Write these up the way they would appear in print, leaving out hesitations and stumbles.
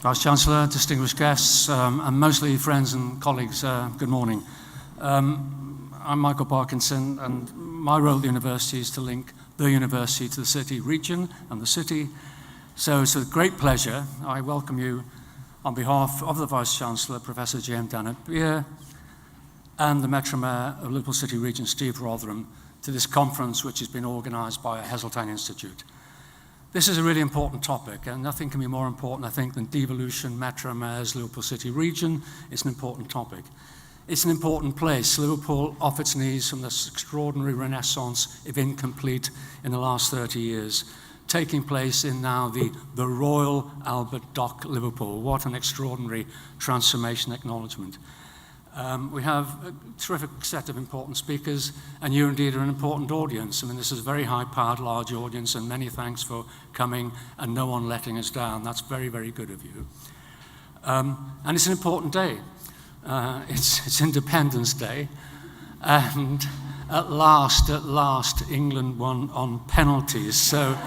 Vice-Chancellor, distinguished guests, and mostly friends and colleagues, good morning. I'm Michael Parkinson, and my role at the university is to link the university to the city region and the city. So it's with great pleasure I welcome you on behalf of the Vice-Chancellor, Professor J.M. Dannett-Beer, and the Metro Mayor of Liverpool City Region, Steve Rotherham, to this conference which has been organised by a Heseltine Institute. This is a really important topic, and nothing can be more important, I think, than devolution, Metro Mayors, Liverpool City Region. It's an important topic. It's an important place. Liverpool, off its knees from this extraordinary renaissance, if incomplete, in the last 30 years, taking place in now the Royal Albert Dock, Liverpool. What an extraordinary transformation acknowledgement. We have a terrific set of important speakers, and you indeed are an important audience. I mean, this is a very high-powered, large audience, and many thanks for coming and no one letting us down. That's very, very good of you. And it's an important day. It's Independence Day, and at last, England won on penalties. So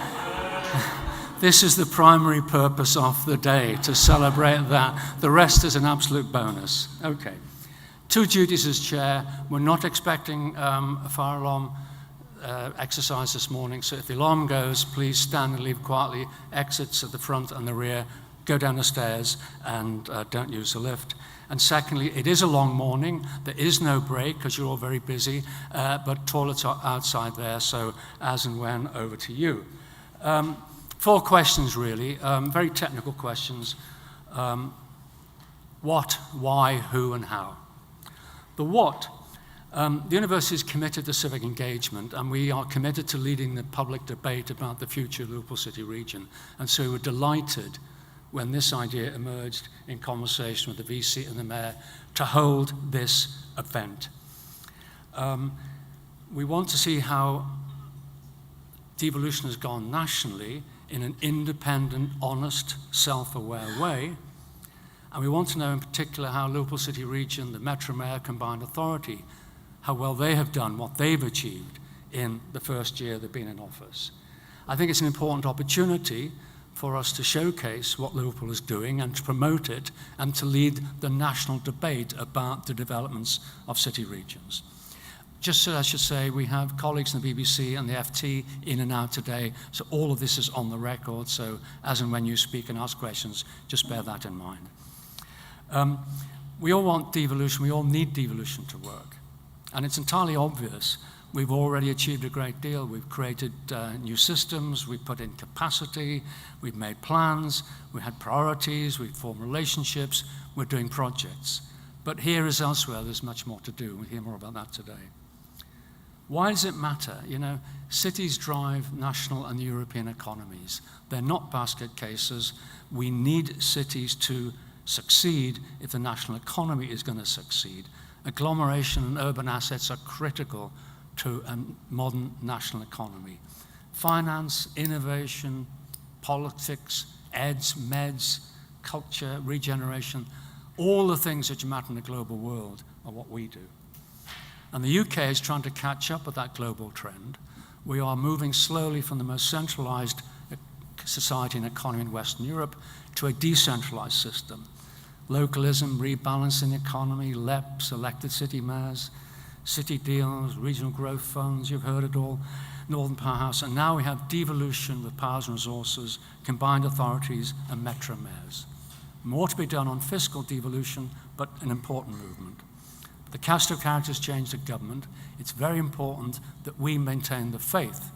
this is the primary purpose of the day, to celebrate that. The rest is an absolute bonus. Okay. Two duties as chair. We're not expecting a fire alarm exercise this morning, so if the alarm goes, please stand and leave quietly. Exits at the front and the rear. Go down the stairs and don't use the lift. And secondly, it is a long morning. There is no break because you're all very busy, but toilets are outside there, so as and when, over to you. 4 questions really, very technical questions. What, why, who, and how? The what, the university is committed to civic engagement, and we are committed to leading the public debate about the future of the Liverpool City region. And so we were delighted when this idea emerged in conversation with the VC and the mayor to hold this event. We want to see how devolution has gone nationally in an independent, honest, self-aware way. And we want to know in particular how Liverpool City Region, the Metro Mayor Combined Authority, how well they have done, what they've achieved in the first year they've been in office. I think it's an important opportunity for us to showcase what Liverpool is doing and to promote it and to lead the national debate about the developments of city regions. Just so I should say, we have colleagues in the BBC and the FT in and out today, so all of this is on the record, so as and when you speak and ask questions, just bear that in mind. We all want devolution, we all need devolution to work. And it's entirely obvious we've already achieved a great deal. We've created new systems, we've put in capacity, we've made plans, we had priorities, we've formed relationships, we're doing projects. But here as elsewhere, there's much more to do. We'll hear more about that today. Why does it matter? You know, cities drive national and European economies. They're not basket cases. We need cities to succeed if the national economy is going to succeed. Agglomeration and urban assets are critical to a modern national economy. Finance, innovation, politics, eds, meds, culture, regeneration, all the things that matter in the global world are what we do. And the UK is trying to catch up with that global trend. We are moving slowly from the most centralized society and economy in Western Europe to a decentralized system. Localism, rebalancing the economy, LEPs, elected city mayors, city deals, regional growth funds, you've heard it all, Northern Powerhouse, and now we have devolution with powers and resources, combined authorities, and metro mayors. More to be done on fiscal devolution, but an important movement. The cast of characters changed the government. It's very important that we maintain the faith,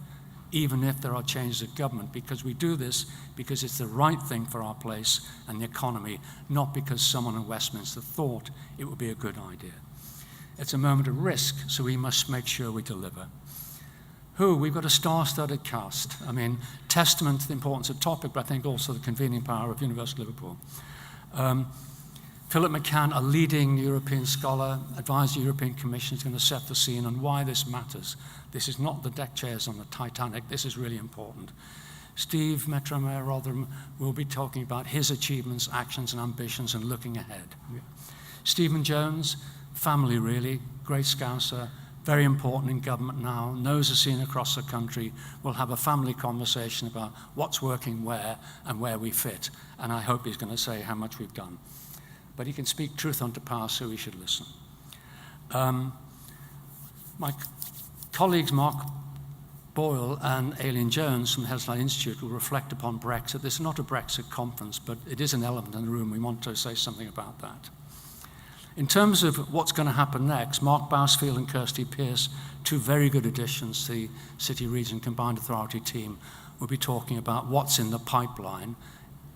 even if there are changes of government, because we do this because it's the right thing for our place and the economy, not because someone in Westminster thought it would be a good idea. It's a moment of risk, so we must make sure we deliver. Who? We've got a star-studded cast. I mean, testament to the importance of the topic, but I think also the convening power of University of Liverpool. Philip McCann, a leading European scholar, advised the European Commission, is going to set the scene on why this matters. This is not the deck chairs on the Titanic. This is really important. Steve, Metro Mayor Rotherham, will be talking about his achievements, actions, and ambitions, and looking ahead. Stephen Jones, family really, great Scouser, very important in government now, knows the scene across the country, will have a family conversation about what's working where and where we fit. And I hope he's going to say how much we've done. But he can speak truth unto power, so we should listen. My colleagues Mark Boyle and Aileen Jones from the Heseltine Institute will reflect upon Brexit. This is not a Brexit conference, but it is an element in the room. We want to say something about that. In terms of what's going to happen next, Mark Bousfield and Kirsty Pearce, two very good additions to the City Region Combined Authority team, will be talking about what's in the pipeline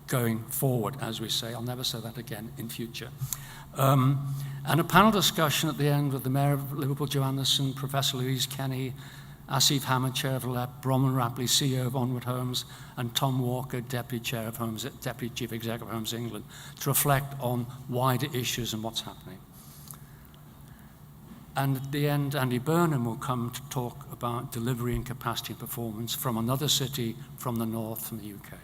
going forward, as we say. I'll never say that again in future. And a panel discussion at the end with the Mayor of Liverpool, Jo Anderson, Professor Louise Kenny, Asif Hamid, Chair of LEP, Bronwyn Rapley, CEO of Onward Homes, and Tom Walker, Deputy Chair of Homes, Deputy Chief Executive of Homes England, to reflect on wider issues and what's happening. And at the end, Andy Burnham will come to talk about delivery and capacity and performance from another city from the north, from the UK.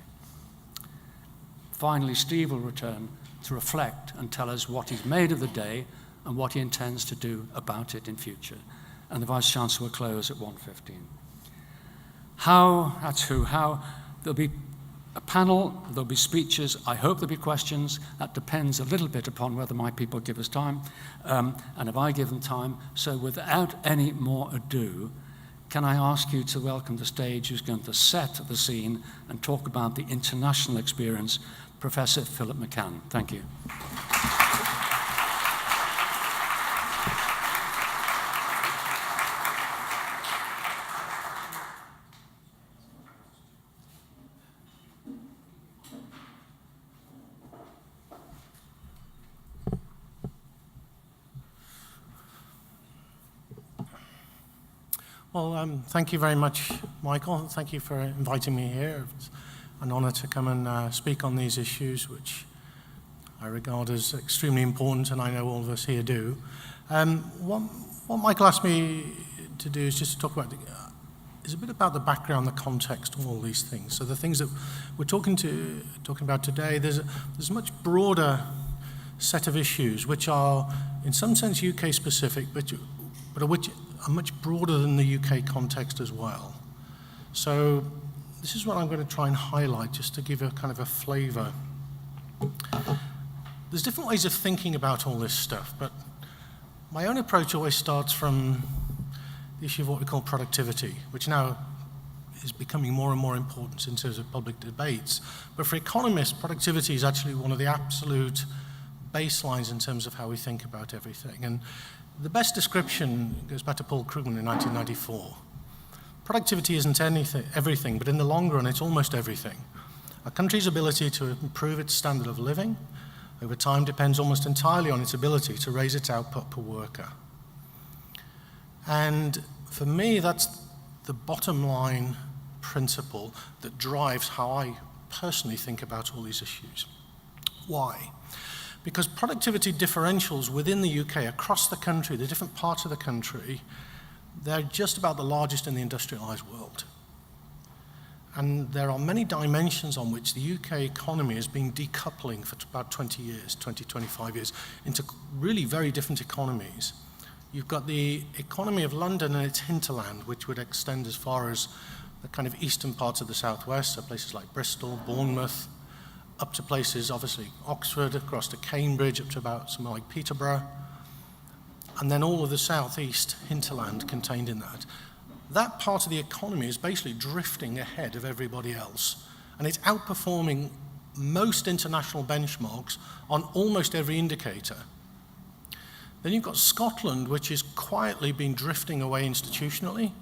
Finally, Steve will return to reflect and tell us what he's made of the day and what he intends to do about it in future. And the Vice-Chancellor will close at 1:15. How, that's who, how, there'll be a panel, there'll be speeches, I hope there'll be questions. That depends a little bit upon whether my people give us time, and if I give them time. So without any more ado, can I ask you to welcome to the stage who's going to set the scene and talk about the international experience, Professor Philip McCann. Thank you. Well, thank you very much, Michael. Thank you for inviting me here. It's an honor to come and speak on these issues, which I regard as extremely important, and I know all of us here do. What Michael asked me to do is just to talk about is a bit about the background, the context of all these things. So the things that we're talking about today, there's a much broader set of issues which are, in some sense, UK specific, but which are much broader than the UK context as well. So this is what I'm going to try and highlight, just to give a kind of a flavour. There's different ways of thinking about all this stuff, but my own approach always starts from the issue of what we call productivity, which now is becoming more and more important in terms of public debates. But for economists, productivity is actually one of the absolute baselines in terms of how we think about everything. And the best description goes back to Paul Krugman in 1994. Productivity isn't everything, but in the long run, it's almost everything. A country's ability to improve its standard of living over time depends almost entirely on its ability to raise its output per worker. And for me, that's the bottom line principle that drives how I personally think about all these issues. Why? Because productivity differentials within the UK, across the country, the different parts of the country, they're just about the largest in the industrialised world. And there are many dimensions on which the UK economy has been decoupling for about 20 years, 20, 25 years, into really very different economies. You've got the economy of London and its hinterland, which would extend as far as the kind of eastern parts of the southwest, so places like Bristol, Bournemouth, up to places, obviously, Oxford, across to Cambridge, up to about somewhere like Peterborough, and then all of the southeast hinterland contained in that. That part of the economy is basically drifting ahead of everybody else, and it's outperforming most international benchmarks on almost every indicator. Then you've got Scotland, which has quietly been drifting away institutionally,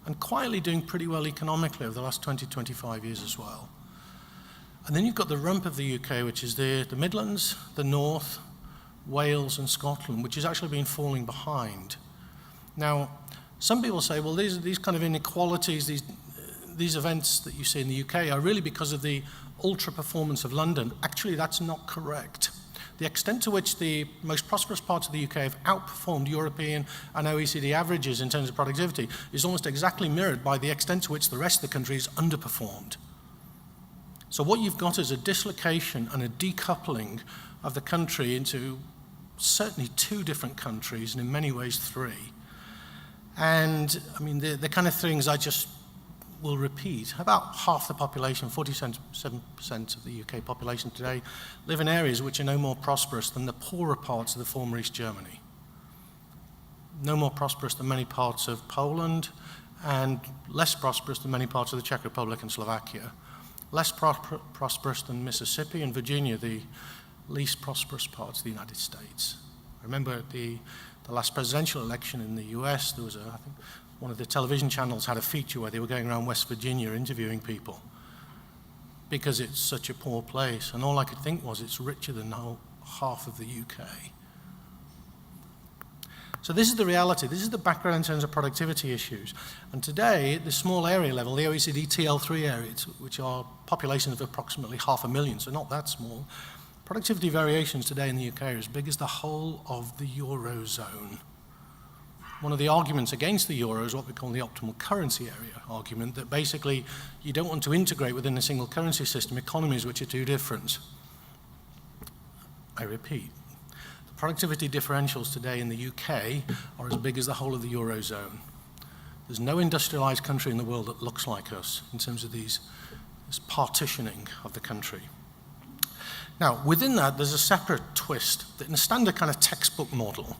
and quietly doing pretty well economically over the last 20, 25 years as well. And then you've got the rump of the UK, which is the Midlands, the North, Wales and Scotland, which has actually been falling behind. Now, some people say, well, these kind of inequalities, these events that you see in the UK are really because of the ultra performance of London. Actually, that's not correct. The extent to which the most prosperous parts of the UK have outperformed European and OECD averages in terms of productivity is almost exactly mirrored by the extent to which the rest of the country is underperformed. So what you've got is a dislocation and a decoupling of the country into certainly two different countries, and in many ways three. And I mean, the kind of things I just will repeat. About half the population, 47% of the UK population today, live in areas which are no more prosperous than the poorer parts of the former East Germany. No more prosperous than many parts of Poland, and less prosperous than many parts of the Czech Republic and Slovakia. Less prosperous than Mississippi and Virginia, the least prosperous parts of the United States. I remember the last presidential election in the US, there was I think one of the television channels had a feature where they were going around West Virginia interviewing people because it's such a poor place. And all I could think was it's richer than the whole half of the UK. So this is the reality. This is the background in terms of productivity issues. And today, at the small area level, the OECD TL3 areas, which are populations of approximately 500,000, so not that small, productivity variations today in the UK are as big as the whole of the Eurozone. One of the arguments against the euro is what we call the optimal currency area argument, that basically you don't want to integrate within a single currency system economies which are too different. I repeat, the productivity differentials today in the UK are as big as the whole of the Eurozone. There's no industrialized country in the world that looks like us in terms of this partitioning of the country. Now, within that, there's a separate twist that in a standard kind of textbook model,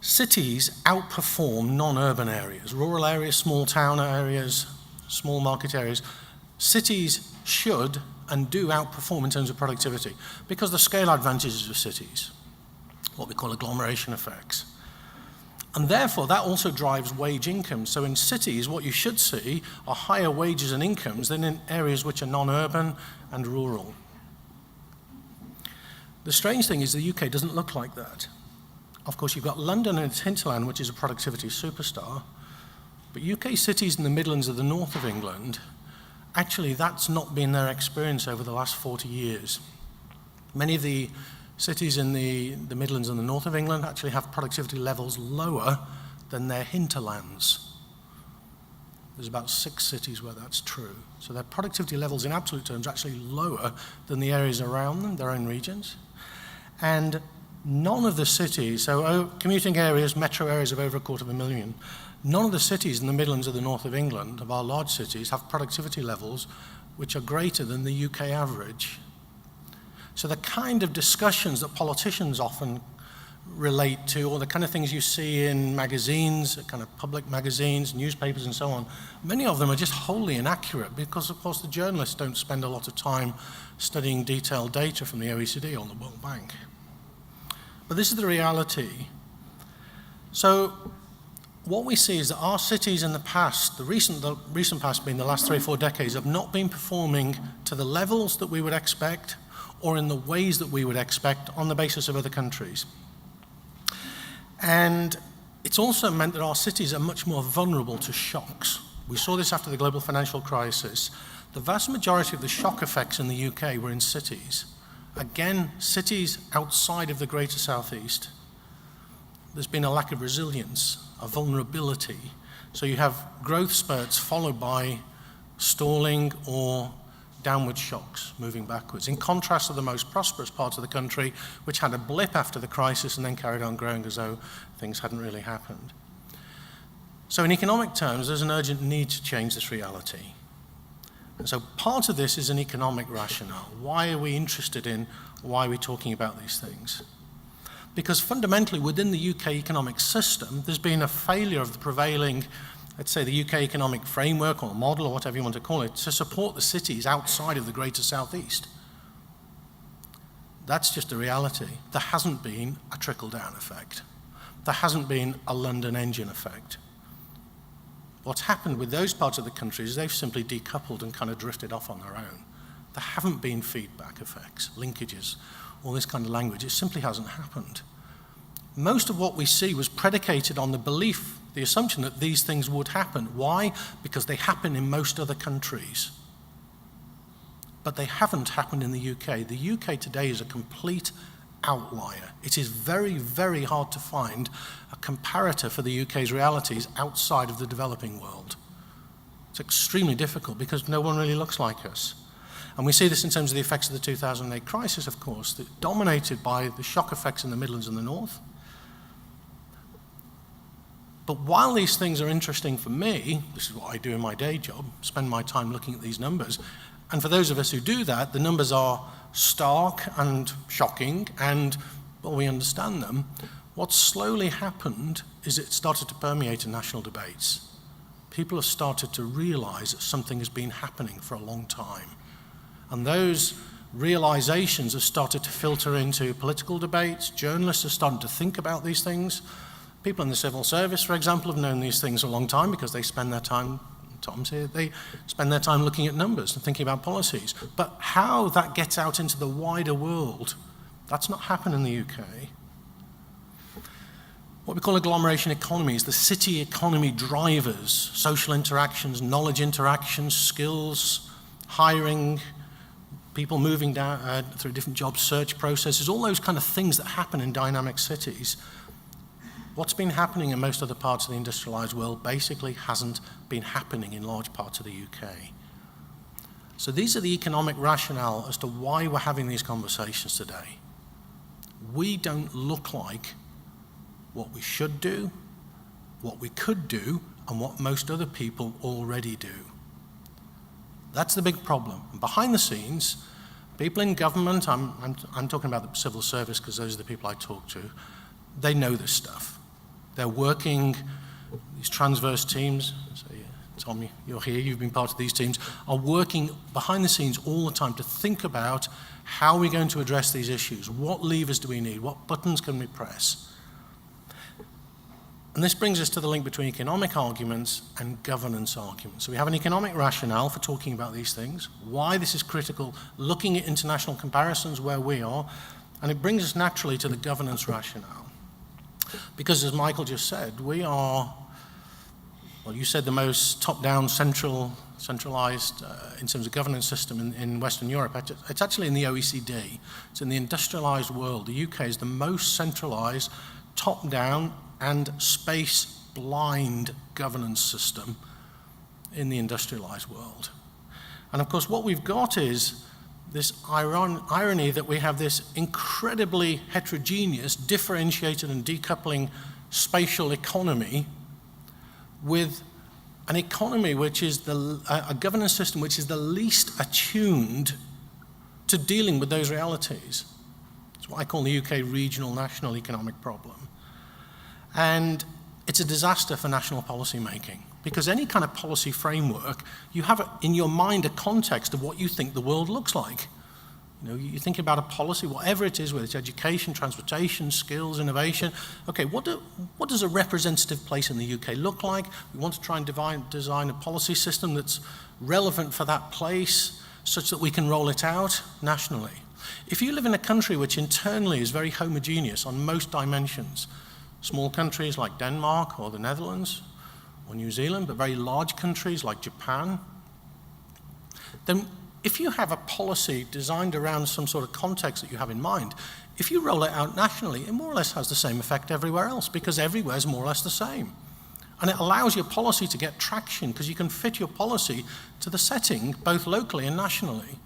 cities outperform non-urban areas, rural areas, small town areas, small market areas. Cities should and do outperform in terms of productivity because the scale advantages of cities, what we call agglomeration effects. And therefore, that also drives wage incomes. So in cities, what you should see are higher wages and incomes than in areas which are non-urban and rural. The strange thing is the UK doesn't look like that. Of course, you've got London and its hinterland, which is a productivity superstar, but UK cities in the Midlands of the north of England, actually that's not been their experience over the last 40 years. Many of the cities in the Midlands and the north of England actually have productivity levels lower than their hinterlands. There's about 6 cities where that's true. So their productivity levels in absolute terms are actually lower than the areas around them, their own regions. And none of the cities, so commuting areas, metro areas of over 250,000, none of the cities in the Midlands of the north of England, of our large cities, have productivity levels which are greater than the UK average. So the kind of discussions that politicians often relate to, or the kind of things you see in magazines, kind of public magazines, newspapers and so on, many of them are just wholly inaccurate because, of course, the journalists don't spend a lot of time studying detailed data from the OECD or the World Bank. But this is the reality. So what we see is that our cities in the past, the recent past being the last 3 or 4 decades, have not been performing to the levels that we would expect or in the ways that we would expect on the basis of other countries. And it's also meant that our cities are much more vulnerable to shocks. We saw this after the global financial crisis. The vast majority of the shock effects in the UK were in cities. Again, cities outside of the greater southeast. There's been a lack of resilience, a vulnerability. So you have growth spurts followed by stalling or downward shocks, moving backwards, in contrast to the most prosperous parts of the country, which had a blip after the crisis and then carried on growing as though things hadn't really happened. So in economic terms, there's an urgent need to change this reality. And so part of this is an economic rationale. Why are we interested in, why are we talking about these things? Because fundamentally, within the UK economic system, there's been a failure of the prevailing, let's say, the UK economic framework or model or whatever you want to call it, to support the cities outside of the greater southeast. That's just a reality. There hasn't been a trickle-down effect. There hasn't been a London engine effect. What's happened with those parts of the country is they've simply decoupled and kind of drifted off on their own. There haven't been feedback effects, linkages, all this kind of language. It simply hasn't happened. Most of what we see was predicated on the belief, the assumption that these things would happen. Why? Because they happen in most other countries. But they haven't happened in the UK. The UK today is a complete outlier. It is very, very hard to find a comparator for the UK's realities outside of the developing world. It's extremely difficult because no one really looks like us. And we see this in terms of the effects of the 2008 crisis, of course, that dominated by the shock effects in the Midlands and the North. But while these things are interesting for me, this is what I do in my day job, spend my time looking at these numbers, and for those of us who do that, the numbers are stark and shocking, and, well, we understand them. What slowly happened is it started to permeate in national debates. People have started to realize that something has been happening for a long time. And those realizations have started to filter into political debates. Journalists are starting to think about these things. People in the civil service, for example, have known these things a long time because they spend their time, Tom's here, they spend their time looking at numbers and thinking about policies. But how that gets out into the wider world, that's not happened in the UK. What we call agglomeration economies, the city economy drivers, social interactions, knowledge interactions, skills, hiring, people moving down through different job search processes, all those kind of things that happen in dynamic cities. What's been happening in most other parts of the industrialized world basically hasn't been happening in large parts of the UK. So these are the economic rationale as to why we're having these conversations today. We don't look like what we should do, what we could do, and what most other people already do. That's the big problem. And behind the scenes, people in government, I'm talking about the civil service because those are the people I talk to, they know this stuff. They're working, these transverse teams, so yeah, Tom, you're here, you've been part of these teams, are working behind the scenes all the time to think about how we're going to address these issues. What levers do we need? What buttons can we press? And this brings us to the link between economic arguments and governance arguments. So we have an economic rationale for talking about these things, why this is critical, looking at international comparisons where we are, and it brings us naturally to the governance rationale. Because as Michael just said, we are, well, you said the most top-down centralized in terms of governance system in Western Europe. It's actually in the OECD. It's in the industrialized world. The UK is the most centralized, top-down and space-blind governance system in the industrialized world. And of course, what we've got is this irony that we have this incredibly heterogeneous, differentiated and decoupling spatial economy with an economy which is a governance system which is the least attuned to dealing with those realities. It's what I call the UK regional national economic problem. And it's a disaster for national policy making, because any kind of policy framework, you have in your mind a context of what you think the world looks like. You know, you think about a policy, whatever it is, whether it's education, transportation, skills, innovation. Okay, what does a representative place in the UK look like? We want to try and design a policy system that's relevant for that place, such that we can roll it out nationally. If you live in a country which internally is very homogeneous on most dimensions, small countries like Denmark or the Netherlands or New Zealand, but very large countries like Japan, then if you have a policy designed around some sort of context that you have in mind, if you roll it out nationally, it more or less has the same effect everywhere else, because everywhere is more or less the same. And it allows your policy to get traction because you can fit your policy to the setting, both locally and nationally.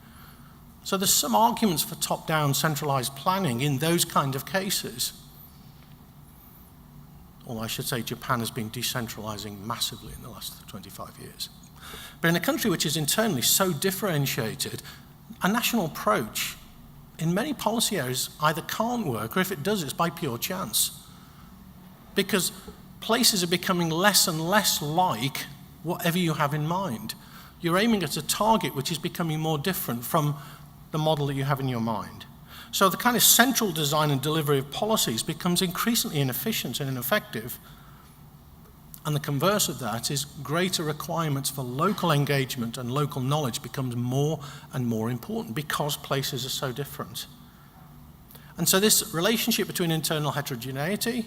So there's some arguments for top-down centralized planning in those kind of cases. Or I should say Japan has been decentralizing massively in the last 25 years. But in a country which is internally so differentiated, a national approach in many policy areas either can't work, or if it does, it's by pure chance. Because places are becoming less and less like whatever you have in mind. You're aiming at a target which is becoming more different from the model that you have in your mind. So the kind of central design and delivery of policies becomes increasingly inefficient and ineffective. And the converse of that is greater requirements for local engagement and local knowledge becomes more and more important because places are so different. And so this relationship between internal heterogeneity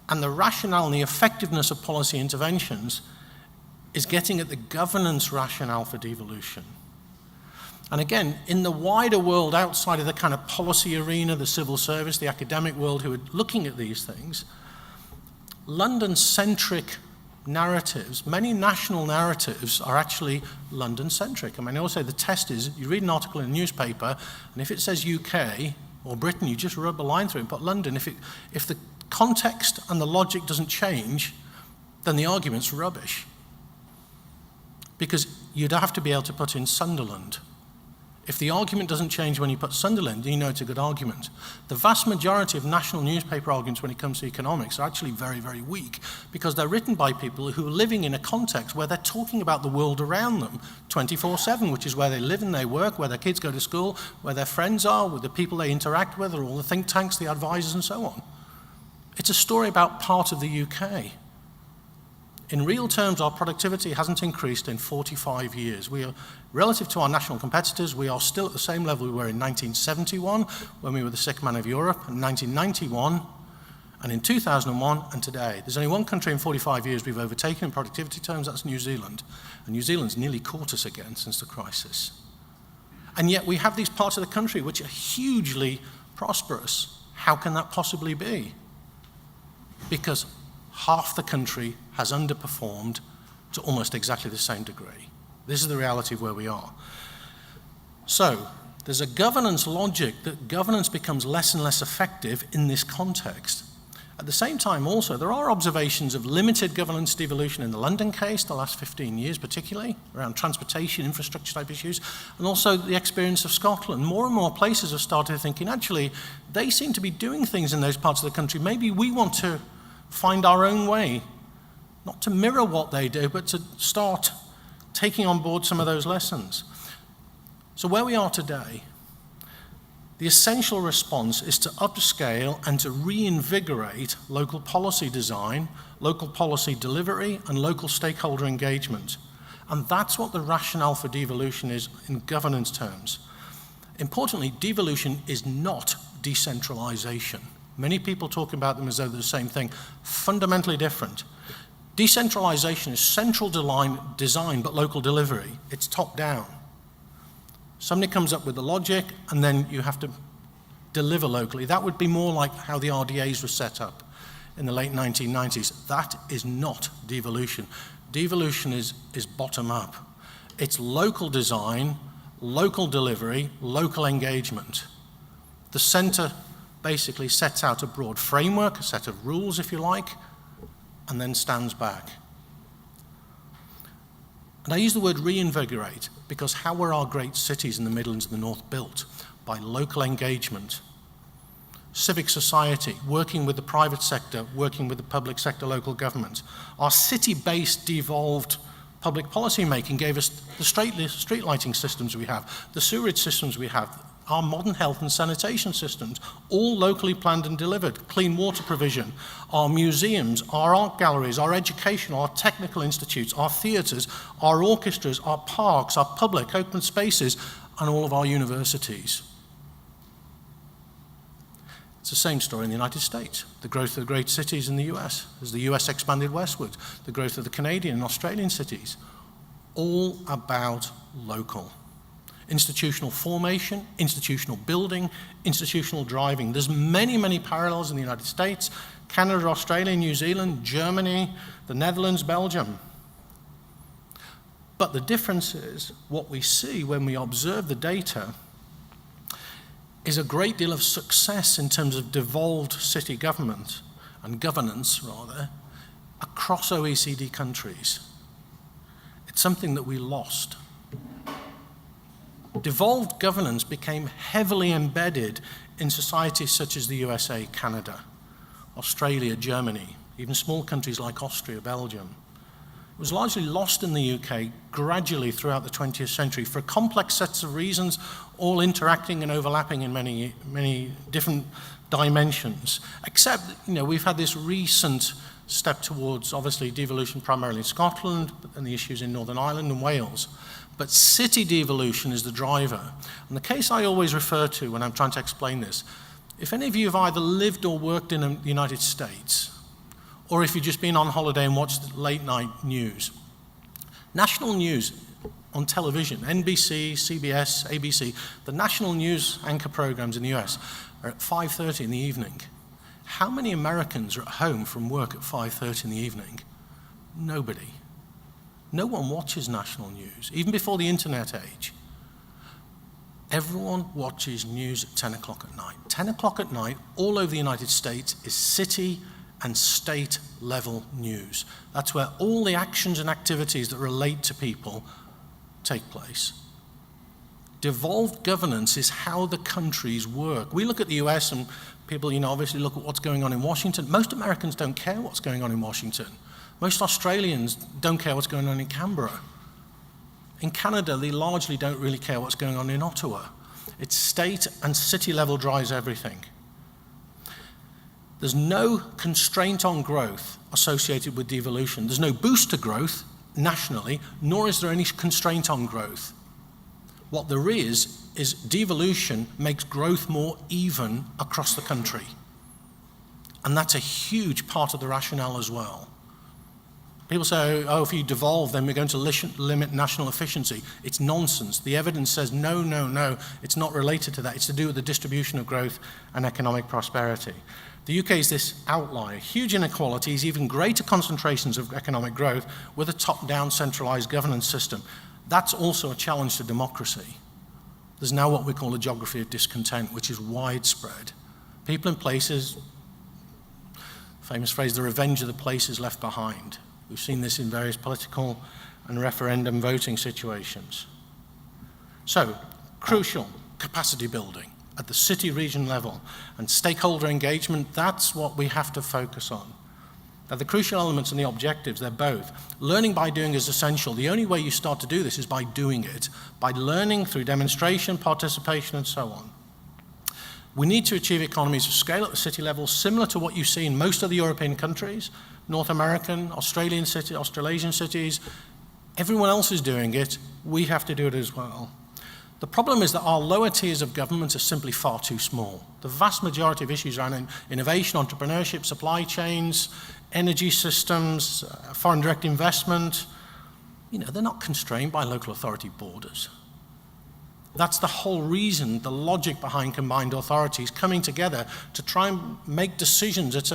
and the rationale and the effectiveness of policy interventions is getting at the governance rationale for devolution. And again, in the wider world outside of the kind of policy arena, the civil service, the academic world who are looking at these things, London-centric narratives, many national narratives are actually London-centric. I mean, I always say the test is you read an article in a newspaper, and if it says UK or Britain, you just rub a line through it and put London. If the context and the logic doesn't change, then the argument's rubbish. Because you'd have to be able to put in Sunderland. If the argument doesn't change when you put Sunderland, you know it's a good argument. The vast majority of national newspaper arguments when it comes to economics are actually very, very weak, because they're written by people who are living in a context where they're talking about the world around them 24/7, which is where they live and they work, where their kids go to school, where their friends are, with the people they interact with, or all the think tanks, the advisors, and so on. It's a story about part of the UK. In real terms, our productivity hasn't increased in 45 years. We are, relative to our national competitors, we are still at the same level we were in 1971, when we were the sick man of Europe, and 1991, and in 2001, and today. There's only one country in 45 years we've overtaken in productivity terms, that's New Zealand. And New Zealand's nearly caught us again since the crisis. And yet we have these parts of the country which are hugely prosperous. How can that possibly be? Because half the country has underperformed to almost exactly the same degree. This is the reality of where we are. So, there's a governance logic that governance becomes less and less effective in this context. At the same time also, there are observations of limited governance devolution in the London case, the last 15 years particularly, around transportation, infrastructure type issues, and also the experience of Scotland. More and more places have started thinking, actually, they seem to be doing things in those parts of the country. Maybe we want to find our own way, not to mirror what they do, but to start taking on board some of those lessons. So where we are today, the essential response is to upscale and to reinvigorate local policy design, local policy delivery, and local stakeholder engagement. And that's what the rationale for devolution is in governance terms. Importantly, devolution is not decentralization. Many people talk about them as though they're the same thing. Fundamentally different. Decentralization is central design but local delivery. It's top down. Somebody comes up with the logic and then you have to deliver locally. That would be more like how the RDAs were set up in the late 1990s. That is not devolution. Devolution is bottom up. It's local design, local delivery, local engagement. The centre basically sets out a broad framework, a set of rules, if you like, and then stands back. And I use the word reinvigorate because how were our great cities in the Midlands and the North built? By local engagement. Civic society, working with the private sector, working with the public sector, local government. Our city-based devolved public policy making gave us the street lighting systems we have, the sewerage systems we have, our modern health and sanitation systems, all locally planned and delivered, clean water provision, our museums, our art galleries, our education, our technical institutes, our theatres, our orchestras, our parks, our public open spaces, and all of our universities. It's the same story in the United States. The growth of the great cities in the US, as the US expanded westward, the growth of the Canadian and Australian cities, all about local. Institutional formation, institutional building, institutional driving. There's many, many parallels in the United States, Canada, Australia, New Zealand, Germany, the Netherlands, Belgium. But the difference is what we see when we observe the data is a great deal of success in terms of devolved city government and governance, rather, across OECD countries. It's something that we lost. Devolved governance became heavily embedded in societies such as the USA, Canada, Australia, Germany, even small countries like Austria, Belgium. It was largely lost in the UK gradually throughout the 20th century for complex sets of reasons, all interacting and overlapping in many, many different dimensions. Except, we've had this recent step towards, obviously, devolution primarily in Scotland, and the issues in Northern Ireland and Wales. But city devolution is the driver. And the case I always refer to when I'm trying to explain this, if any of you have either lived or worked in the United States, or if you've just been on holiday and watched late night news, national news on television, NBC, CBS, ABC, the national news anchor programs in the US are at 5:30 in the evening. How many Americans are at home from work at 5:30 in the evening? Nobody. No one watches national news, even before the internet age. Everyone watches news at 10 o'clock at night. 10 o'clock at night, all over the United States, is city and state level news. That's where all the actions and activities that relate to people take place. Devolved governance is how the countries work. We look at the US and people, obviously look at what's going on in Washington. Most Americans don't care what's going on in Washington. Most Australians don't care what's going on in Canberra. In Canada, they largely don't really care what's going on in Ottawa. It's state and city level drives everything. There's no constraint on growth associated with devolution. There's no boost to growth nationally, nor is there any constraint on growth. What there is devolution makes growth more even across the country. And that's a huge part of the rationale as well. People say, oh, if you devolve, then we're going to limit national efficiency. It's nonsense. The evidence says, no, it's not related to that. It's to do with the distribution of growth and economic prosperity. The UK is this outlier. Huge inequalities, even greater concentrations of economic growth with a top-down centralized governance system. That's also a challenge to democracy. There's now what we call a geography of discontent, which is widespread. People in places, famous phrase, the revenge of the places left behind. We've seen this in various political and referendum voting situations. So, crucial capacity building at the city region level and stakeholder engagement, that's what we have to focus on. Now, the crucial elements and the objectives, they're both. Learning by doing is essential. The only way you start to do this is by doing it, by learning through demonstration, participation, and so on. We need to achieve economies of scale at the city level, similar to what you see in most of the European countries, North American, Australian cities, Australasian cities. Everyone else is doing it. We have to do it as well. The problem is that our lower tiers of government are simply far too small. The vast majority of issues around innovation, entrepreneurship, supply chains, energy systems, foreign direct investment, they're not constrained by local authority borders. That's the whole reason, the logic behind combined authorities coming together to try and make decisions at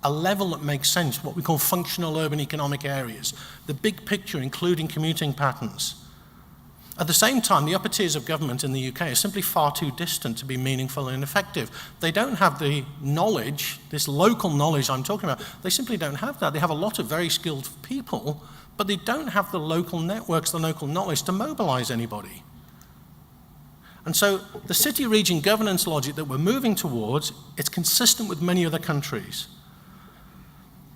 a level that makes sense, what we call functional urban economic areas, the big picture including commuting patterns. At the same time, the upper tiers of government in the UK are simply far too distant to be meaningful and effective. They don't have the knowledge, this local knowledge I'm talking about, they simply don't have that. They have a lot of very skilled people, but they don't have the local networks, the local knowledge to mobilize anybody. And so the city region governance logic that we're moving towards, it's consistent with many other countries.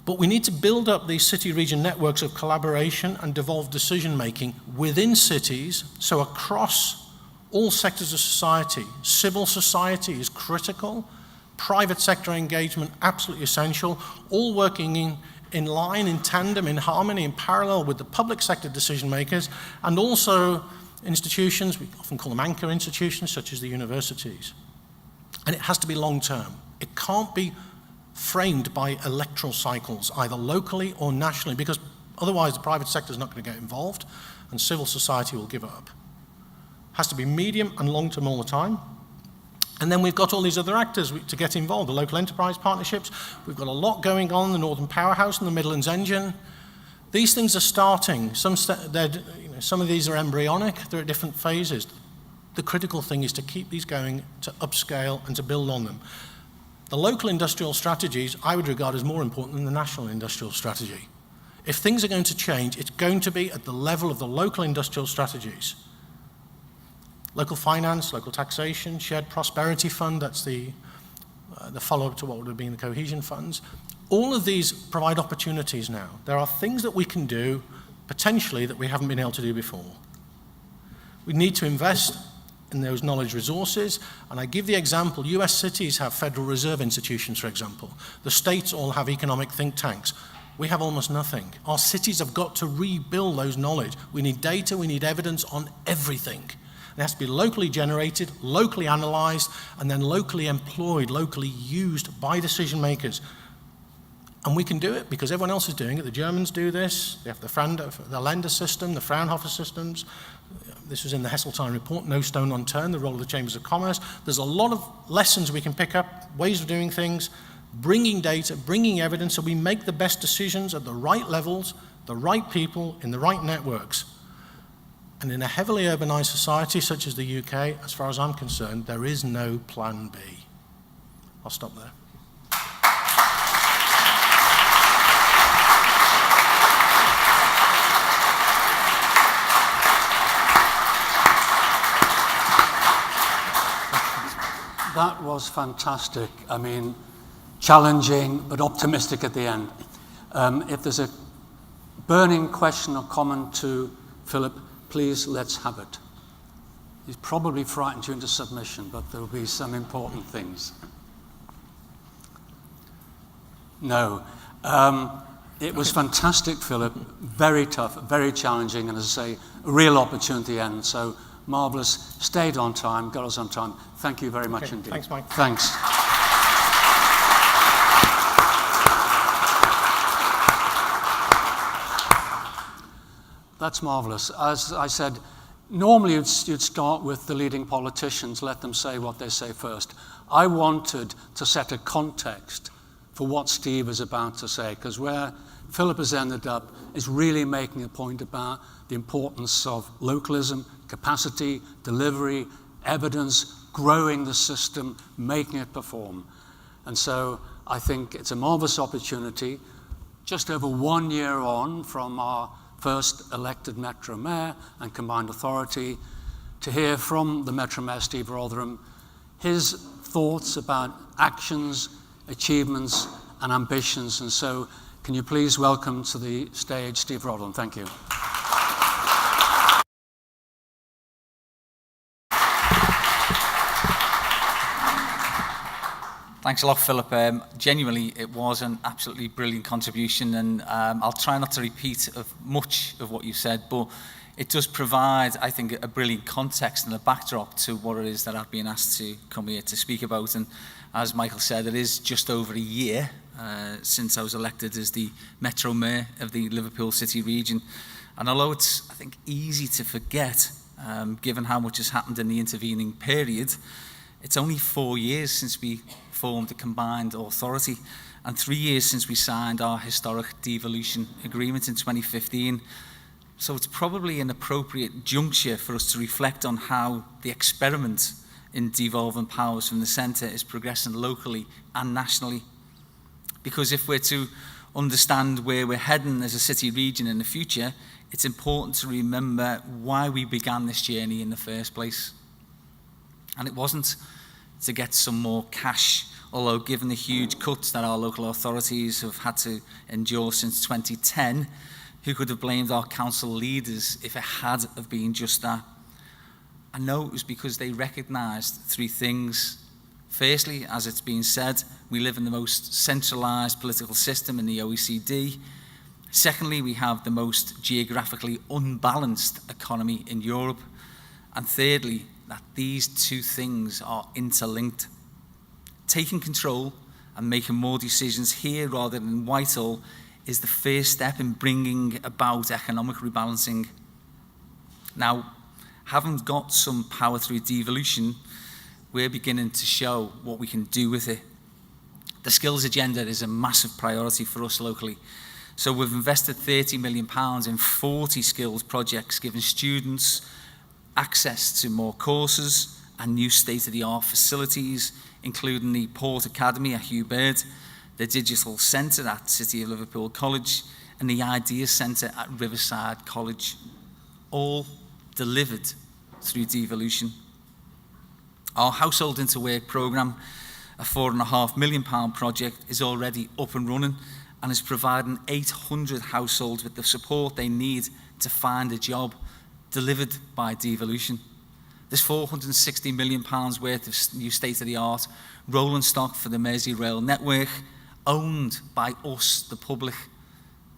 But we need to build up these city region networks of collaboration and devolved decision making within cities, so across all sectors of society. Civil society is critical, private sector engagement absolutely essential, all working in line, in tandem, in harmony, in parallel with the public sector decision makers, and also institutions, we often call them anchor institutions, such as the universities. And it has to be long term. It can't be framed by electoral cycles, either locally or nationally, because otherwise the private sector is not going to get involved and civil society will give up. It has to be medium and long term all the time. And then we've got all these other actors to get involved, the local enterprise partnerships. We've got a lot going on, the Northern Powerhouse and the Midlands Engine. These things are starting. Some of these are embryonic, they're at different phases. The critical thing is to keep these going, to upscale and to build on them. The local industrial strategies I would regard as more important than the national industrial strategy. If things are going to change, it's going to be at the level of the local industrial strategies. Local finance, local taxation, shared prosperity fund, that's the follow-up to what would have been the cohesion funds. All of these provide opportunities now. There are things that we can do, potentially, that we haven't been able to do before. We need to invest in those knowledge resources, and I give the example, US cities have Federal Reserve institutions, for example. The states all have economic think tanks. We have almost nothing. Our cities have got to rebuild those knowledge. We need data, we need evidence on everything. It has to be locally generated, locally analyzed, and then locally employed, locally used by decision makers. And we can do it because everyone else is doing it. The Germans do this. They have the Länder system, the Fraunhofer systems. This was in the Heseltine report, no stone unturned, the role of the Chambers of Commerce. There's a lot of lessons we can pick up, ways of doing things, bringing data, bringing evidence, so we make the best decisions at the right levels, the right people, in the right networks. And in a heavily urbanized society such as the UK, as far as I'm concerned, there is no plan B. I'll stop there. That was fantastic. I mean, challenging but optimistic at the end. If there's a burning question or comment to Philip, please, let's have it. He's probably frightened you into submission, but there will be some important things. No. It was fantastic, Philip. Very tough, very challenging, and as I say, a real opportunity end. So marvellous. Stayed on time, got us on time. Thank you very much indeed. Thanks, Mike. Thanks. That's marvellous. As I said, normally you'd start with the leading politicians, let them say what they say first. I wanted to set a context for what Steve is about to say, because where Philip has ended up is really making a point about the importance of localism, capacity, delivery, evidence, growing the system, making it perform. And so I think it's a marvellous opportunity, just over 1 year on from our first elected Metro Mayor and Combined Authority, to hear from the Metro Mayor, Steve Rotherham, his thoughts about actions, achievements, and ambitions. And so, can you please welcome to the stage Steve Rotherham? Thank you. Thanks a lot, Philip. Genuinely, it was an absolutely brilliant contribution, and I'll try not to repeat much of what you said, but it does provide, I think, a brilliant context and a backdrop to what it is that I've been asked to come here to speak about. And as Michael said, it is just over a year since I was elected as the Metro Mayor of the Liverpool City region. And although it's, I think, easy to forget, given how much has happened in the intervening period, it's only 4 years since we formed a combined authority, and 3 years since we signed our historic devolution agreement in 2015. So it's probably an appropriate juncture for us to reflect on how the experiment in devolving powers from the centre is progressing locally and nationally. Because if we're to understand where we're heading as a city region in the future, it's important to remember why we began this journey in the first place. And it wasn't to get some more cash, although given the huge cuts that our local authorities have had to endure since 2010, who could have blamed our council leaders if it had have been just that? I know it was because they recognised 3 things. Firstly, as it's been said, we live in the most centralised political system in the OECD. Secondly, we have the most geographically unbalanced economy in Europe. And thirdly, that these 2 things are interlinked. Taking control and making more decisions here rather than in Whitehall is the first step in bringing about economic rebalancing. Now, having got some power through devolution, we're beginning to show what we can do with it. The skills agenda is a massive priority for us locally. So we've invested £30 million in 40 skills projects, giving students access to more courses and new state-of-the-art facilities, including the Port Academy at Hugh Bird, the Digital Centre at City of Liverpool College, and the Ideas Centre at Riverside College, all delivered through devolution. Our Household into Work programme, a £4.5 million project, is already up and running and is providing 800 households with the support they need to find a job, delivered by devolution. There's £460 million worth of new state-of-the-art rolling stock for the Merseyrail network, owned by us, the public,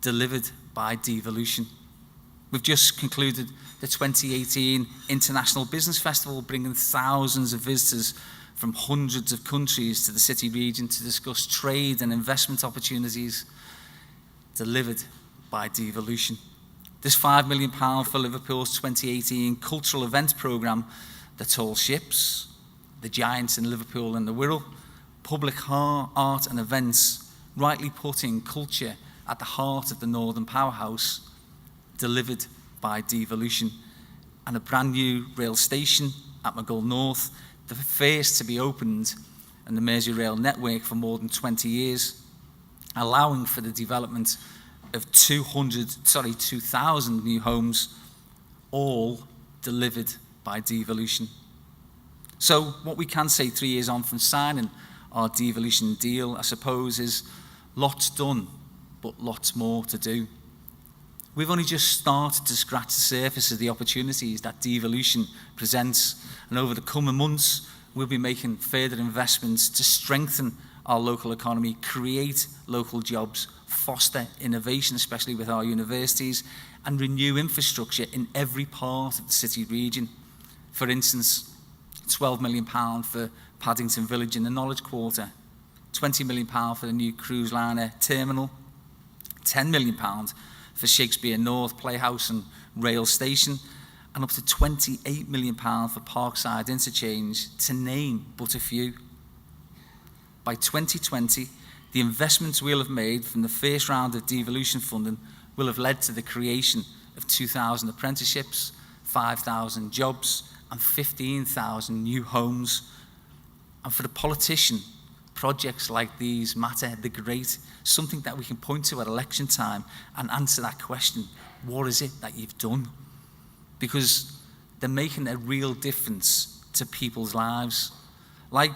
delivered by devolution. We've just concluded the 2018 International Business Festival, bringing thousands of visitors from hundreds of countries to the city region to discuss trade and investment opportunities, delivered by devolution. There's £5 million for Liverpool's 2018 cultural events programme, the Tall Ships, the Giants in Liverpool and the Wirral, public art and events, rightly putting culture at the heart of the Northern Powerhouse, delivered by devolution. and a brand new rail station at Maghull North, the first to be opened in the Merseyrail network for more than 20 years, allowing for the development of 2,000 new homes, all delivered by Devolution. So what we can say 3 years on from signing our Devolution deal, I suppose, is lots done, but lots more to do. We've only just started to scratch the surface of the opportunities that Devolution presents, and over the coming months, we'll be making further investments to strengthen our local economy, create local jobs, foster innovation, especially with our universities, and renew infrastructure in every part of the city region. For instance, £12 million for Paddington Village in the Knowledge Quarter, £20 million for the new cruise liner terminal, £10 million for Shakespeare North Playhouse and Rail Station, and up to £28 million for Parkside Interchange, to name but a few. By 2020, the investments we'll have made from the first round of devolution funding will have led to the creation of 2,000 apprenticeships, 5,000 jobs, and 15,000 new homes. And for the politician, projects like these matter. They're great, something that we can point to at election time and answer that question, what is it that you've done? Because they're making a real difference to people's lives. Like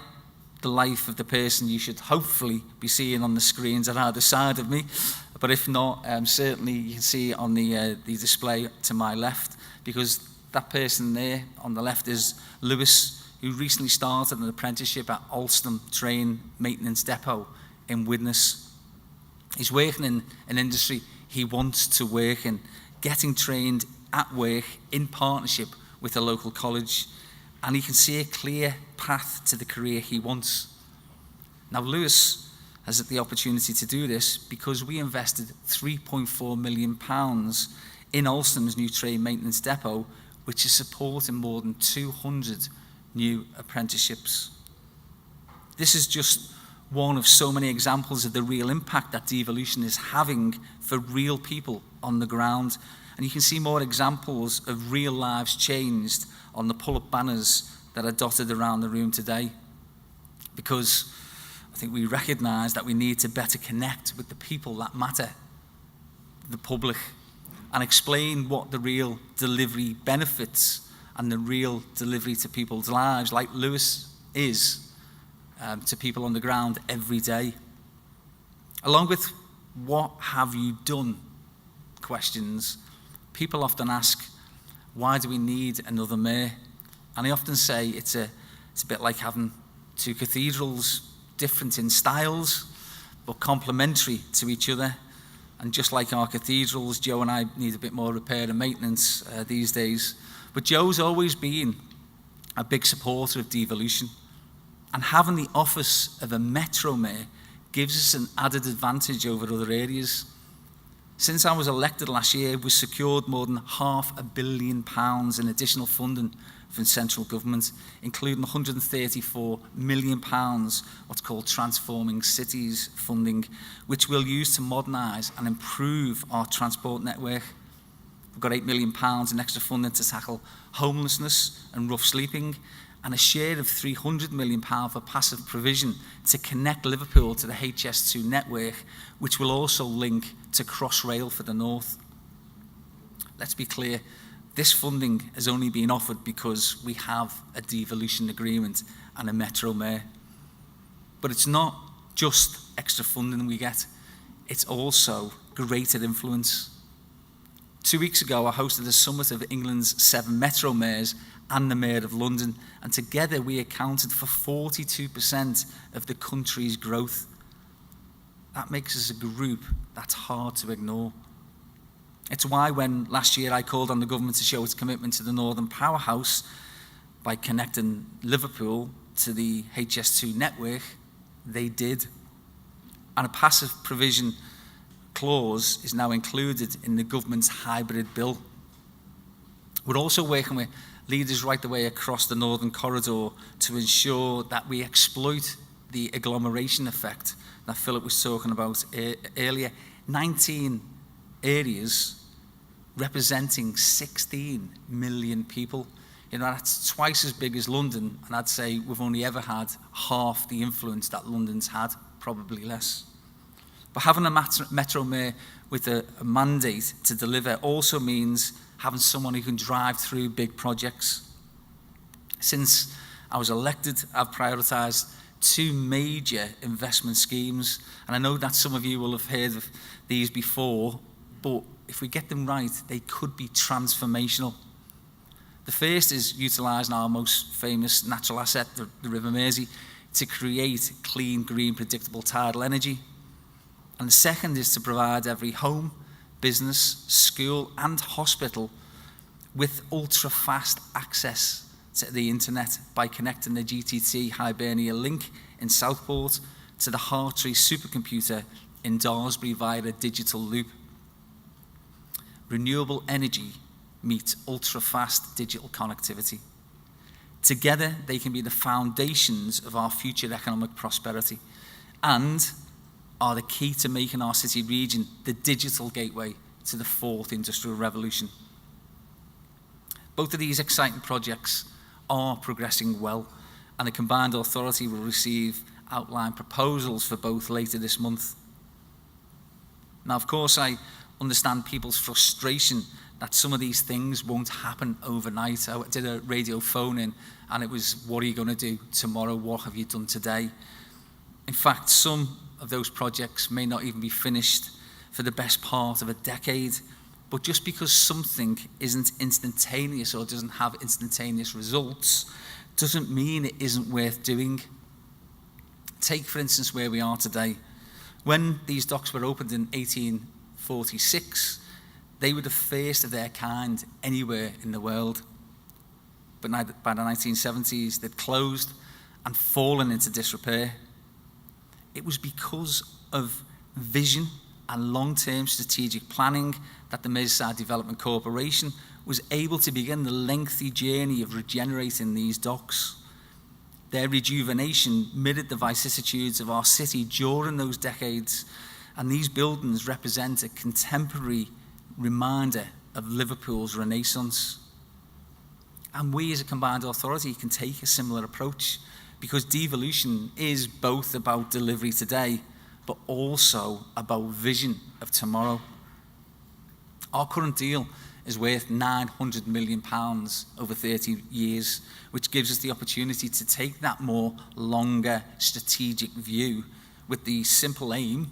the life of the person you should hopefully be seeing on the screens at either side of me, but if not, certainly you can see on the display to my left, because that person there on the left is Lewis, who recently started an apprenticeship at Alstom Train Maintenance Depot in Widnes. He's working in an industry he wants to work in, getting trained at work in partnership with a local college, and he can see a clear path to the career he wants. Now, Lewis has had the opportunity to do this because we invested £3.4 million in Alstom's new train maintenance depot, which is supporting more than 200 new apprenticeships. This is just one of so many examples of the real impact that devolution is having for real people on the ground. And you can see more examples of real lives changed on the pull-up banners that are dotted around the room today. Because I think we recognise that we need to better connect with the people that matter, the public, and explain what the real delivery benefits and the real delivery to people's lives, like Lewis is, to people on the ground every day. Along with what have you done questions, people often ask, why do we need another mayor? And I often say it's a bit like having two cathedrals, different in styles, but complementary to each other. And just like our cathedrals, Joe and I need a bit more repair and maintenance these days. But Joe's always been a big supporter of devolution. And having the office of a Metro Mayor gives us an added advantage over other areas. Since I was elected last year, we secured more than £500 million in additional funding from central government, including £134 million what's called Transforming Cities funding, which we'll use to modernise and improve our transport network. We've got £8 million in extra funding to tackle homelessness and rough sleeping, and a share of £300 million for passive provision to connect Liverpool to the HS2 network, which will also link to Crossrail for the north. Let's be clear, this funding has only been offered because we have a devolution agreement and a Metro Mayor. But it's not just extra funding we get, it's also greater influence. 2 weeks ago, I hosted a summit of England's 7 Metro Mayors and the Mayor of London, and together we accounted for 42% of the country's growth. That makes us a group that's hard to ignore. It's why when last year I called on the government to show its commitment to the Northern Powerhouse by connecting Liverpool to the HS2 network, they did. And a passive provision clause is now included in the government's hybrid bill. We're also working with leaders right the way across the Northern Corridor to ensure that we exploit the agglomeration effect that Philip was talking about earlier. 19 areas representing 16 million people. You know, that's twice as big as London, and I'd say we've only ever had half the influence that London's had, probably less. But having a metro mayor with a mandate to deliver also means having someone who can drive through big projects. Since I was elected, I've prioritised 2 major investment schemes, and I know that some of you will have heard of these before, but if we get them right, they could be transformational. The first is utilising our most famous natural asset, the River Mersey, to create clean, green, predictable tidal energy. And the second is to provide every home, business, school and hospital with ultra-fast access to the internet by connecting the GTT Hibernia link in Southport to the Hartree supercomputer in Daresbury via a digital loop. Renewable energy meets ultra-fast digital connectivity. Together, they can be the foundations of our future economic prosperity and are the key to making our city region the digital gateway to the 4th industrial revolution. Both of these exciting projects are progressing well, and the combined authority will receive outline proposals for both later this month. Now, of course, I understand people's frustration that some of these things won't happen overnight. I did a radio phone-in, and it was, what are you going to do tomorrow? What have you done today? In fact, some of those projects may not even be finished for the best part of a decade. But just because something isn't instantaneous or doesn't have instantaneous results doesn't mean it isn't worth doing. Take, for instance, where we are today. When these docks were opened in 1846, they were the first of their kind anywhere in the world. But by the 1970s, they'd closed and fallen into disrepair. It was because of vision and long-term strategic planning that the Merseyside Development Corporation was able to begin the lengthy journey of regenerating these docks. Their rejuvenation mirrored the vicissitudes of our city during those decades, and these buildings represent a contemporary reminder of Liverpool's renaissance. And we as a combined authority can take a similar approach, because devolution is both about delivery today, but also about vision of tomorrow. Our current deal is worth £900 million over 30 years, which gives us the opportunity to take that more longer strategic view with the simple aim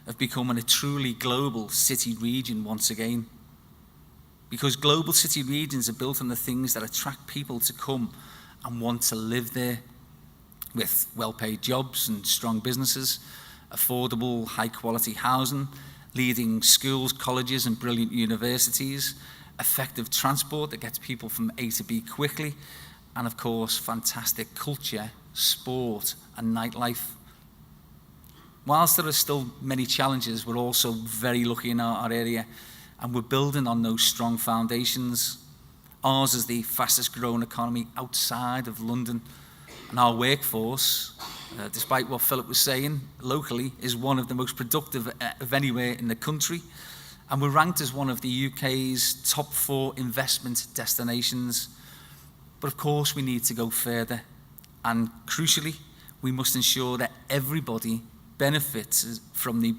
of becoming a truly global city region once again. Because global city regions are built on the things that attract people to come and want to live there, with well-paid jobs and strong businesses, affordable, high-quality housing, leading schools, colleges and brilliant universities, effective transport that gets people from A to B quickly, and of course, fantastic culture, sport and nightlife. Whilst there are still many challenges, we're also very lucky in our area, and we're building on those strong foundations. Ours is the fastest growing economy outside of London, and our workforce, despite what Philip was saying, locally is one of the most productive of anywhere in the country. And we're ranked as one of the UK's top 4 investment destinations. But of course, we need to go further. And crucially, we must ensure that everybody benefits from the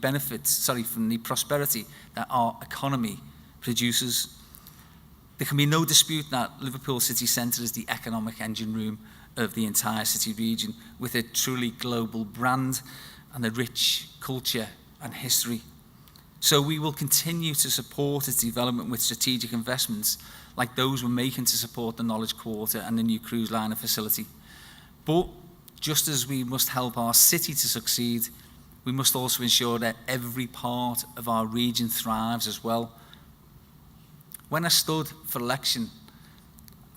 prosperity that our economy produces. There can be no dispute that Liverpool city centre is the economic engine room of the entire city region, with a truly global brand and a rich culture and history. So we will continue to support its development with strategic investments like those we're making to support the Knowledge Quarter and the new cruise liner facility. But just as we must help our city to succeed, we must also ensure that every part of our region thrives as well. When I stood for election,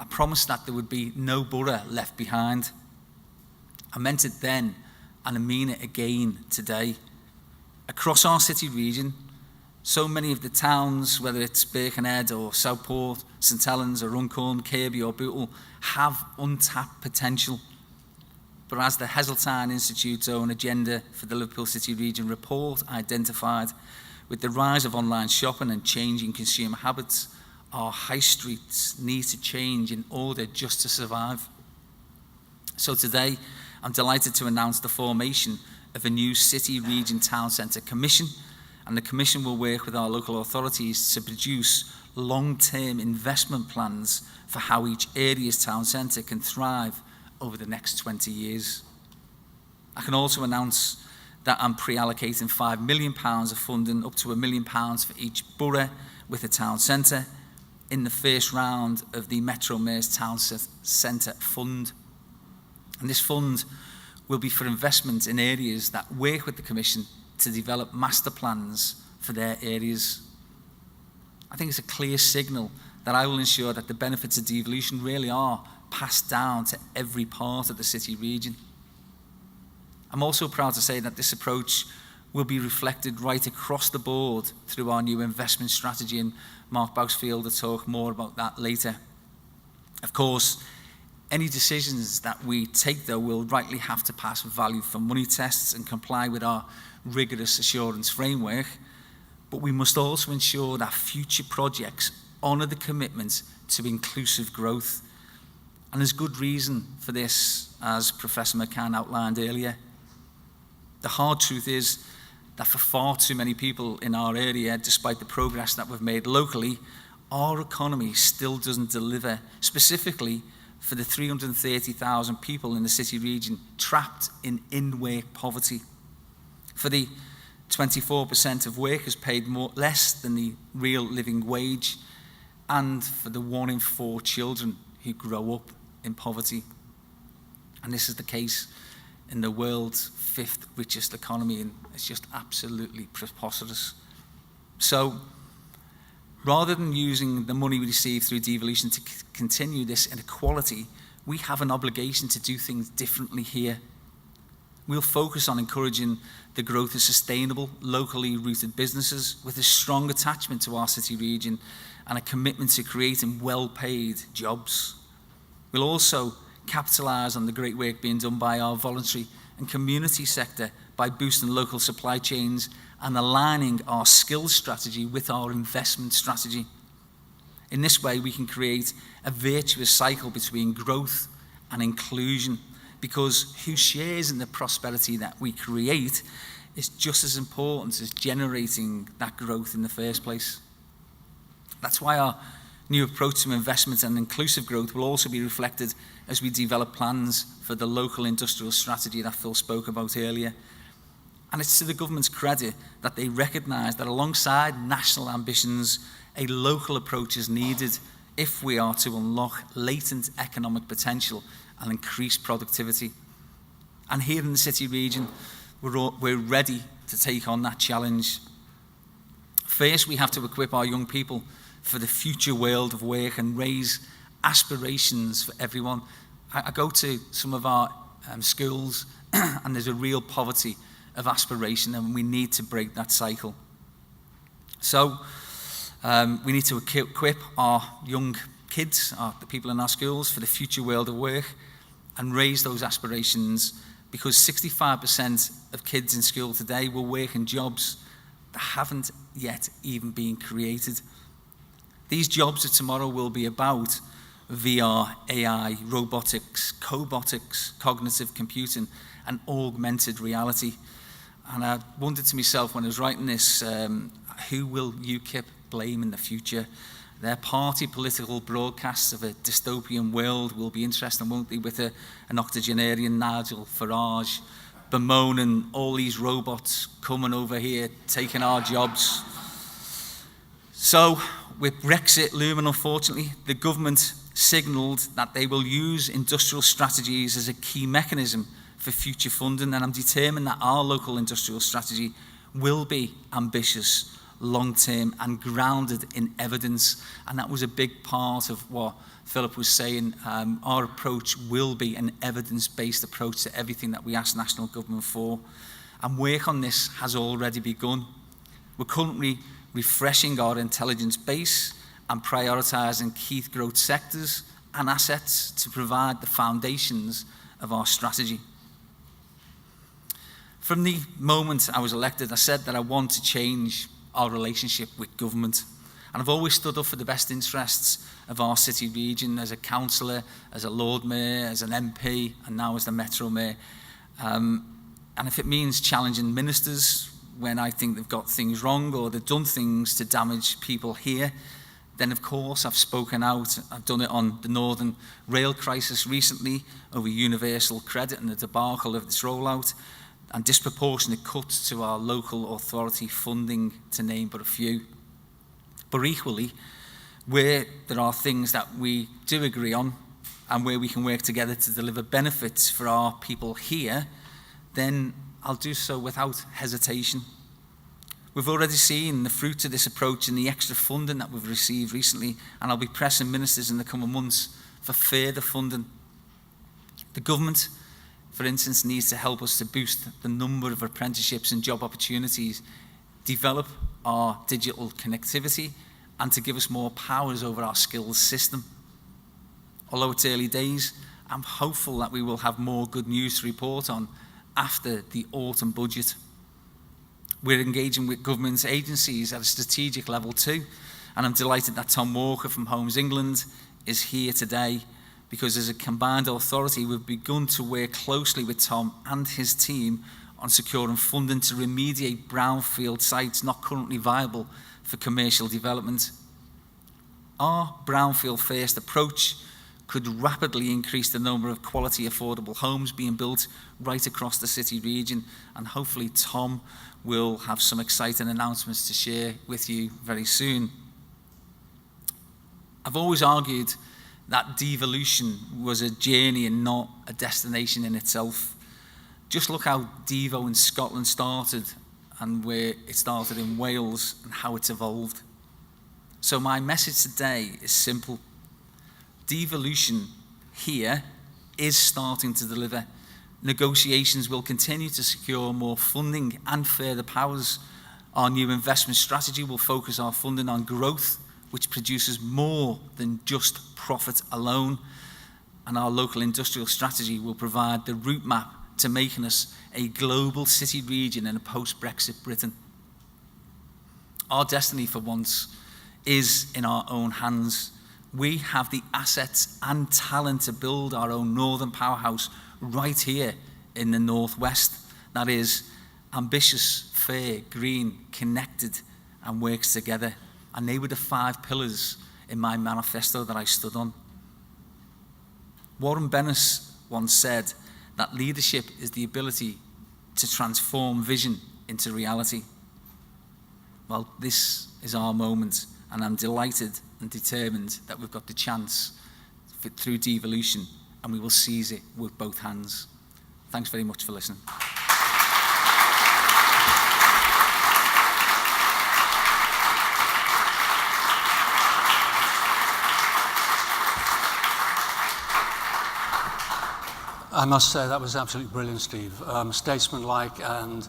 I promised that there would be no borough left behind. I meant it then, and I mean it again today. Across our city region, so many of the towns, whether it's Birkenhead or Southport, St Helens or Runcorn, Kirby or Bootle, have untapped potential. But as the Heseltine Institute's own Agenda for the Liverpool City Region report identified, With the rise of online shopping and changing consumer habits, our high streets need to change in order just to survive. So today, I'm delighted to announce the formation of a new City Region Town Centre Commission, and the Commission will work with our local authorities to produce long-term investment plans for how each area's town centre can thrive over the next 20 years. I can also announce that I'm pre-allocating £5 million of funding, up to £1 million for each borough with a town centre, in the first round of the Metro Mayor's Town Centre Fund. And this fund will be for investment in areas that work with the Commission to develop master plans for their areas. I think it's a clear signal that I will ensure that the benefits of devolution really are passed down to every part of the city region. I'm also proud to say that this approach will be reflected right across the board through our new investment strategy, and Mark Bousfield will talk more about that later. Of course, any decisions that we take, though, will rightly have to pass value for money tests and comply with our rigorous assurance framework, but we must also ensure that future projects honour the commitment to inclusive growth. And there's good reason for this, as Professor McCann outlined earlier. The hard truth is that for far too many people in our area, despite the progress that we've made locally, our economy still doesn't deliver, specifically for the 330,000 people in the city region trapped in in-work poverty, for the 24% of workers paid less than the real living wage, and for the 1 in 4 children who grow up in poverty. And this is the case in the world's 5th richest economy, and it's just absolutely preposterous. So, rather than using the money we receive through devolution to continue this inequality, we have an obligation to do things differently here. We'll focus on encouraging the growth of sustainable, locally rooted businesses with a strong attachment to our city region and a commitment to creating well-paid jobs. We'll also capitalise on the great work being done by our voluntary and community sector by boosting local supply chains and aligning our skills strategy with our investment strategy. In this way, we can create a virtuous cycle between growth and inclusion, because who shares in the prosperity that we create is just as important as generating that growth in the first place. That's why our new approach to investment and inclusive growth will also be reflected as we develop plans for the local industrial strategy that Phil spoke about earlier. And it's to the government's credit that they recognise that alongside national ambitions, a local approach is needed if we are to unlock latent economic potential and increase productivity. And here in the city region, we're ready to take on that challenge. First, we have to equip our young people for the future world of work and raise aspirations for everyone. I go to some of our schools and there's a real poverty of aspiration, and we need to break that cycle. So we need to equip our young kids, the people in our schools, for the future world of work and raise those aspirations, because 65% of kids in school today will work in jobs that haven't yet even been created. These jobs of tomorrow will be about VR, AI, robotics, cobotics, cognitive computing, and augmented reality. And I wondered to myself when I was writing this, who will UKIP blame in the future? Their party political broadcasts of a dystopian world will be interesting, won't they, with an octogenarian Nigel Farage bemoaning all these robots coming over here, taking our jobs. So, with Brexit looming, unfortunately, the government signalled that they will use industrial strategies as a key mechanism for future funding, and I'm determined that our local industrial strategy will be ambitious, long-term, and grounded in evidence. And that was a big part of what Philip was saying. Our approach will be an evidence-based approach to everything that we ask national government for. And work on this has already begun. We're currently refreshing our intelligence base and prioritising key growth sectors and assets to provide the foundations of our strategy. From the moment I was elected, I said that I want to change our relationship with government. And I've always stood up for the best interests of our city region as a councillor, as a Lord Mayor, as an MP, and now as the Metro Mayor. And if it means challenging ministers when I think they've got things wrong or they've done things to damage people here, then of course I've spoken out. I've done it on the Northern Rail crisis recently over universal credit and the debacle of this rollout and disproportionate cuts to our local authority funding, to name but a few. But equally, where there are things that we do agree on and where we can work together to deliver benefits for our people here, then I'll do so without hesitation. We've already seen the fruit of this approach in the extra funding that we've received recently, and I'll be pressing ministers in the coming months for further funding. The government, for instance, needs to help us to boost the number of apprenticeships and job opportunities, develop our digital connectivity, and to give us more powers over our skills system. Although it's early days, I'm hopeful that we will have more good news to report on after the autumn budget. We're engaging with government agencies at a strategic level too, and I'm delighted that Tom Walker from Homes England is here today, because as a combined authority, we've begun to work closely with Tom and his team on securing funding to remediate brownfield sites not currently viable for commercial development. Our brownfield first approach could rapidly increase the number of quality affordable homes being built right across the city region, and hopefully Tom will have some exciting announcements to share with you very soon. I've always argued that devolution was a journey and not a destination in itself. Just look how Devo in Scotland started and where it started in Wales and how it's evolved. So my message today is simple. Devolution here is starting to deliver. Negotiations will continue to secure more funding and further powers. Our new investment strategy will focus our funding on growth, which produces more than just profit alone. And our local industrial strategy will provide the route map to making us a global city region in a post-Brexit Britain. Our destiny for once is in our own hands. We have the assets and talent to build our own northern powerhouse right here in the northwest. That is ambitious, fair, green, connected, and works together. And they were the 5 pillars in my manifesto that I stood on. Warren Bennis once said that leadership is the ability to transform vision into reality. Well, this is our moment, and I'm delighted and determined that we've got the chance through devolution, and we will seize it with both hands. Thanks very much for listening. I must say that was absolutely brilliant, Steve. Statesmanlike and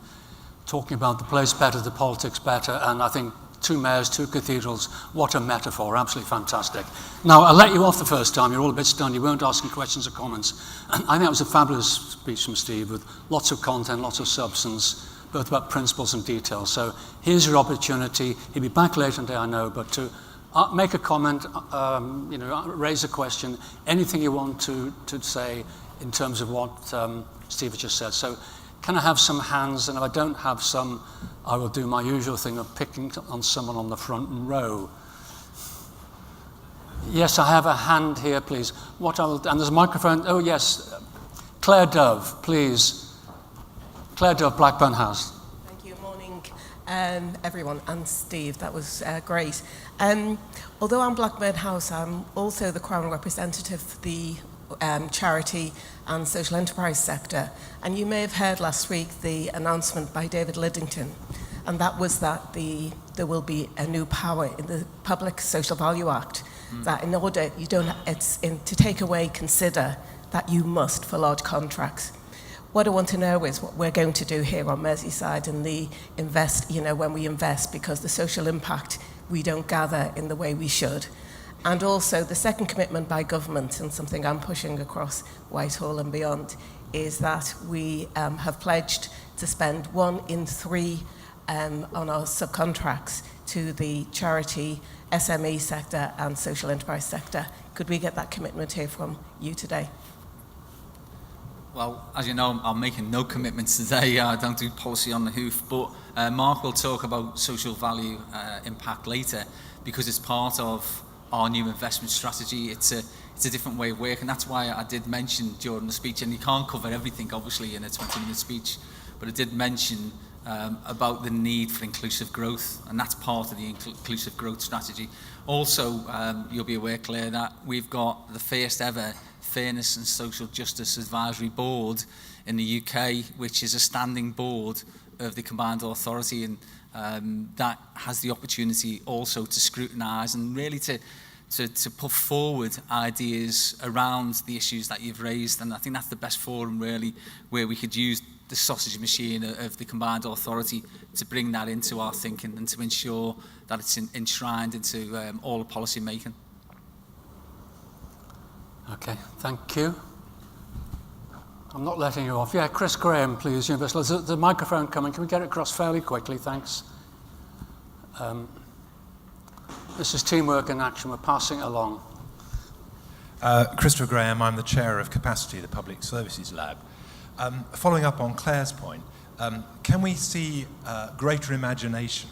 talking about the place better, the politics better, and I think 2 mayors, 2 cathedrals, what a metaphor, absolutely fantastic. Now, I let you off the first time, you're all a bit stunned, you weren't asking questions or comments. And I think that was a fabulous speech from Steve with lots of content, lots of substance, both about principles and details. So here's your opportunity. He'll be back later today, I know, but to make a comment, raise a question, anything you want to say in terms of what Steve has just said. So can I have some hands? And if I don't have some, I will do my usual thing of picking on someone on the front row. Yes, I have a hand here, please. And there's a microphone. Oh, yes. Claire Dove, please. Claire Dove, Blackburn House. Thank you. Morning, everyone, and Steve. That was great. Although I'm Blackburn House, I'm also the Crown representative for the charity and social enterprise sector. And you may have heard last week the announcement by David Lidington, and that was that there will be a new power in the Public Social Value Act, that in order to take away consider that you must for large contracts. What I want to know is what we're going to do here on Merseyside and when we invest, because the social impact we don't gather in the way we should. And also the second commitment by government, and something I'm pushing across Whitehall and beyond, is that we have pledged to spend 1 in 3 on our subcontracts to the charity, SME sector and social enterprise sector. Could we get that commitment here from you today? Well, as you know, I'm making no commitments today. I don't do policy on the hoof, but Mark will talk about social value impact later, because it's part of our new investment strategy. It's a different way of working. That's why I did mention during the speech, and you can't cover everything, obviously, in a 20-minute speech, but I did mention about the need for inclusive growth, and that's part of the inclusive growth strategy. Also, you'll be aware, Claire, that we've got the first ever Fairness and Social Justice Advisory Board in the UK, which is a standing board of the Combined Authority, and that has the opportunity also to scrutinise and really to put forward ideas around the issues that you've raised. And I think that's the best forum, really, where we could use the sausage machine of the Combined Authority to bring that into our thinking and to ensure that it's enshrined into all the policy making. Okay, thank you. I'm not letting you off. Yeah, Chris Graham, please. There's the microphone coming. Can we get it across fairly quickly? Thanks. This is Teamwork in Action. We're passing it along. Christopher Graham, I'm the chair of Capacity, the Public Services Lab. Following up on Claire's point, can we see greater imagination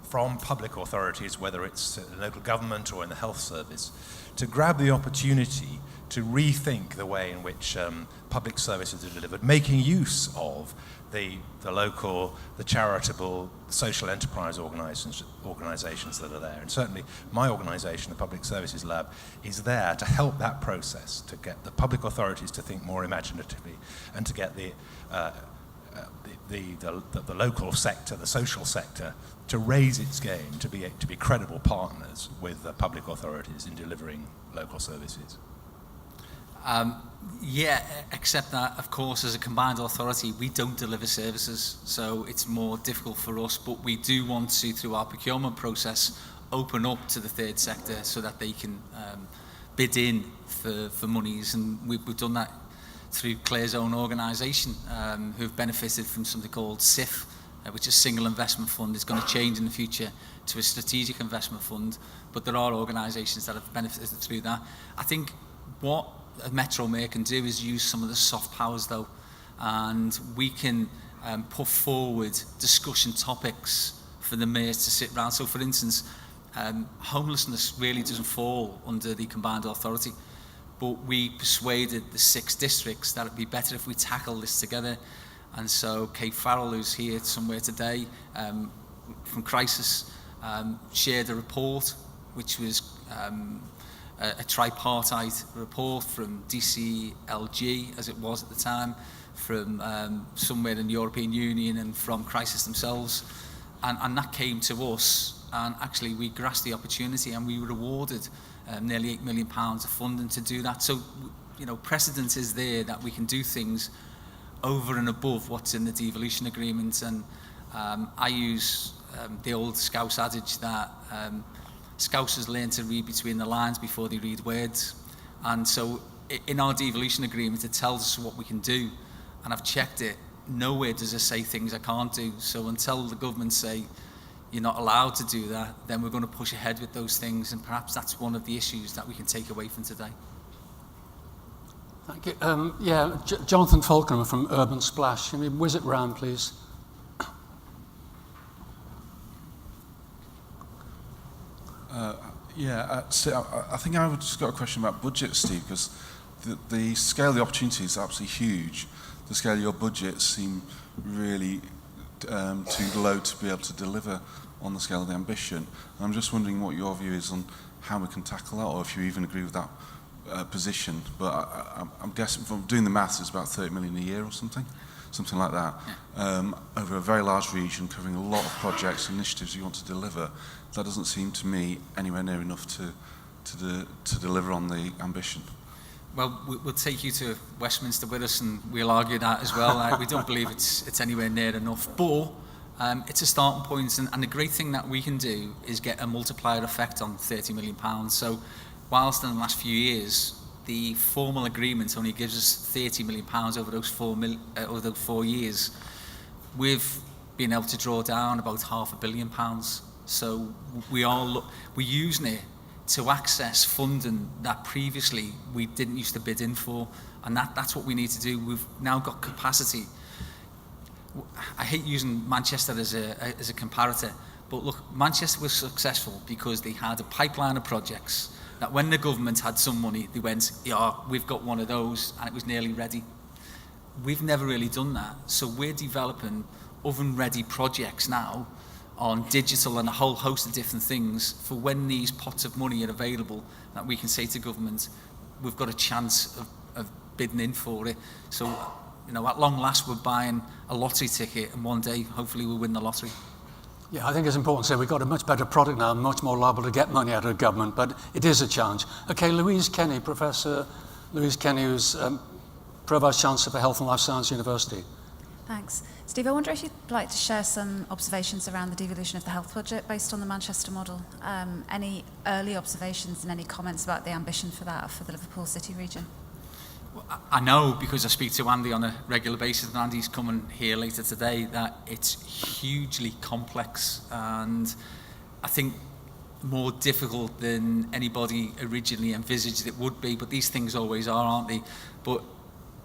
from public authorities, whether it's the local government or in the health service, to grab the opportunity to rethink the way in which public services are delivered, making use of the local, the charitable, social enterprise organisations that are there. And certainly my organisation, the Public Services Lab, is there to help that process, to get the public authorities to think more imaginatively and to get the local sector, the social sector, to raise its game, to be credible partners with the public authorities in delivering local services. Yeah, except that, of course, as a combined authority, we don't deliver services, so it's more difficult for us, but we do want to, through our procurement process, open up to the third sector so that they can bid in for monies, and we've done that through Claire's own organisation, who've benefited from something called SIF, which is Single Investment Fund. It's going to change in the future to a Strategic Investment Fund, but there are organisations that have benefited through that. I think what a Metro Mayor can do is use some of the soft powers, though, and we can put forward discussion topics for the mayors to sit around. So, for instance, homelessness really doesn't fall under the Combined Authority, but we persuaded the 6 districts that it'd be better if we tackle this together. And so Kate Farrell, who's here somewhere today from Crisis, shared a report which was a tripartite report from DCLG, as it was at the time, from somewhere in the European Union and from Crisis themselves. And that came to us, and actually we grasped the opportunity and we were awarded nearly £8 million of funding to do that. So, you know, precedent is there that we can do things over and above what's in the devolution agreement. And I use the old Scouse adage that Scousers learn to read between the lines before they read words. And so in our devolution agreement, it tells us what we can do. And I've checked it. Nowhere does it say things I can't do. So until the government say, you're not allowed to do that, then we're going to push ahead with those things. And perhaps that's one of the issues that we can take away from today. Thank you. Jonathan Falconer from Urban Splash. Can we whiz it round, please? I think I've just got a question about budget, Steve, because the scale of the opportunity is absolutely huge. The scale of your budget seem really too low to be able to deliver on the scale of the ambition. And I'm just wondering what your view is on how we can tackle that, or if you even agree with that position. But I'm guessing from doing the maths, it's about 30 million a year or something like that, over a very large region, covering a lot of projects, initiatives you want to deliver. That doesn't seem to me anywhere near enough to deliver on the ambition. Well, we'll take you to Westminster with us and we'll argue that as well. We don't believe it's anywhere near enough, but it's a starting point, and the great thing that we can do is get a multiplier effect on £30 million. So whilst in the last few years, the formal agreement only gives us £30 million over those 4 years, we've being able to draw down about £500 million. So we're using it to access funding that previously we didn't used to bid in for, and that's what we need to do. We've now got capacity. I hate using Manchester as a comparator, but look, Manchester was successful because they had a pipeline of projects that when the government had some money, they went, yeah, we've got one of those, and it was nearly ready. We've never really done that, so we're developing oven-ready projects now on digital and a whole host of different things for when these pots of money are available, that we can say to government, we've got a chance of bidding in for it. So, you know, at long last, we're buying a lottery ticket, and one day, hopefully, we'll win the lottery. Yeah, I think it's important to say we've got a much better product now, much more liable to get money out of government, but it is a challenge. Okay, Louise Kenny, Professor Louise Kenny, who's Provost Chancellor for Health and Life Science University. Thanks. Steve, I wonder if you'd like to share some observations around the devolution of the health budget based on the Manchester model. Any early observations and any comments about the ambition for that for the Liverpool City region? Well, I know, because I speak to Andy on a regular basis, and Andy's coming here later today, that it's hugely complex, and I think more difficult than anybody originally envisaged it would be, but these things always are, aren't they? But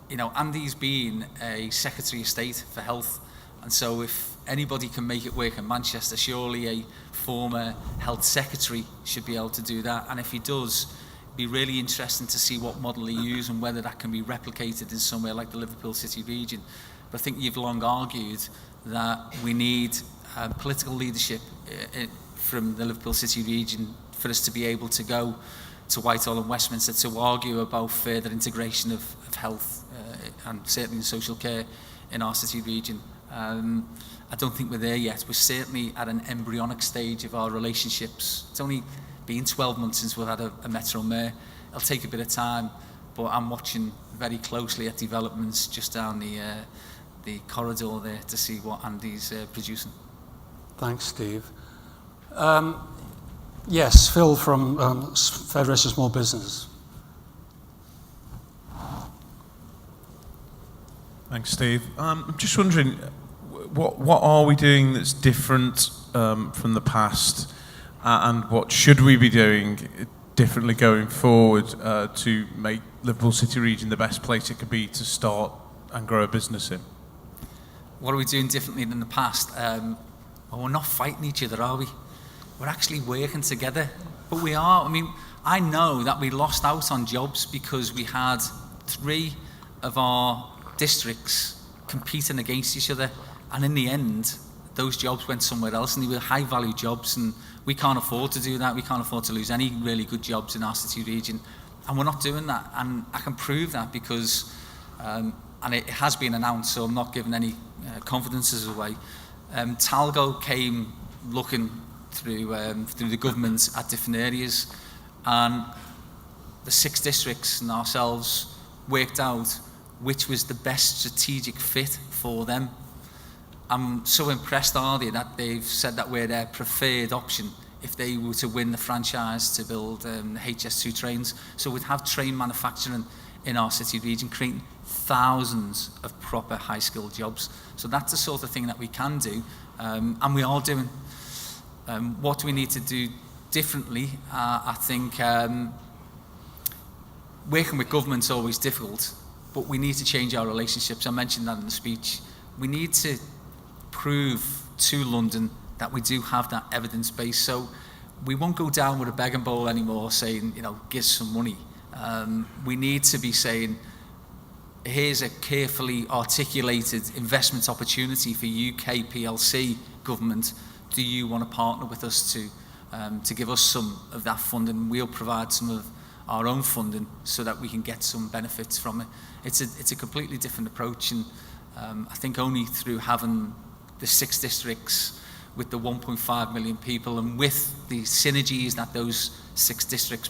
you know, Andy's been a Secretary of State for Health, and so if anybody can make it work in Manchester, surely a former Health Secretary should be able to do that, and if he does, it'd be really interesting to see what model he uses and whether that can be replicated in somewhere like the Liverpool City region. But I think you've long argued that we need political leadership from the Liverpool City region for us to be able to go to Whitehall and Westminster to argue about further integration of health and certainly social care in our city region. I don't think we're there yet. We're certainly at an embryonic stage of our relationships. It's only been 12 months since we've had a Metro Mayor. It'll take a bit of time, but I'm watching very closely at developments just down the corridor there to see what Andy's producing. Thanks, Steve. Yes, Phil from Federation of Small Business. Thanks, Steve. I'm just wondering, what are we doing that's different from the past, and what should we be doing differently going forward to make Liverpool City region the best place it could be to start and grow a business in? What are we doing differently than the past? Well, we're not fighting each other, are we? We're actually working together, but we are. I mean, I know that we lost out on jobs because we had 3 of our districts competing against each other, and in the end those jobs went somewhere else, and they were high value jobs, and we can't afford to do that. We can't afford to lose any really good jobs in our city region, and we're not doing that. And I can prove that because and it has been announced, so I'm not giving any confidences away. Talgo came looking through the government at different areas, and the 6 districts and ourselves worked out which was the best strategic fit for them. I'm so impressed, are they, that they've said that we're their preferred option if they were to win the franchise to build the HS2 trains. So we'd have train manufacturing in our city region, creating thousands of proper high-skilled jobs. So that's the sort of thing that we can do, and we are doing. What do we need to do differently? I think working with government's always difficult, but we need to change our relationships. I mentioned that in the speech. We need to prove to London that we do have that evidence base. So we won't go down with a begging bowl anymore saying, you know, give some money. We need to be saying, here's a carefully articulated investment opportunity for UK PLC government. Do you want to partner with us to give us some of that funding? We'll provide some of our own funding so that we can get some benefits from it. It's a completely different approach, and I think only through having the 6 districts with the 1.5 million people, and with the synergies that those 6 districts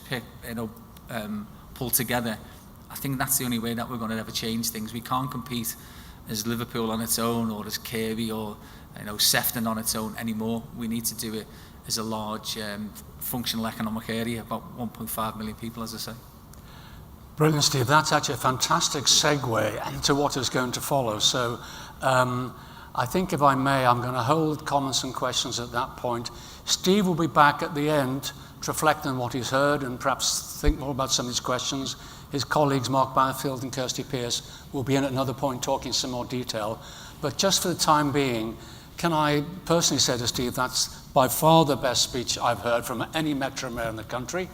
pull together, I think that's the only way that we're going to ever change things. We can't compete as Liverpool on its own, or as Kirby, or Sefton on its own anymore. We need to do it as a large functional economic area, about 1.5 million people, as I say. Brilliant, Steve. That's actually a fantastic segue into what is going to follow. So I think, if I may, I'm going to hold comments and questions at that point. Steve will be back at the end to reflect on what he's heard and perhaps think more about some of these questions. His colleagues, Mark Barfield and Kirsty Pearce, will be in at another point talking some more detail. But just for the time being, can I personally say to Steve, that's by far the best speech I've heard from any Metro Mayor in the country.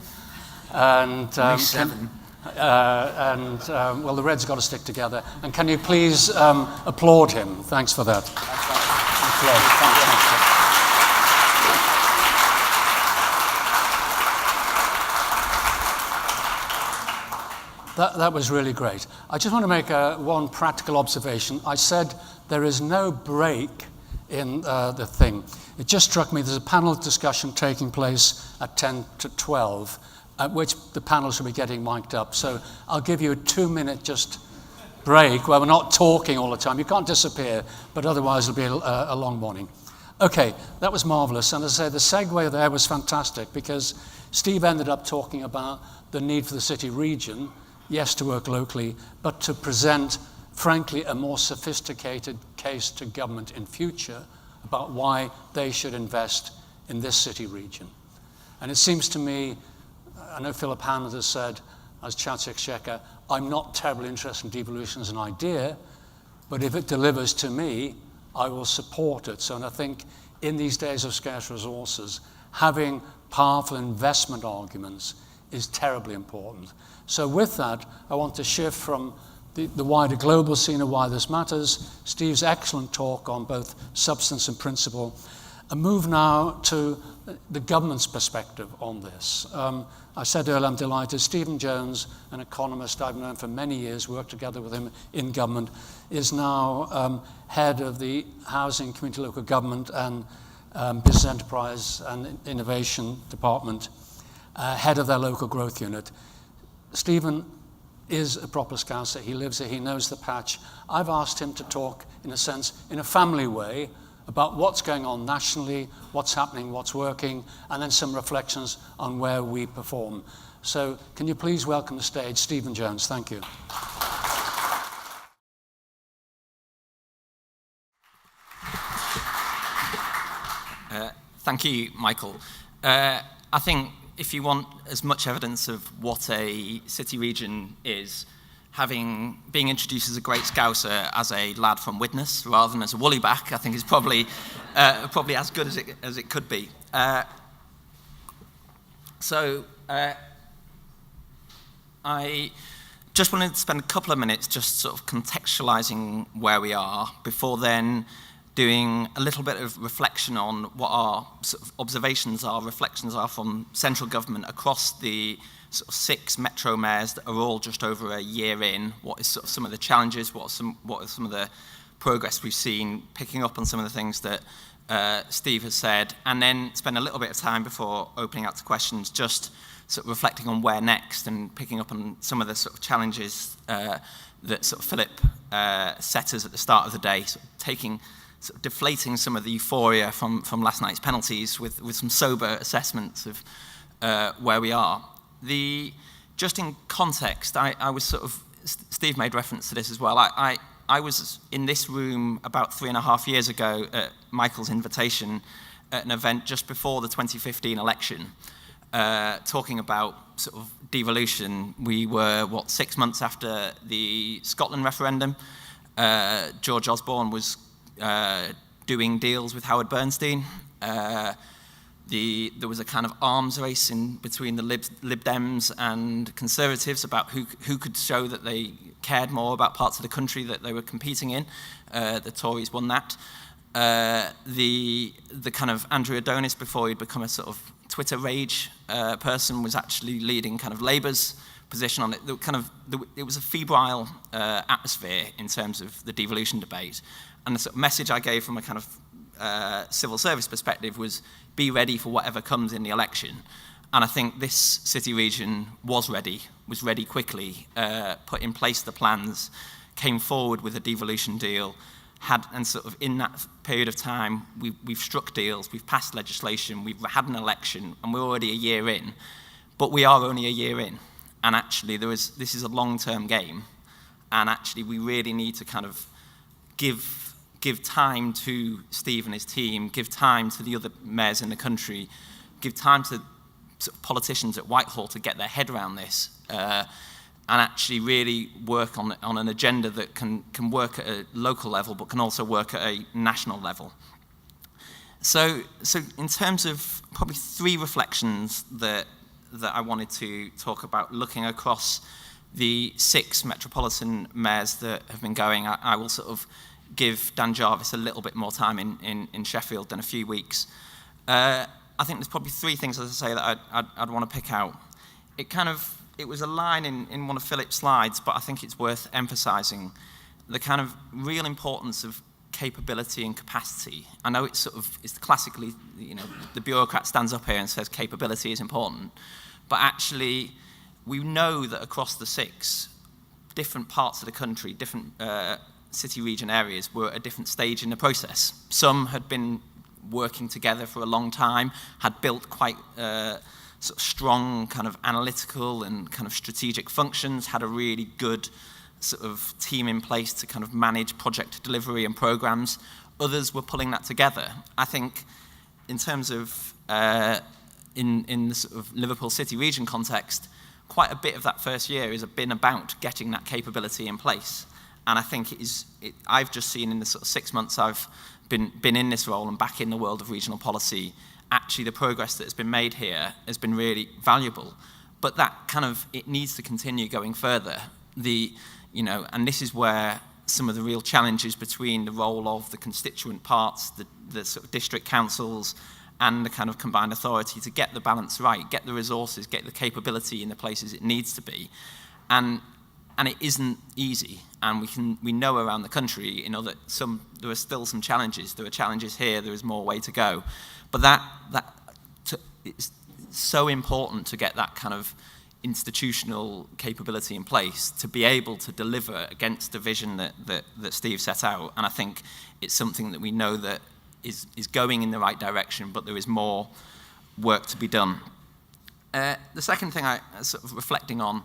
And well, the Reds got to stick together. And can you please applaud him? Thanks for that. That was really great. I just want to make one practical observation. I said there is no break in the thing. It just struck me there's a panel discussion taking place at 10 to 12, at which the panels will be getting mic'd up. So I'll give you a 2-minute just break where we're not talking all the time. You can't disappear, but otherwise it'll be a long morning. Okay, that was marvelous. And as I say, the segue there was fantastic because Steve ended up talking about the need for the city region, yes, to work locally, but to present, frankly, a more sophisticated case to government in future about why they should invest in this city region. And it seems to me, I know Philip Hammond has said, as Chancellor Exchequer, I'm not terribly interested in devolution as an idea, but if it delivers to me, I will support it. So, and I think in these days of scarce resources, having powerful investment arguments is terribly important. So with that, I want to shift from the wider global scene of why this matters, Steve's excellent talk on both substance and principle, and move now to the government's perspective on this. I said earlier, I'm delighted. Stephen Jones, an economist I've known for many years, worked together with him in government, is now head of the Housing, Community Local Government and Business Enterprise and Innovation Department, head of their local growth unit. Stephen is a proper Scouser. He lives here. He knows the patch. I've asked him to talk, in a sense, in a family way, about what's going on nationally, what's happening, what's working, and then some reflections on where we perform. So can you please welcome to the stage Stephen Jones? Thank you. Thank you, Michael. I think if you want as much evidence of what a city region is, being introduced as a great Scouser as a lad from Widnes rather than as a woollyback, I think is probably as good as it could be. I just wanted to spend a couple of minutes just sort of contextualizing where we are before then doing a little bit of reflection on what our sort of reflections are from central government across the sort of 6 metro mayors that are all just over a year in. What is sort of some of the challenges? What are some of the progress we've seen? Picking up on some of the things that Steve has said, and then spend a little bit of time before opening out to questions, just sort of reflecting on where next and picking up on some of the sort of challenges that sort of Philip set us at the start of the day, sort of deflating some of the euphoria from last night's penalties with some sober assessments of where we are. Just in context, I was sort of, Steve made reference to this as well, I was in this room about 3.5 years ago at Michael's invitation at an event just before the 2015 election, talking about sort of devolution. We were, 6 months after the Scotland referendum. George Osborne was doing deals with Howard Bernstein. There was a kind of arms race between the Lib Dems and Conservatives about who could show that they cared more about parts of the country that they were competing in. The Tories won that. The kind of Andrew Adonis, before he'd become a sort of Twitter rage person, was actually leading kind of Labour's position on it. It was a febrile atmosphere in terms of the devolution debate. And the sort of message I gave from a kind of civil service perspective was, be ready for whatever comes in the election. And I think this city region was ready quickly, put in place the plans, came forward with a devolution deal, and sort of in that period of time, we've struck deals, we've passed legislation, we've had an election, and we're already a year in. But we are only a year in. And actually, this is a long-term game. And actually, we really need to kind of give give time to Steve and his team, give time to the other mayors in the country, give time to sort of politicians at Whitehall to get their head around this, and actually really work on an agenda that can work at a local level but can also work at a national level. So in terms of probably 3 reflections that I wanted to talk about, looking across the 6 metropolitan mayors that have been going, I will sort of give Dan Jarvis a little bit more time in Sheffield than a few weeks. I think there's probably 3 things, as I say, that I'd want to pick out. It was a line in one of Philip's slides, but I think it's worth emphasising the kind of real importance of capability and capacity. I know it's classically, the bureaucrat stands up here and says capability is important, but actually we know that across the 6 different parts of the country, different city region areas were at a different stage in the process. Some had been working together for a long time, had built quite sort of strong kind of analytical and kind of strategic functions, had a really good sort of team in place to kind of manage project delivery and programs. Others were pulling that together. I think in terms of in the sort of Liverpool City region context, quite a bit of that first year has been about getting that capability in place. And I think I've just seen in the sort of 6 months I've been in this role and back in the world of regional policy, actually the progress that has been made here has been really valuable. But that it needs to continue going further. And this is where some of the real challenges between the role of the constituent parts, the sort of district councils, and the kind of combined authority to get the balance right, get the resources, get the capability in the places it needs to be. And it isn't easy. And we know around the country, that there are still some challenges. There are challenges here, there is more way to go. But it's so important to get that kind of institutional capability in place to be able to deliver against the vision that Steve set out. And I think it's something that we know that is going in the right direction, but there is more work to be done. The second thing I sort of reflecting on,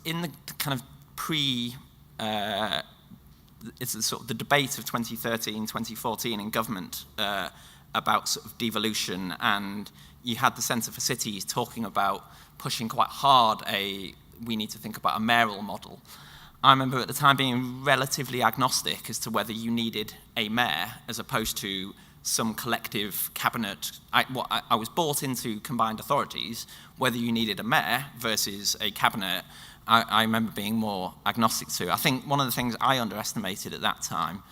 in the kind of it's sort of the debate of 2013, 2014 in government about sort of devolution, and you had the Centre for Cities talking about pushing quite hard we need to think about a mayoral model. I remember at the time being relatively agnostic as to whether you needed a mayor as opposed to some collective cabinet. I was bought into combined authorities, whether you needed a mayor versus a cabinet, I remember being more agnostic to. I think one of the things I underestimated at that time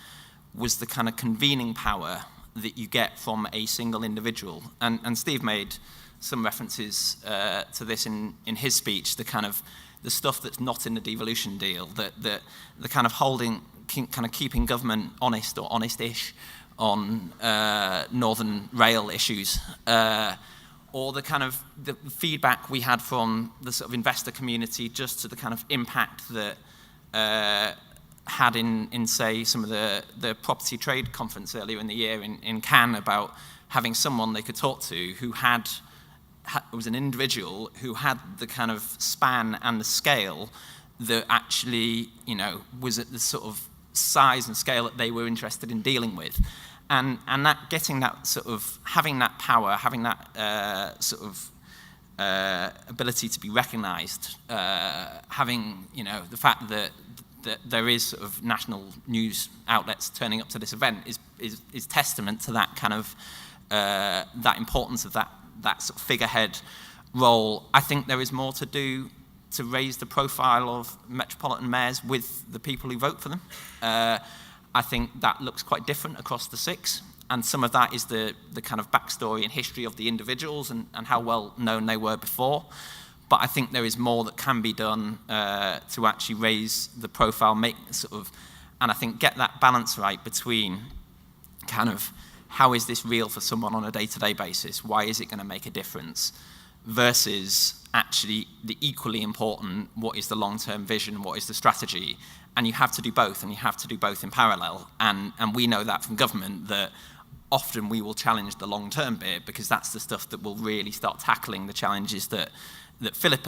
was the kind of convening power that you get from a single individual. And Steve made some references to this in his speech, the stuff that's not in the devolution deal, the kind of keeping government honest or honest-ish on Northern Rail issues, or the feedback we had from the sort of investor community just to the kind of impact that had in say, some of the property trade conference earlier in the year in Cannes about having someone they could talk to who was an individual who had the kind of span and the scale that actually, was at the sort of size and scale that they were interested in dealing with. And that getting that sort of, having that power, having that sort of ability to be recognised, having, the fact that there is sort of national news outlets turning up to this event is testament to that kind of, that importance of that sort of figurehead role. I think there is more to do to raise the profile of metropolitan mayors with the people who vote for them. I think that looks quite different across the 6, and some of that is the kind of backstory and history of the individuals and how well known they were before. But I think there is more that can be done to actually raise the profile, and I think get that balance right between kind of how is this real for someone on a day-to-day basis? Why is it going to make a difference? Versus actually the equally important, what is the long-term vision, what is the strategy? And you have to do both, and you have to do both in parallel. And we know that from government, that often we will challenge the long-term bit because that's the stuff that will really start tackling the challenges that Philip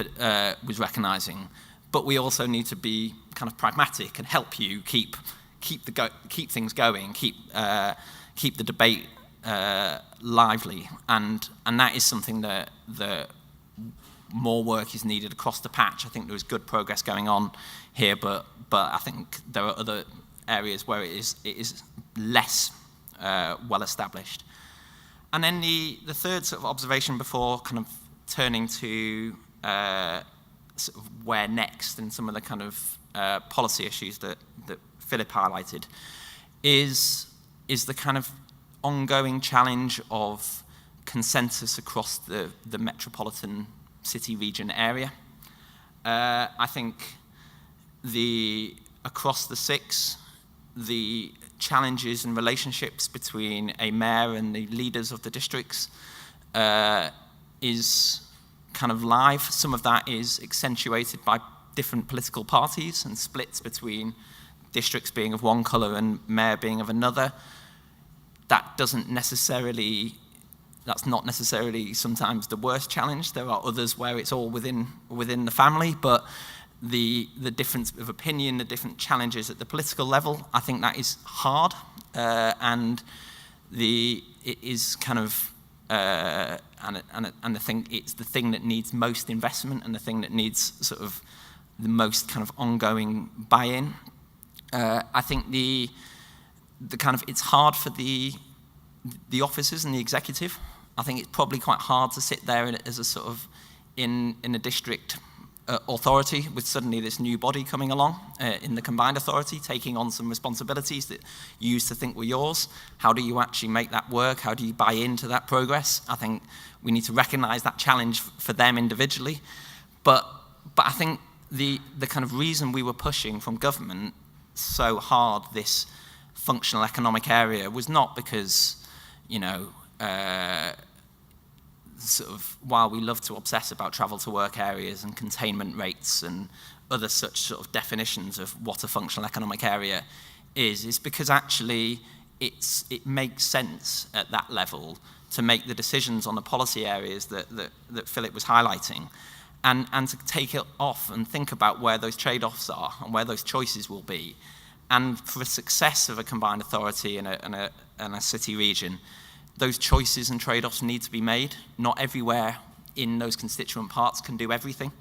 was recognising. But we also need to be kind of pragmatic and help you keep keep things going, keep the debate lively, and that is something that more work is needed across the patch. I think there is good progress going on here, but I think there are other areas where it is less well established. And then the third sort of observation before kind of turning to sort of where next and some of the kind of policy issues that Philip highlighted is the kind of ongoing challenge of consensus across the metropolitan city region area. I think across the six, the challenges and relationships between a mayor and the leaders of the districts is kind of live. Some of that is accentuated by different political parties and splits between districts being of one colour and mayor being of another. That's not necessarily sometimes the worst challenge. There are others where it's all within the family, but the difference of opinion, the different challenges at the political level, I think that is hard, and it is kind of and I think it's the thing that needs most investment and the thing that needs sort of the most kind of ongoing buy-in. I think the kind of it's hard for the officers and the executive. I think it's probably quite hard to sit there as a sort of in a district authority with suddenly this new body coming along in the combined authority, taking on some responsibilities that you used to think were yours. How do you actually make that work? How do you buy into that progress? I think we need to recognise that challenge for them individually. But I think the kind of reason we were pushing from government so hard this functional economic area was not because, sort of while we love to obsess about travel to work areas and containment rates and other such sort of definitions of what a functional economic area is because actually it makes sense at that level to make the decisions on the policy areas that Philip was highlighting and to take it off and think about where those trade-offs are and where those choices will be. And for the success of a combined authority and a city region, those choices and trade-offs need to be made. Not everywhere in those constituent parts can do everything.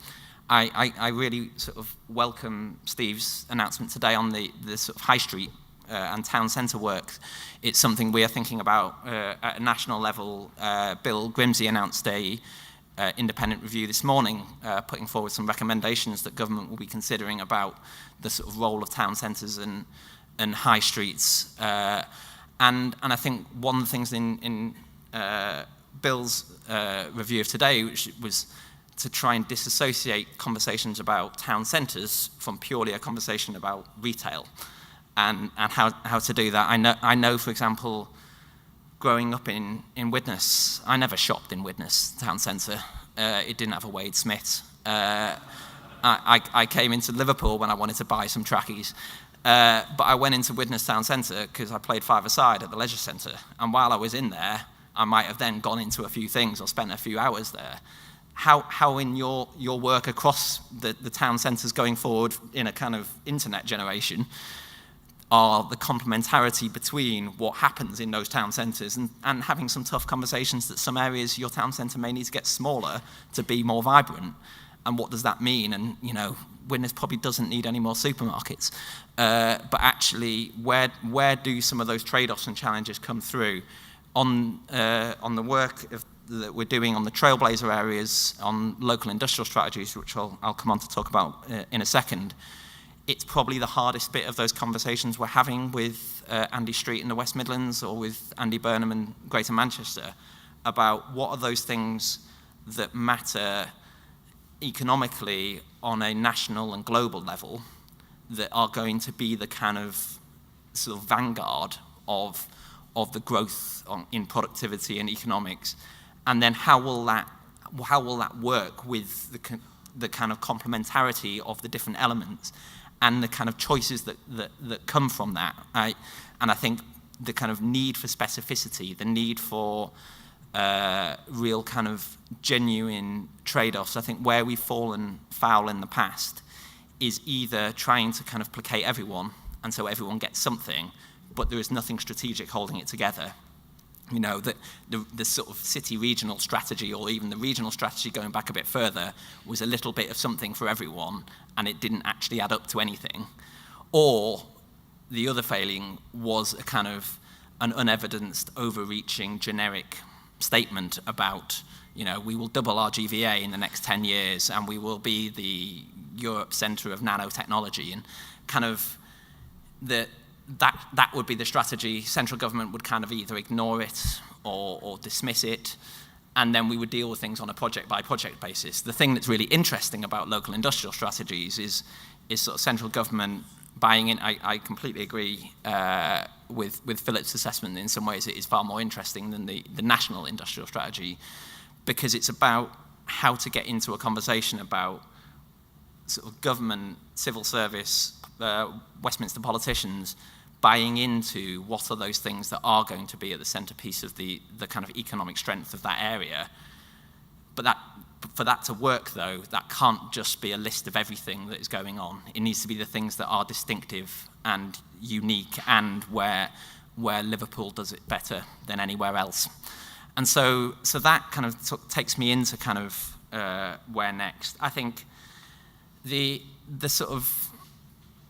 I really sort of welcome Steve's announcement today on the sort of high street and town centre work. It's something we are thinking about at a national level. Bill Grimsey announced a independent review this morning, putting forward some recommendations that government will be considering about the sort of role of town centres and high streets. And I think one of the things in Bill's review of today, which was to try and disassociate conversations about town centres from purely a conversation about retail, and how to do that. I know, for example, growing up in Widnes, I never shopped in Widnes town centre. It didn't have a Wade Smith. I came into Liverpool when I wanted to buy some trackies. But I went into Widnes Town Centre because I played five-a-side at the leisure centre. And while I was in there, I might have then gone into a few things or spent a few hours there. How in your work across the town centres going forward in a kind of internet generation are the complementarity between what happens in those town centres and having some tough conversations that some areas your town centre may need to get smaller to be more vibrant. And what does that mean? And, Widnes probably doesn't need any more supermarkets. But actually, where do some of those trade-offs and challenges come through? On the work that we're doing on the trailblazer areas, on local industrial strategies, which I'll come on to talk about in a second, it's probably the hardest bit of those conversations we're having with Andy Street in the West Midlands or with Andy Burnham in Greater Manchester about what are those things that matter economically on a national and global level that are going to be the kind of sort of vanguard of the growth in productivity and economics, and then how will that work with the kind of complementarity of the different elements and the kind of choices that come from that. And I think the kind of need for specificity, the need for real kind of genuine trade-offs. I think where we've fallen foul in the past is either trying to kind of placate everyone and so everyone gets something, but there is nothing strategic holding it together. You know, the sort of city regional strategy, or even the regional strategy going back a bit further, was a little bit of something for everyone, and it didn't actually add up to anything. Or the other failing was a kind of an unevidenced, overreaching, generic statement about, you know, we will double our GVA in the next 10 years and we will be the Europe centre of nanotechnology, and kind of that would be the strategy. Central government would kind of either ignore it or dismiss it, and then we would deal with things on a project-by-project basis. The thing that's really interesting about local industrial strategies is sort of central government buying in. I completely agree with Philip's assessment. In some ways it is far more interesting than the national industrial strategy, because it's about how to get into a conversation about sort of government, civil service, Westminster politicians buying into what are those things that are going to be at the centrepiece of the kind of economic strength of that area. But for that to work, though, that can't just be a list of everything that is going on. It needs to be the things that are distinctive and unique, and where Liverpool does it better than anywhere else. And so that kind of takes me into kind of where next. I think the sort of,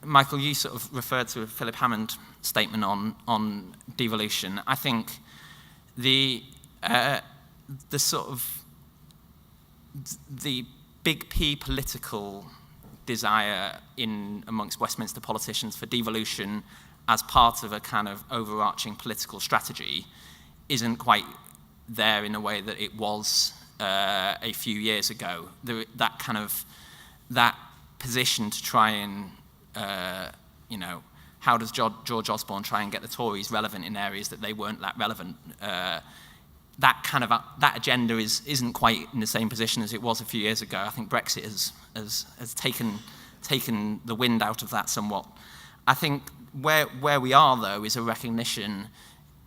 Michael, you sort of referred to a Philip Hammond statement on devolution. I think the sort of the big P political desire amongst Westminster politicians for devolution as part of a kind of overarching political strategy isn't quite there in a way that it was a few years ago. That position to try and you know, how does George Osborne try and get the Tories relevant in areas that they weren't that relevant? That agenda isn't quite in the same position as it was a few years ago. I think Brexit has taken the wind out of that somewhat. I think where we are, though, is a recognition.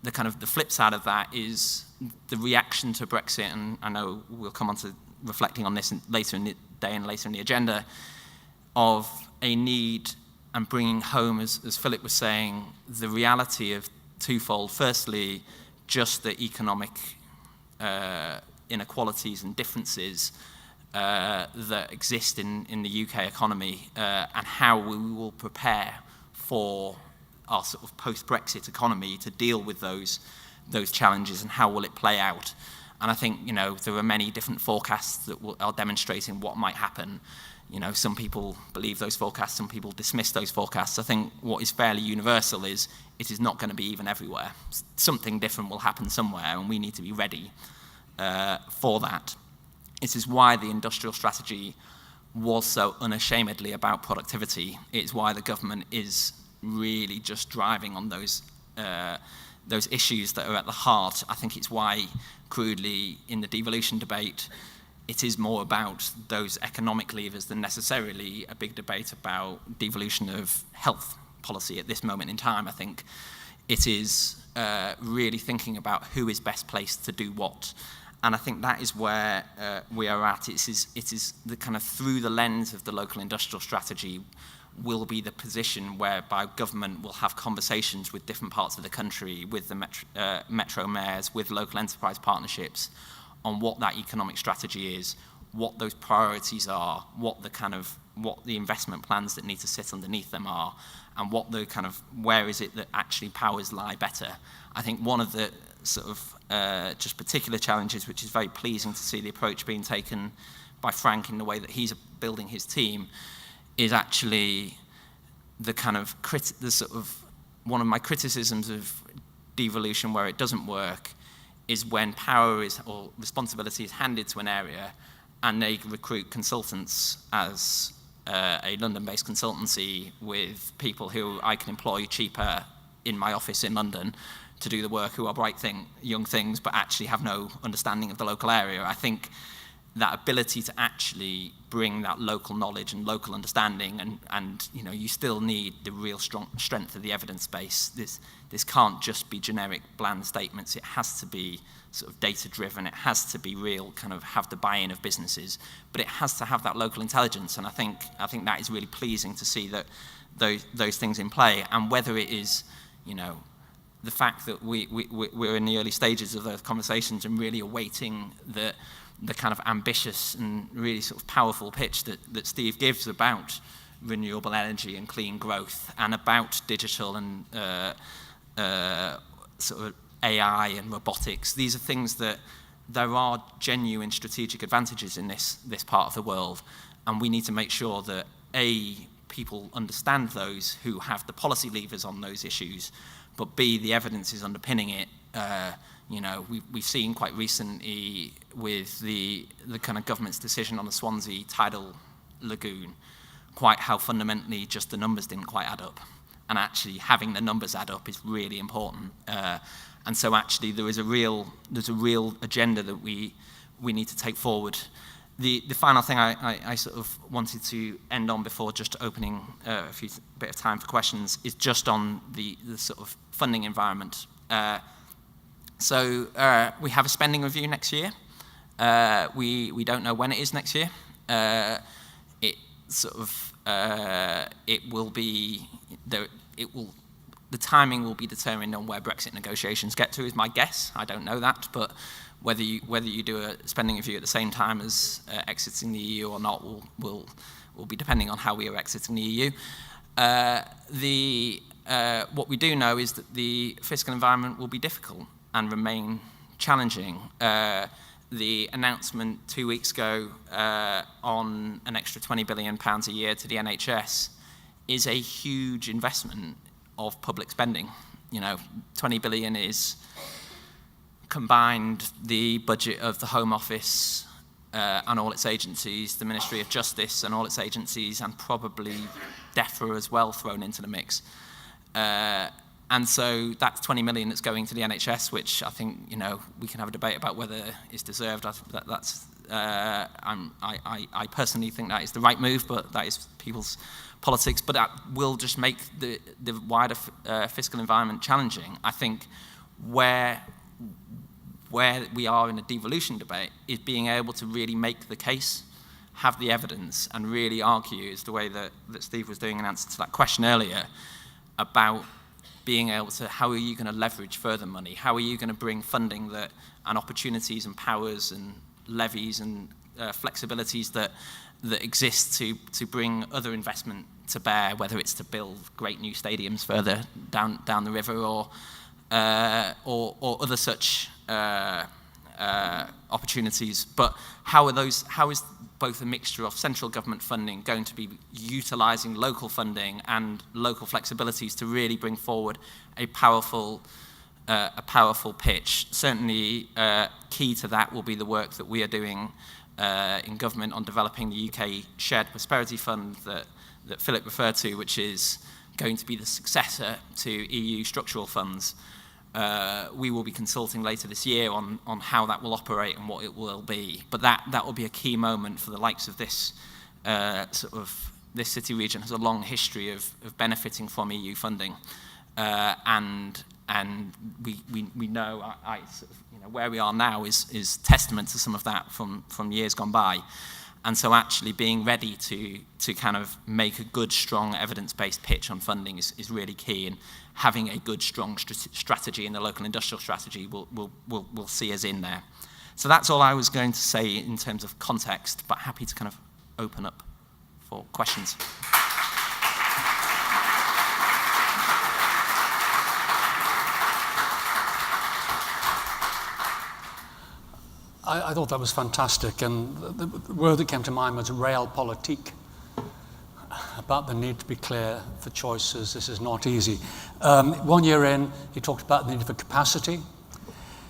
The flip side of that is the reaction to Brexit, and I know we'll come on to reflecting on this later in the day and later in the agenda, of a need and bringing home, as Philip was saying, the reality of twofold. Firstly, just the economic inequalities and differences that exist in the UK economy, and how we will prepare for our sort of post-Brexit economy to deal with those challenges, and how will it play out. And I think, you know, there are many different forecasts that are demonstrating what might happen. You know, some people believe those forecasts, some people dismiss those forecasts. I think what is fairly universal is it is not going to be even everywhere. Something different will happen somewhere, and we need to be ready for that. This is why the industrial strategy was so unashamedly about productivity. It's why the government is really just driving on those issues that are at the heart. I think it's why, crudely, in the devolution debate, it is more about those economic levers than necessarily a big debate about devolution of health policy at this moment in time. I think it is really thinking about who is best placed to do what. And I think that is where we are at. It is the kind of through the lens of the local industrial strategy will be the position whereby government will have conversations with different parts of the country, with the metro mayors, with local enterprise partnerships, on what that economic strategy is, what those priorities are, what the investment plans that need to sit underneath them are, and where is it that actually powers lie better. I think one of the sort of just particular challenges, which is very pleasing to see the approach being taken by Frank in the way that he's building his team, is actually the sort of one of my criticisms of devolution where it doesn't work is when power or responsibility is handed to an area and they recruit consultants as a London-based consultancy with people who I can employ cheaper in my office in London to do the work, who are young things, but actually have no understanding of the local area. I think that ability to actually bring that local knowledge and local understanding, and you know, you still need the real strong strength of the evidence base. This can't just be generic, bland statements. It has to be sort of data-driven. It has to be real, kind of have the buy-in of businesses, but it has to have that local intelligence. And I think that is really pleasing to see that those things in play. And whether it is, you know, the fact that we're in the early stages of those conversations and really awaiting the kind of ambitious and really sort of powerful pitch that Steve gives about renewable energy and clean growth, and about digital and sort of AI and robotics. These are things that there are genuine strategic advantages in this part of the world, and we need to make sure that people understand those who have the policy levers on those issues, but B, the evidence is underpinning it. You know, we've seen quite recently with the kind of government's decision on the Swansea tidal lagoon, quite how fundamentally just the numbers didn't quite add up. And actually having the numbers add up is really important. And so actually there's a real agenda that we need to take forward. The final thing I sort of wanted to end on before just opening a bit of time for questions is just on the sort of funding environment. So we have a spending review next year. We don't know when it is next year. It will be the timing will be determined on where Brexit negotiations get to, is my guess. I don't know that, but whether you do a spending review at the same time as exiting the EU or not will be depending on how we are exiting the EU. What we do know is that the fiscal environment will be difficult and remain challenging. The announcement 2 weeks ago on an extra £20 billion a year to the NHS is a huge investment of public spending. You know, 20 billion is combined the budget of the Home Office and all its agencies, the Ministry of Justice and all its agencies, and probably DEFRA as well thrown into the mix. And so that's 20 million that's going to the NHS, which I think, you know, we can have a debate about whether it's deserved. I personally think that is the right move, but that is people's politics. But that will just make the wider fiscal environment challenging. I think where we are in a devolution debate is being able to really make the case, have the evidence, and really argue, is the way that Steve was doing in answer to that question earlier, about being able to, how are you going to leverage further money? How are you going to bring funding and opportunities and powers and levies and flexibilities that exist to bring other investment to bear, whether it's to build great new stadiums further down the river or other such opportunities. But how is both a mixture of central government funding going to be utilising local funding and local flexibilities to really bring forward a powerful pitch? Certainly key to that will be the work that we are doing in government on developing the UK Shared Prosperity Fund that Philip referred to, which is going to be the successor to EU structural funds. We will be consulting later this year on how that will operate and what it will be. But that will be a key moment for the likes of this this city region has a long history of benefiting from EU funding, and we know where we are now is testament to some of that from years gone by. And so actually being ready to kind of make a good, strong, evidence-based pitch on funding is really key, and having a good, strong strategy in the local industrial strategy will see us in there. So that's all I was going to say in terms of context, but happy to kind of open up for questions. I thought that was fantastic, and the word that came to mind was realpolitik, about the need to be clear for choices. This is not easy. 1 year in, he talked about the need for capacity.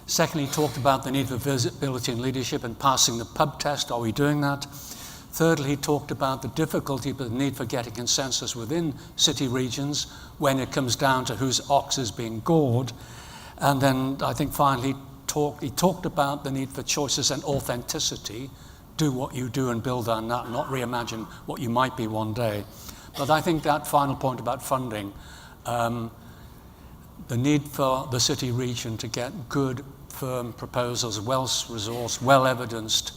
Secondly, he talked about the need for visibility and leadership and passing the pub test. Are we doing that? Thirdly, he talked about the difficulty but the need for getting consensus within city regions when it comes down to whose ox is being gored. And then I think finally he talked about the need for choices and authenticity do what you do and build on that, not reimagine what you might be one day. But I think that final point about funding, the need for the city region to get good, firm proposals, well-resourced, well-evidenced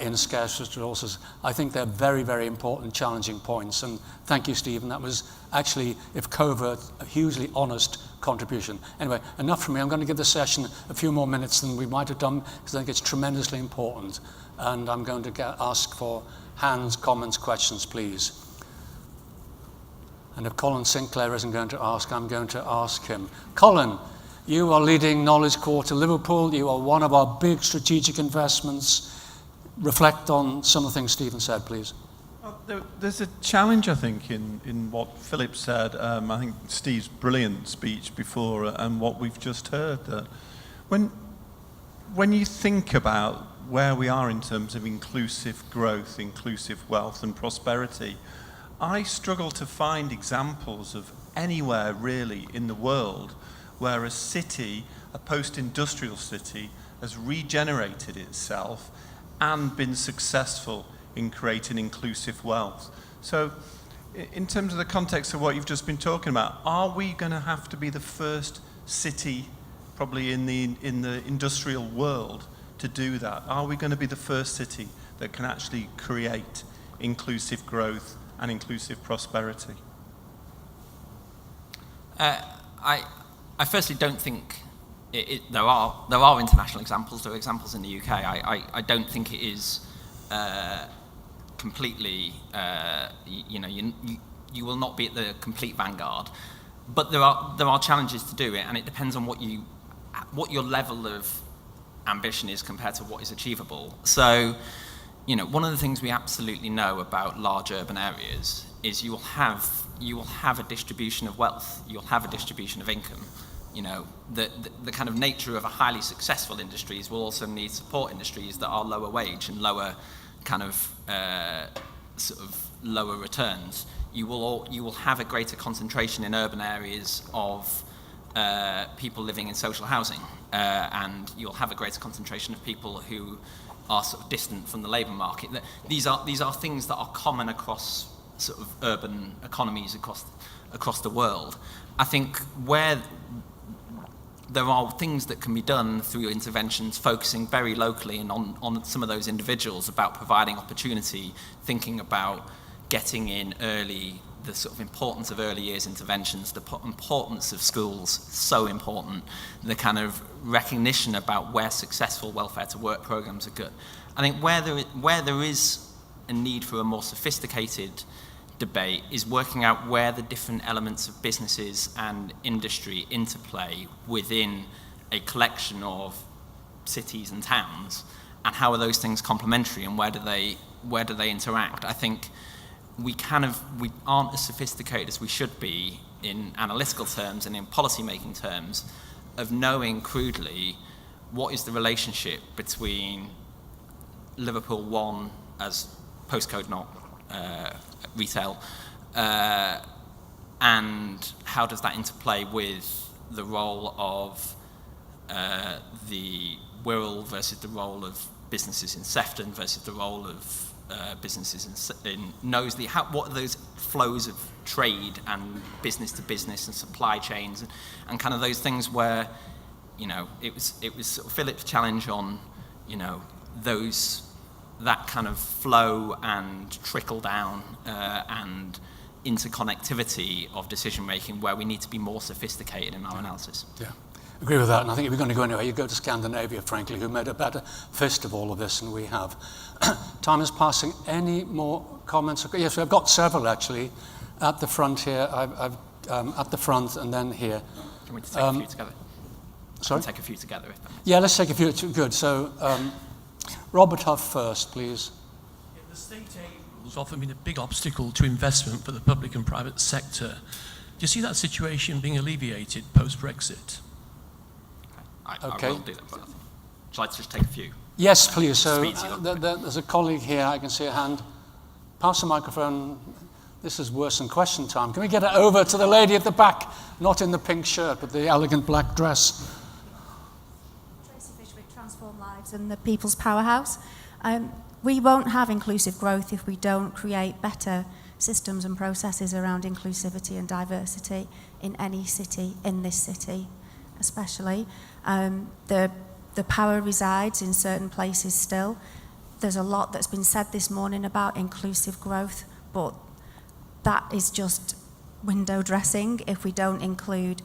in scarce resources, I think they're very, very important, challenging points. And thank you, Stephen. That was actually, if covert, a hugely honest contribution. Anyway, enough from me. I'm going to give the session a few more minutes than we might have done, because I think it's tremendously important. And I'm going to ask for hands, comments, questions, please. And if Colin Sinclair isn't going to ask, I'm going to ask him. Colin, you are leading Knowledge Quarter Liverpool. You are one of our big strategic investments. Reflect on some of the things Stephen said, please. There's a challenge, I think, in what Philip said. I think Steve's brilliant speech before and what we've just heard. That when you think about where we are in terms of inclusive growth, inclusive wealth and prosperity, I struggle to find examples of anywhere really in the world where a city, a post-industrial city, has regenerated itself and been successful in creating inclusive wealth. So in terms of the context of what you've just been talking about, are we going to have to be the first city probably in the industrial world to do that? Are we going to be the first city that can actually create inclusive growth and inclusive prosperity? I firstly don't think there are international examples. There are examples in the UK. I don't think it is completely. You will not be at the complete vanguard, but there are challenges to do it, and it depends on what your level of ambition is compared to what is achievable. So, one of the things we absolutely know about large urban areas is you will have a distribution of wealth. You'll have a distribution of income. The kind of nature of a highly successful industries will also need support industries that are lower wage and lower kind of sort of lower returns. You will have a greater concentration in urban areas of people living in social housing, and you'll have a greater concentration of people who are sort of distant from the labour market. These are things that are common across sort of urban economies across the world. I think where there are things that can be done through interventions focusing very locally and on some of those individuals about providing opportunity, thinking about getting in early, the sort of importance of early years interventions, the importance of schools, so important, the kind of recognition about where successful welfare to work programs are good. I think where there is a need for a more sophisticated debate is working out where the different elements of businesses and industry interplay within a collection of cities and towns, and how are those things complementary, and where do they interact. I think we aren't as sophisticated as we should be in analytical terms and in policy making terms of knowing crudely what is the relationship between Liverpool 1 as postcode not retail, and how does that interplay with the role of the Wirral versus the role of businesses in Sefton versus the role of businesses in Knowsley. What are those flows of trade and business to business and supply chains and kind of those things where it was sort of Philip's challenge on that kind of flow and trickle down and interconnectivity of decision making, where we need to be more sophisticated in our analysis. Yeah, agree with that. And I think if you're going to go anywhere, you go to Scandinavia, frankly, who made a better fist of all of this than we have. Time is passing. Any more comments? Yes, I've got several actually at the front here. I've at the front and then here. Can we take a few together? Sorry? Take a few together. Yeah, let's take a few. Good. So. Robert Huff first, please. Yeah, the state aid rules often been a big obstacle to investment for the public and private sector. Do you see that situation being alleviated post-Brexit? Okay. I will do that. But shall I just take a few? Yes, please. So there's a colleague here. I can see a hand. Pass the microphone. This is worse than question time. Can we get it over to the lady at the back, not in the pink shirt, but the elegant black And the People's Powerhouse. we won't have inclusive growth if we don't create better systems and processes around inclusivity and diversity in any city, in this city especially. The power resides in certain places still. There's a lot that's been said this morning about inclusive growth, but that is just window dressing if we don't include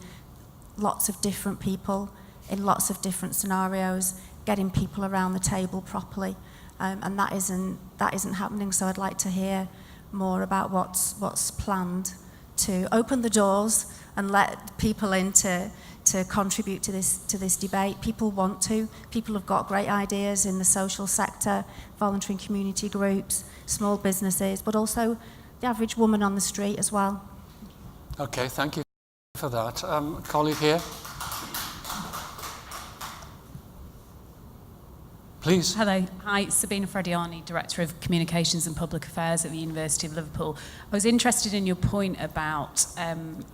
lots of different people in lots of different scenarios, getting people around the table properly, and that isn't happening. So I'd like to hear more about what's planned to open the doors and let people in to contribute to this debate. People want to. People have got great ideas in the social sector, voluntary and community groups, small businesses, but also the average woman on the street as well. Okay, thank you for that. Colleague here. Please. Hello. Hi, Sabina Frediani, Director of Communications and Public Affairs at the University of Liverpool. I was interested in your point about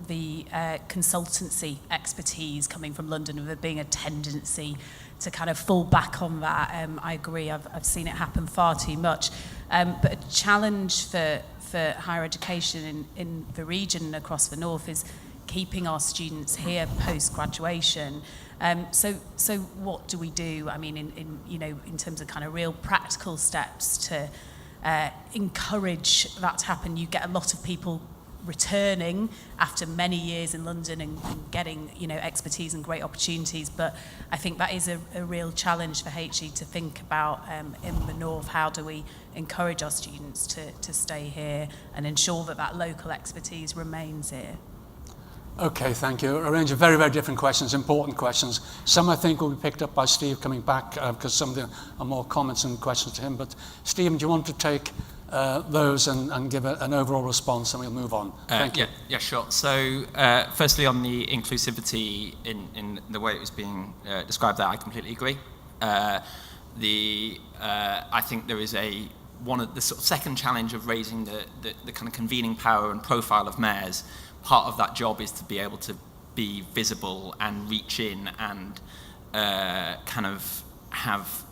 the consultancy expertise coming from London, of there being a tendency to kind of fall back on that. I agree, I've seen it happen far too much. But a challenge for higher education in the region and across the north is keeping our students here post-graduation. So what do we do? I mean, in terms of kind of real practical steps to encourage that to happen. You get a lot of people returning after many years in London and getting, expertise and great opportunities. But I think that is a real challenge for HE to think about in the north. How do we encourage our students to stay here and ensure that local expertise remains here? Okay, thank you. A range of very, very different questions, important questions. Some I think will be picked up by Steve coming back because some of them are more comments and questions to him. But Stephen, do you want to take those and give an overall response, and we'll move on? Thank you. Yeah, sure. So firstly, on the inclusivity in the way it was being described there, I completely agree. I think there is one of the sort of second challenge of raising the kind of convening power and profile of mayors. Part of that job is to be able to be visible and reach in and kind of have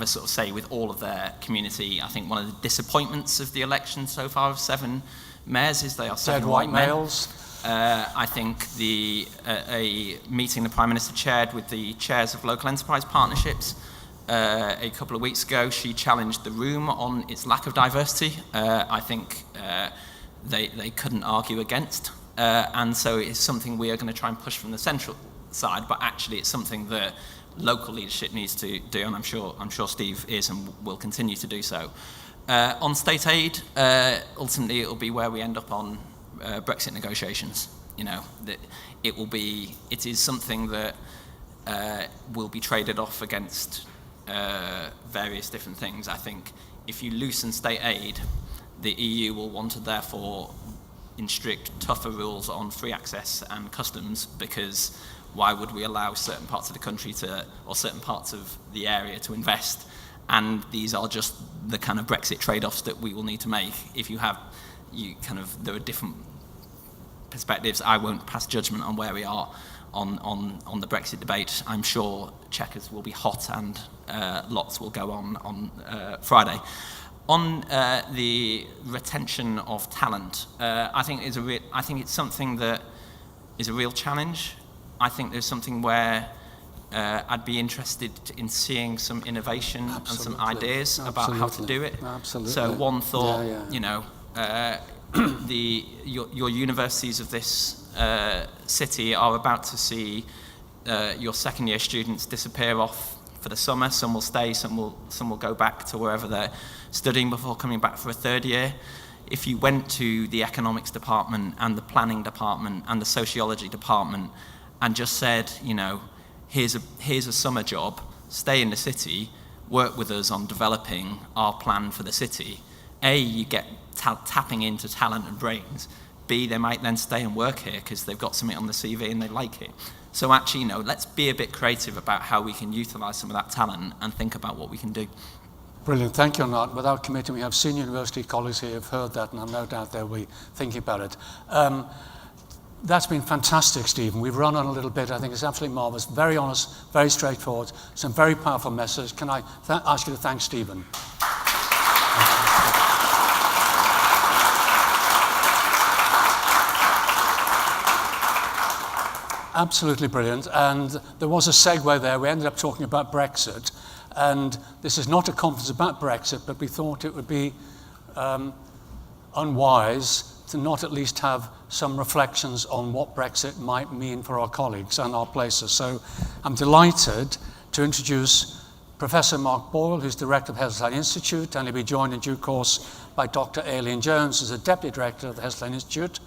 a sort of say with all of their community. I think one of the disappointments of the election so far of 7 mayors is they are 7 white males. I think a meeting the Prime Minister chaired with the chairs of local enterprise partnerships a couple of weeks ago, she challenged the room on its lack of diversity. I think they couldn't argue against. And so it's something we are going to try and push from the central side, but actually it's something that local leadership needs to do, and I'm sure Steve is and will continue to do so. On state aid, ultimately it will be where we end up on Brexit negotiations. It is something that will be traded off against various different things. I think if you loosen state aid, the EU will want to therefore instruct tougher rules on free access and customs, because why would we allow certain parts of the country or certain parts of the area to invest? And these are just the kind of Brexit trade-offs that we will need to make. There are different perspectives. I won't pass judgment on where we are on the Brexit debate. I'm sure checkers will be hot and lots will go on Friday. On the retention of talent, I think it's something that is a real challenge. I think there's something where I'd be interested in seeing some innovation and some ideas about how to do it. Absolutely. So one thought, your universities of this city are about to see your second year students disappear off for the summer. Some will stay, some will go back to wherever they're studying before coming back for a third year. If you went to the economics department and the planning department and the sociology department and just said, here's a summer job, stay in the city, work with us on developing our plan for the city. A, you get tapping into talent and brains. B, they might then stay and work here because they've got something on the CV and they like it. So actually, let's be a bit creative about how we can utilise some of that talent and think about what we can do. Brilliant, thank you on that. Without committing, we have senior university colleagues here who have heard that, and I've no doubt they'll be thinking about it. That's been fantastic, Stephen. We've run on a little bit. I think it's absolutely marvellous, very honest, very straightforward, some very powerful messages. Can I ask you to thank Stephen? Absolutely brilliant. And there was a segue there. We ended up talking about Brexit. And this is not a conference about Brexit, but we thought it would be unwise to not at least have some reflections on what Brexit might mean for our colleagues and our places. So I'm delighted to introduce Professor Mark Boyle, who's Director of the Heseltine Institute, and he'll be joined in due course by Dr. Aileen Jones, who's the Deputy Director of the Heseltine Institute.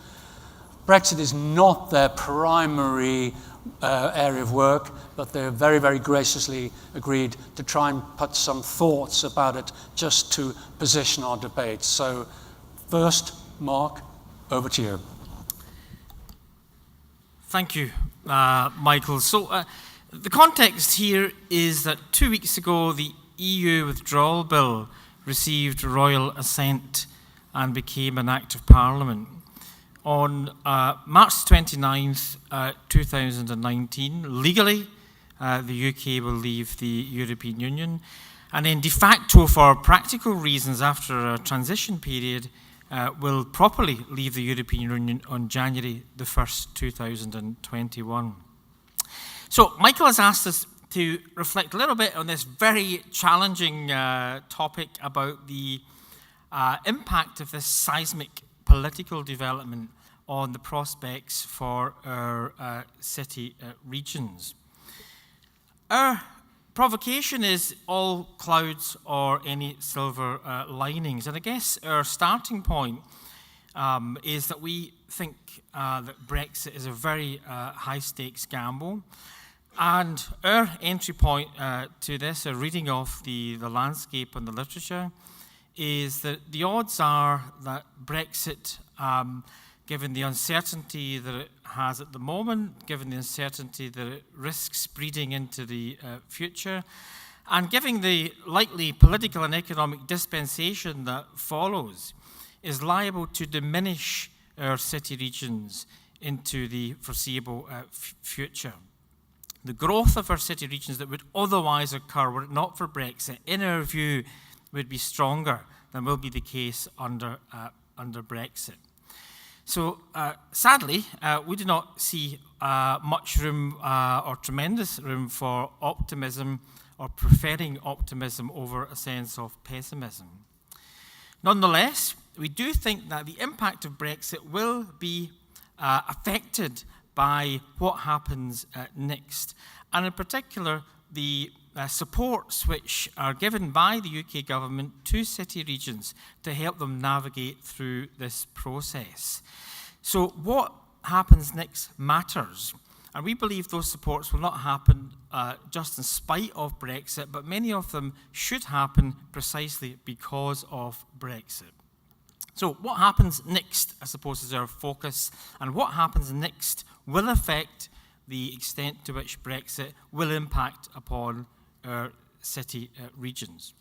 Brexit is not their primary area of work, but they're very, very graciously agreed to try and put some thoughts about it just to position our debate. So first, Mark, over to you. Thank you, Michael. So the context here is that 2 weeks ago, the EU withdrawal bill received royal assent and became an Act of Parliament. On March 29th, 2019, legally, the UK will leave the European Union. And then de facto, for practical reasons, after a transition period, will properly leave the European Union on January the 1st, 2021. So Michael has asked us to reflect a little bit on this very challenging topic about the impact of this seismic political development on the prospects for our city regions. Our provocation is all clouds or any silver linings. And I guess our starting point is that we think that Brexit is a very high-stakes gamble. And our entry point to this, a reading of the landscape and the literature, is that the odds are that Brexit, given the uncertainty that it has at the moment, given the uncertainty that it risks breeding into the future, and given the likely political and economic dispensation that follows, is liable to diminish our city regions into the foreseeable future. The growth of our city regions that would otherwise occur were it not for Brexit, in our view, would be stronger than will be the case under Brexit. So sadly, we do not see much room or tremendous room for optimism or preferring optimism over a sense of pessimism. Nonetheless, we do think that the impact of Brexit will be affected by what happens next, and in particular the supports which are given by the UK government to city regions to help them navigate through this process. So what happens next matters, and we believe those supports will not happen just in spite of Brexit, but many of them should happen precisely because of Brexit. So what happens next, I suppose, is our focus, and what happens next will affect the extent to which Brexit will impact upon our city regions.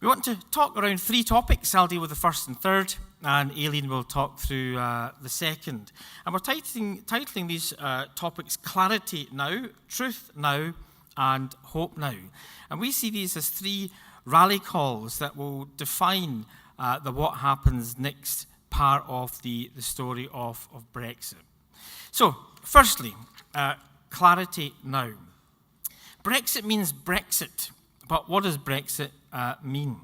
We want to talk around three topics. I'll deal with the first and third, and Aileen will talk through the second. And we're titling these topics Clarity Now, Truth Now, and Hope Now. And we see these as three rally calls that will define the what happens next part of the story of Brexit. So, firstly, clarity now. Brexit means Brexit, but what does Brexit mean?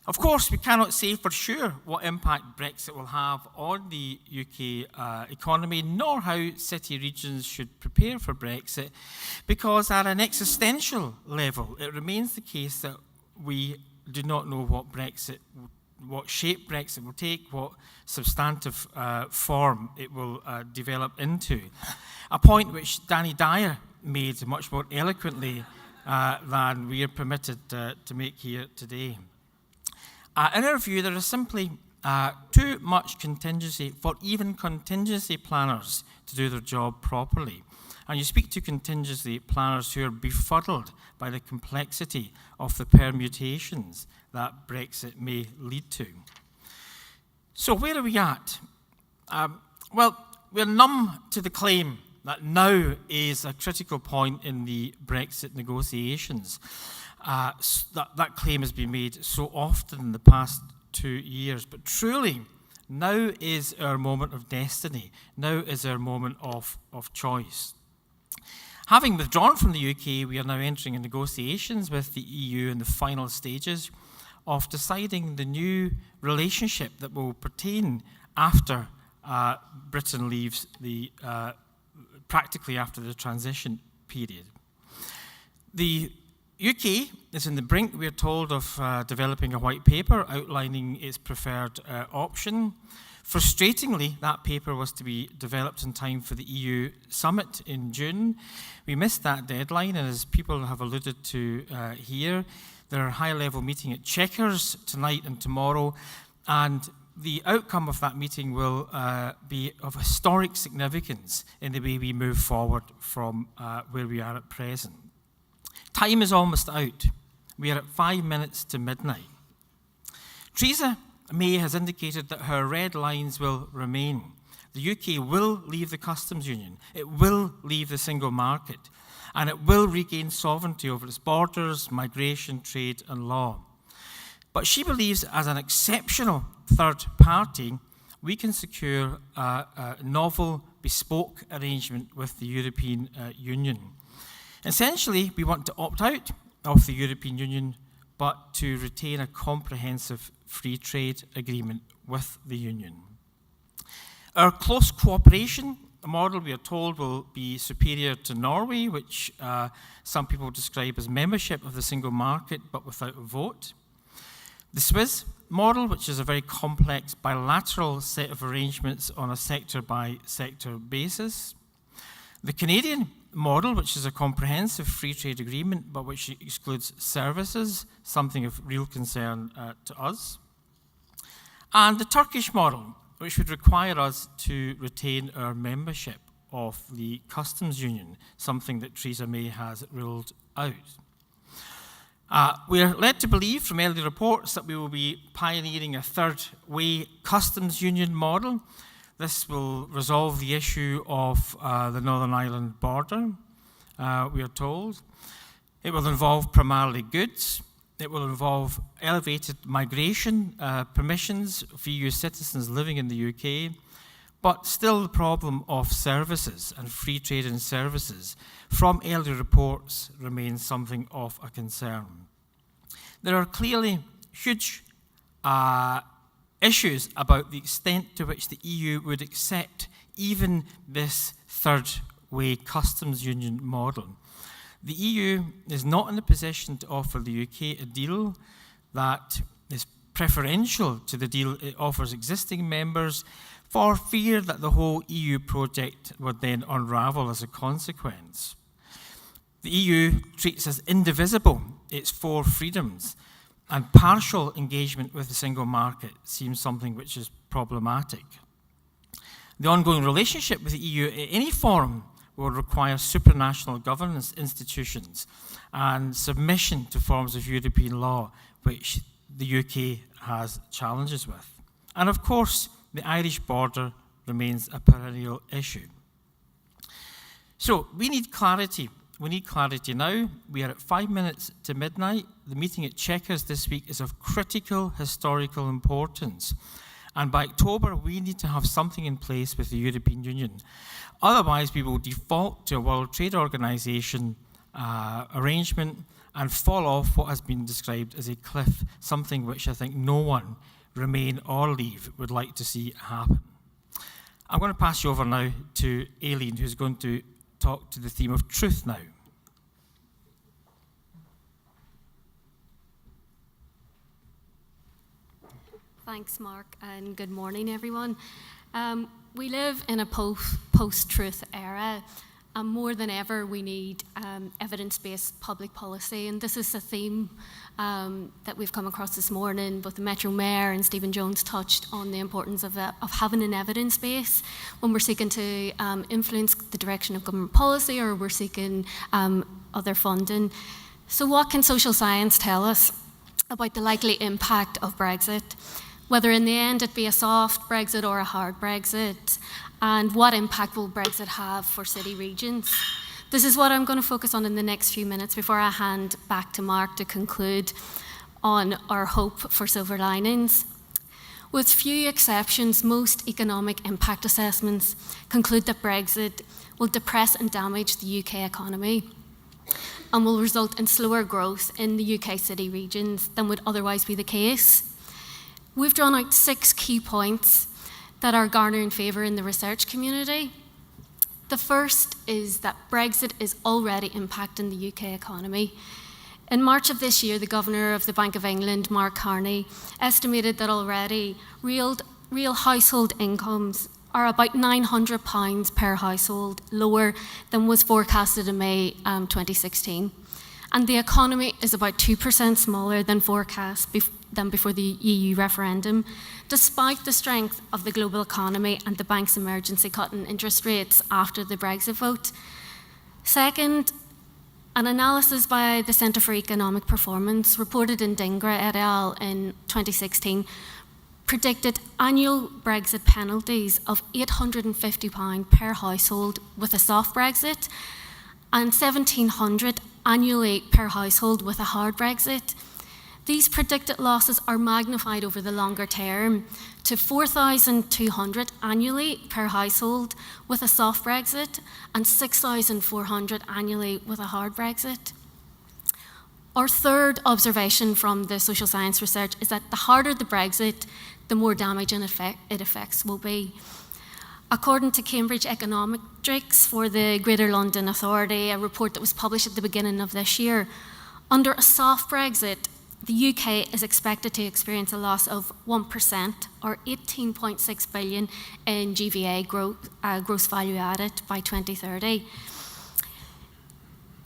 Of course, we cannot say for sure what impact Brexit will have on the UK economy, nor how city regions should prepare for Brexit, because at an existential level, it remains the case that we do not know what shape Brexit will take, what substantive form it will develop into. A point which Danny Dyer made much more eloquently than we are permitted to make here today. In our view, there is simply too much contingency for even contingency planners to do their job properly. And you speak to contingency planners who are befuddled by the complexity of the permutations that Brexit may lead to. So where are we at? Well, we're numb to the claim that now is a critical point in the Brexit negotiations. that claim has been made so often in the past 2 years. But truly, now is our moment of destiny. Now is our moment of choice. Having withdrawn from the UK, we are now entering in negotiations with the EU in the final stages of deciding the new relationship that will pertain after Britain leaves practically after the transition period. The UK is in the brink, we are told, of developing a white paper outlining its preferred option. Frustratingly, that paper was to be developed in time for the EU summit in June. We missed that deadline, and as people have alluded to here, there are a high-level meeting at Chequers tonight and tomorrow, and the outcome of that meeting will be of historic significance in the way we move forward from where we are at present. Time is almost out. We are at 5 minutes to midnight. Theresa May has indicated that her red lines will remain. The UK will leave the customs union. It will leave the single market. And it will regain sovereignty over its borders, migration, trade, and law. But she believes, as an exceptional third party, we can secure a novel, bespoke arrangement with the European Union. Essentially, we want to opt out of the European Union, but to retain a comprehensive free trade agreement with the Union. Our close cooperation model, we are told, will be superior to Norway, which some people describe as membership of the single market, but without a vote. The Swiss model, which is a very complex bilateral set of arrangements on a sector-by-sector basis. The Canadian model, which is a comprehensive free trade agreement, but which excludes services, something of real concern to us. And the Turkish model, which would require us to retain our membership of the customs union, something that Theresa May has ruled out. We are led to believe from early reports that we will be pioneering a third-way customs union model. This will resolve the issue of the Northern Ireland border, we are told. It will involve primarily goods. It will involve elevated migration permissions for EU citizens living in the UK, but still the problem of services and free trade in services from early reports remains something of a concern. There are clearly huge issues about the extent to which the EU would accept even this third-way customs union model. The EU is not in a position to offer the UK a deal that is preferential to the deal it offers existing members, for fear that the whole EU project would then unravel as a consequence. The EU treats as indivisible its 4 freedoms, and partial engagement with the single market seems something which is problematic. The ongoing relationship with the EU in any form will require supranational governance institutions and submission to forms of European law, which the UK has challenges with. And of course, the Irish border remains a perennial issue. So we need clarity. We need clarity now. We are at 5 minutes to midnight. The meeting at Chequers this week is of critical historical importance. And by October, we need to have something in place with the European Union. Otherwise, we will default to a World Trade Organization arrangement and fall off what has been described as a cliff, something which I think no one, Remain or Leave, would like to see happen. I'm going to pass you over now to Aileen, who's going to talk to the theme of truth now. Thanks, Mark, and good morning, everyone. We live in a post-truth era, and more than ever, we need evidence-based public policy, and this is a theme that we've come across this morning. Both the Metro Mayor and Stephen Jones touched on the importance of having an evidence base when we're seeking to influence the direction of government policy, or we're seeking other funding. So what can social science tell us about the likely impact of Brexit? Whether in the end it be a soft Brexit or a hard Brexit, and what impact will Brexit have for city regions? This is what I'm going to focus on in the next few minutes before I hand back to Mark to conclude on our hope for silver linings. With few exceptions, most economic impact assessments conclude that Brexit will depress and damage the UK economy and will result in slower growth in the UK city regions than would otherwise be the case. We've drawn out 6 key points that are garnering favour in the research community. The first is that Brexit is already impacting the UK economy. In March of this year, the Governor of the Bank of England, Mark Carney, estimated that already real household incomes are about £900 per household lower than was forecasted in May 2016. And the economy is about 2% smaller than forecast than before the EU referendum, despite the strength of the global economy and the bank's emergency cut in interest rates after the Brexit vote. Second, an analysis by the Centre for Economic Performance, reported in Dingra et al. In 2016, predicted annual Brexit penalties of £850 per household with a soft Brexit and £1,700 annually per household with a hard Brexit. These predicted losses are magnified over the longer term to £4,200 annually per household with a soft Brexit and £6,400 annually with a hard Brexit. Our third observation from the social science research is that the harder the Brexit, the more damage it affects will be. According to Cambridge Econometrics for the Greater London Authority, a report that was published at the beginning of this year, under a soft Brexit, the UK is expected to experience a loss of 1%, or 18.6 billion in GVA gross value added by 2030.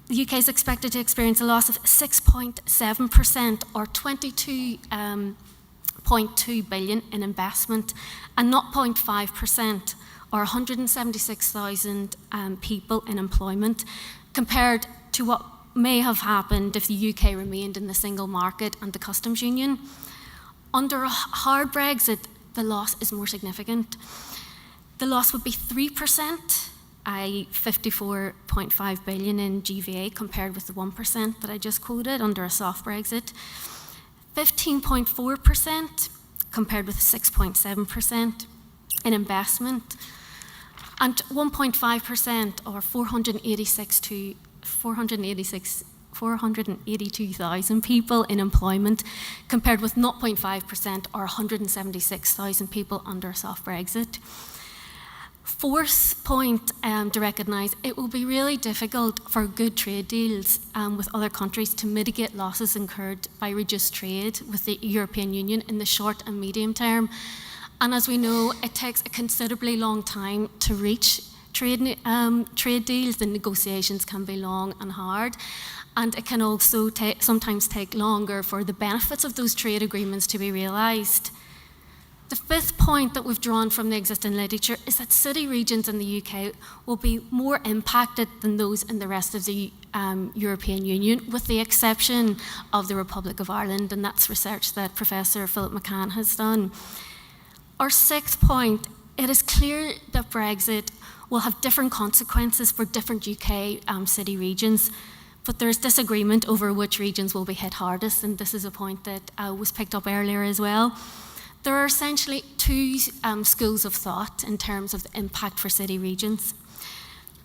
The UK is expected to experience a loss of 6.7%, or 22.2 billion in investment, and 0.5%, or 176,000 people in employment, compared to what may have happened if the UK remained in the single market and the customs union. Under a hard Brexit, the loss is more significant. The loss would be 3%, i.e. 54.5 billion in GVA, compared with the 1% that I just quoted under a soft Brexit. 15.4%, compared with 6.7% in investment, and 1.5%, or 482,000 people in employment, compared with 0.5%, or 176,000 people under a soft Brexit. Fourth point to recognise, it will be really difficult for good trade deals with other countries to mitigate losses incurred by reduced trade with the European Union in the short and medium term. And as we know, it takes a considerably long time to reach trade deals. The negotiations can be long and hard, and it can also sometimes take longer for the benefits of those trade agreements to be realised. The fifth point that we've drawn from the existing literature is that city regions in the UK will be more impacted than those in the rest of the European Union, with the exception of the Republic of Ireland, and that's research that Professor Philip McCann has done. Our sixth point, it is clear that Brexit will have different consequences for different UK city regions, but there is disagreement over which regions will be hit hardest, and this is a point that was picked up earlier as well. There are essentially two schools of thought in terms of the impact for city regions.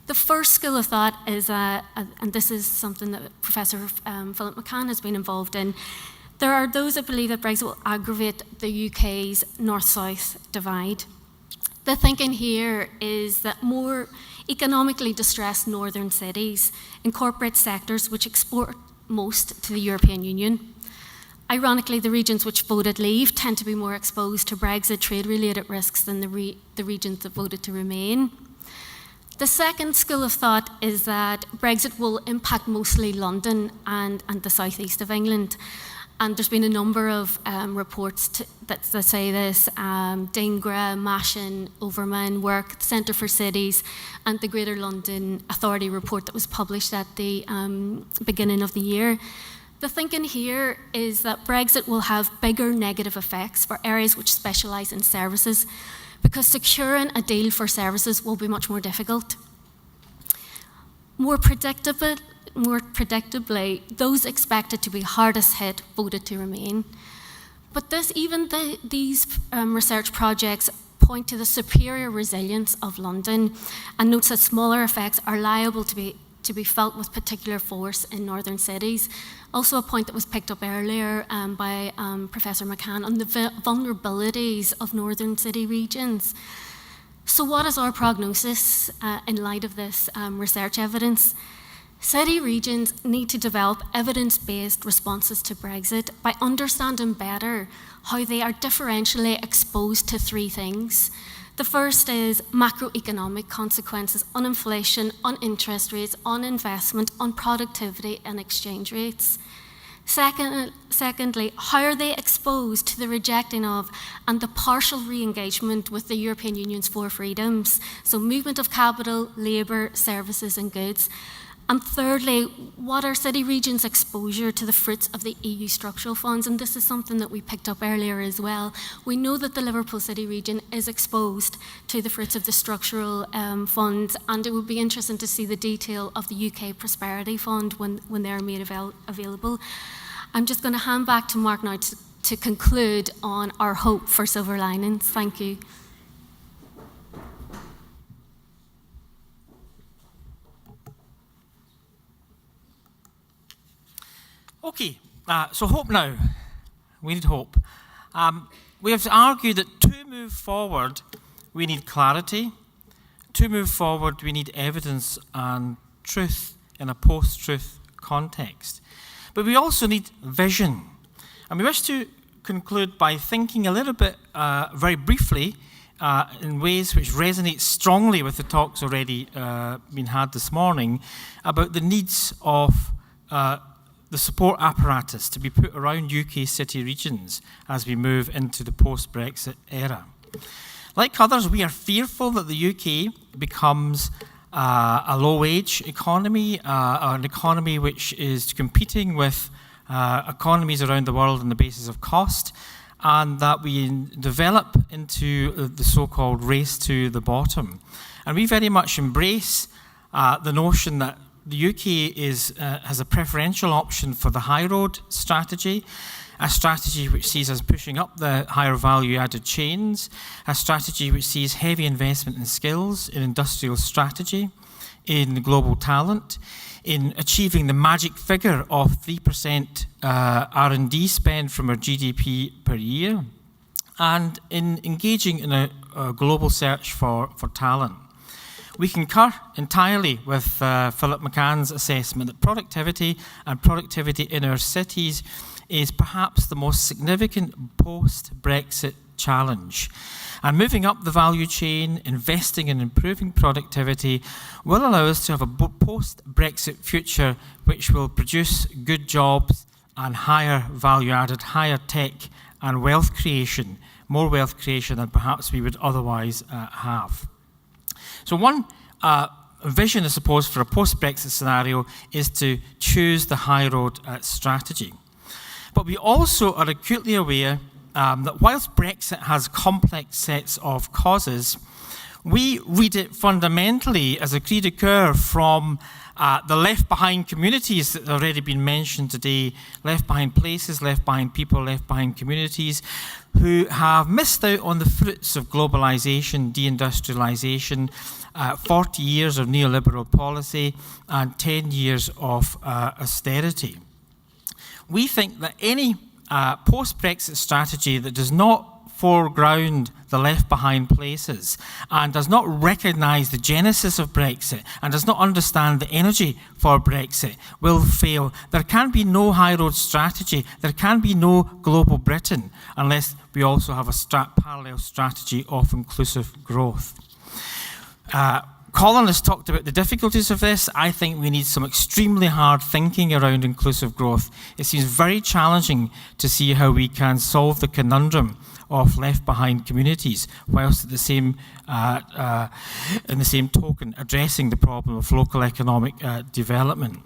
The first school of thought is, and this is something that Professor Philip McCann has been involved in, there are those that believe that Brexit will aggravate the UK's north-south divide. The thinking here is that more economically distressed northern cities incorporate sectors which export most to the European Union. Ironically, the regions which voted leave tend to be more exposed to Brexit trade-related risks than the regions that voted to remain. The second school of thought is that Brexit will impact mostly London and the southeast of England. And there's been a number of reports that say this. Dingra, Mashin, Overman, Work, the Centre for Cities, and the Greater London Authority report that was published at the beginning of the year. The thinking here is that Brexit will have bigger negative effects for areas which specialise in services, because securing a deal for services will be much more difficult. More predictably, those expected to be hardest hit voted to remain. But these research projects point to the superior resilience of London and notes that smaller effects are liable to be felt with particular force in northern cities. Also a point that was picked up earlier by Professor McCann on the vulnerabilities of northern city regions. So what is our prognosis in light of this research evidence? City regions need to develop evidence-based responses to Brexit by understanding better how they are differentially exposed to three things. The first is macroeconomic consequences on inflation, on interest rates, on investment, on productivity and exchange rates. Secondly, how are they exposed to the rejecting of and the partial re-engagement with the European Union's four freedoms, so movement of capital, labour, services and goods. And thirdly, what are city regions' exposure to the fruits of the EU structural funds? And this is something that we picked up earlier as well. We know that the Liverpool city region is exposed to the fruits of the structural funds, and it would be interesting to see the detail of the UK Prosperity Fund when they're made available. I'm just going to hand back to Mark now to conclude on our hope for silver linings. Thank you. Okay, so hope now. We need hope. We have to argue that to move forward, we need clarity. To move forward, we need evidence and truth in a post-truth context. But we also need vision. And we wish to conclude by thinking a little bit, very briefly, in ways which resonate strongly with the talks already been had this morning, about the needs of the support apparatus to be put around UK city regions as we move into the post-Brexit era. Like others, we are fearful that the UK becomes a low-wage economy, an economy which is competing with economies around the world on the basis of cost, and that we develop into the so-called race to the bottom. And we very much embrace the notion that the UK has a preferential option for the high road strategy, a strategy which sees us pushing up the higher value-added chains, a strategy which sees heavy investment in skills, in industrial strategy, in global talent, in achieving the magic figure of 3% R&D spend from our GDP per year, and in engaging in a global search for talent. We concur entirely with Philip McCann's assessment that productivity and productivity in our cities is perhaps the most significant post-Brexit challenge. And moving up the value chain, investing in improving productivity, will allow us to have a post-Brexit future which will produce good jobs and higher value-added, higher tech and wealth creation, more wealth creation than perhaps we would otherwise have. So one vision, I suppose, for a post-Brexit scenario is to choose the high road strategy. But we also are acutely aware that whilst Brexit has complex sets of causes, we read it fundamentally as a cri de coeur from the left-behind communities that have already been mentioned today, left-behind places, left-behind people, left-behind communities, who have missed out on the fruits of globalisation, deindustrialisation, 40 years of neoliberal policy, and 10 years of austerity. We think that any post-Brexit strategy that does not foreground the left-behind places and does not recognise the genesis of Brexit and does not understand the energy for Brexit will fail. There can be no high road strategy, there can be no global Britain unless we also have a parallel strategy of inclusive growth. Colin has talked about the difficulties of this. I think we need some extremely hard thinking around inclusive growth. It seems very challenging to see how we can solve the conundrum of left-behind communities, whilst at the same, in the same token, addressing the problem of local economic development.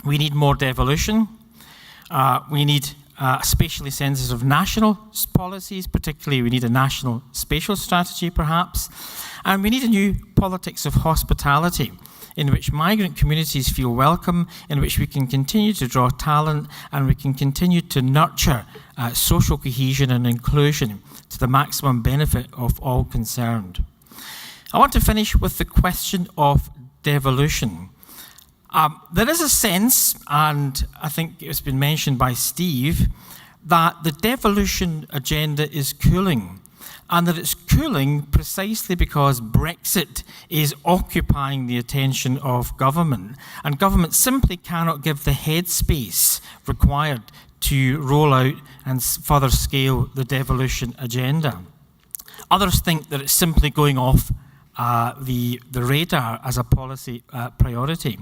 We need more devolution. We need spatially sensitive national policies, particularly we need a national spatial strategy perhaps, and we need a new politics of hospitality in which migrant communities feel welcome, in which we can continue to draw talent, and we can continue to nurture social cohesion and inclusion to the maximum benefit of all concerned. I want to finish with the question of devolution. There is a sense, and I think it's been mentioned by Steve, that the devolution agenda is cooling, and that it's cooling precisely because Brexit is occupying the attention of government, and government simply cannot give the headspace required to roll out and further scale the devolution agenda. Others think that it's simply going off the radar as a policy priority.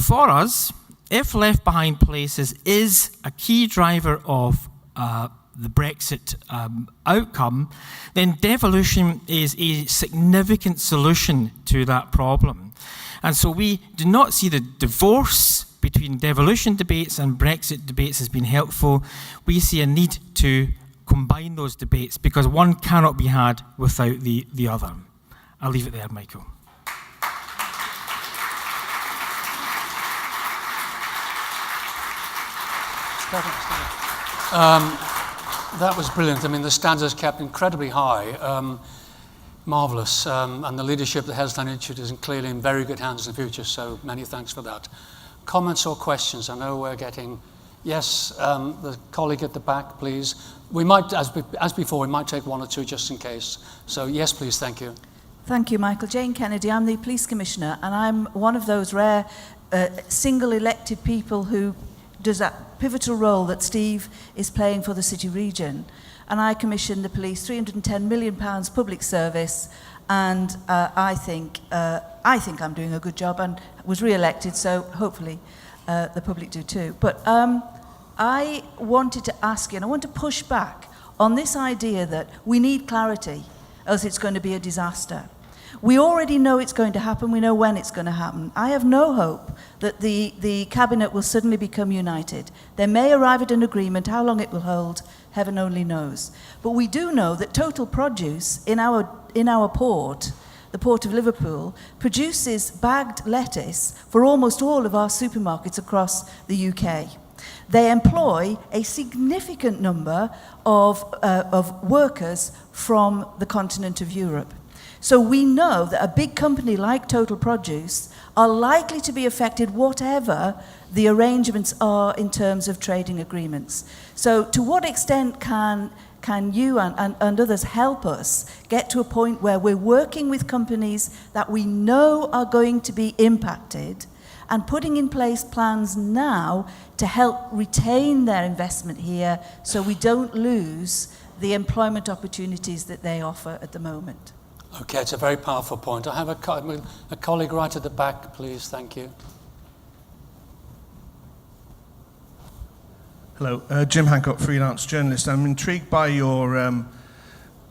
For us, if left behind places is a key driver of the Brexit outcome, then devolution is a significant solution to that problem. And so we do not see the divorce between devolution debates and Brexit debates as being helpful. We see a need to combine those debates because one cannot be had without the other. I'll leave it there, Michael. That was brilliant. I mean, the standards kept incredibly high. Marvellous. And the leadership of the Heseltine Institute is clearly in very good hands in the future, so many thanks for that. Comments or questions? I know we're getting... Yes, the colleague at the back, please. We might, as before, we might take one or two just in case. So yes, please, thank you. Thank you, Michael. Jane Kennedy, I'm the Police Commissioner, and I'm one of those rare single elected people who does that pivotal role that Steve is playing for the city region. And I commissioned the police £310 million public service, and I think I'm doing a good job and was re-elected, so hopefully the public do too. But I wanted to ask you, and I want to push back on this idea that we need clarity, else it's going to be a disaster. We already know it's going to happen. We know when it's going to happen. I have no hope that the Cabinet will suddenly become united. They may arrive at an agreement. How long it will hold, heaven only knows. But we do know that total produce in our port, the Port of Liverpool, produces bagged lettuce for almost all of our supermarkets across the UK. They employ a significant number of workers from the continent of Europe. So we know that a big company like Total Produce are likely to be affected whatever the arrangements are in terms of trading agreements. So to what extent can you and others help us get to a point where we're working with companies that we know are going to be impacted and putting in place plans now to help retain their investment here so we don't lose the employment opportunities that they offer at the moment? Okay, it's a very powerful point. I have a colleague right at the back, please. Thank you. Hello, Jim Hancock, freelance journalist. I'm intrigued by your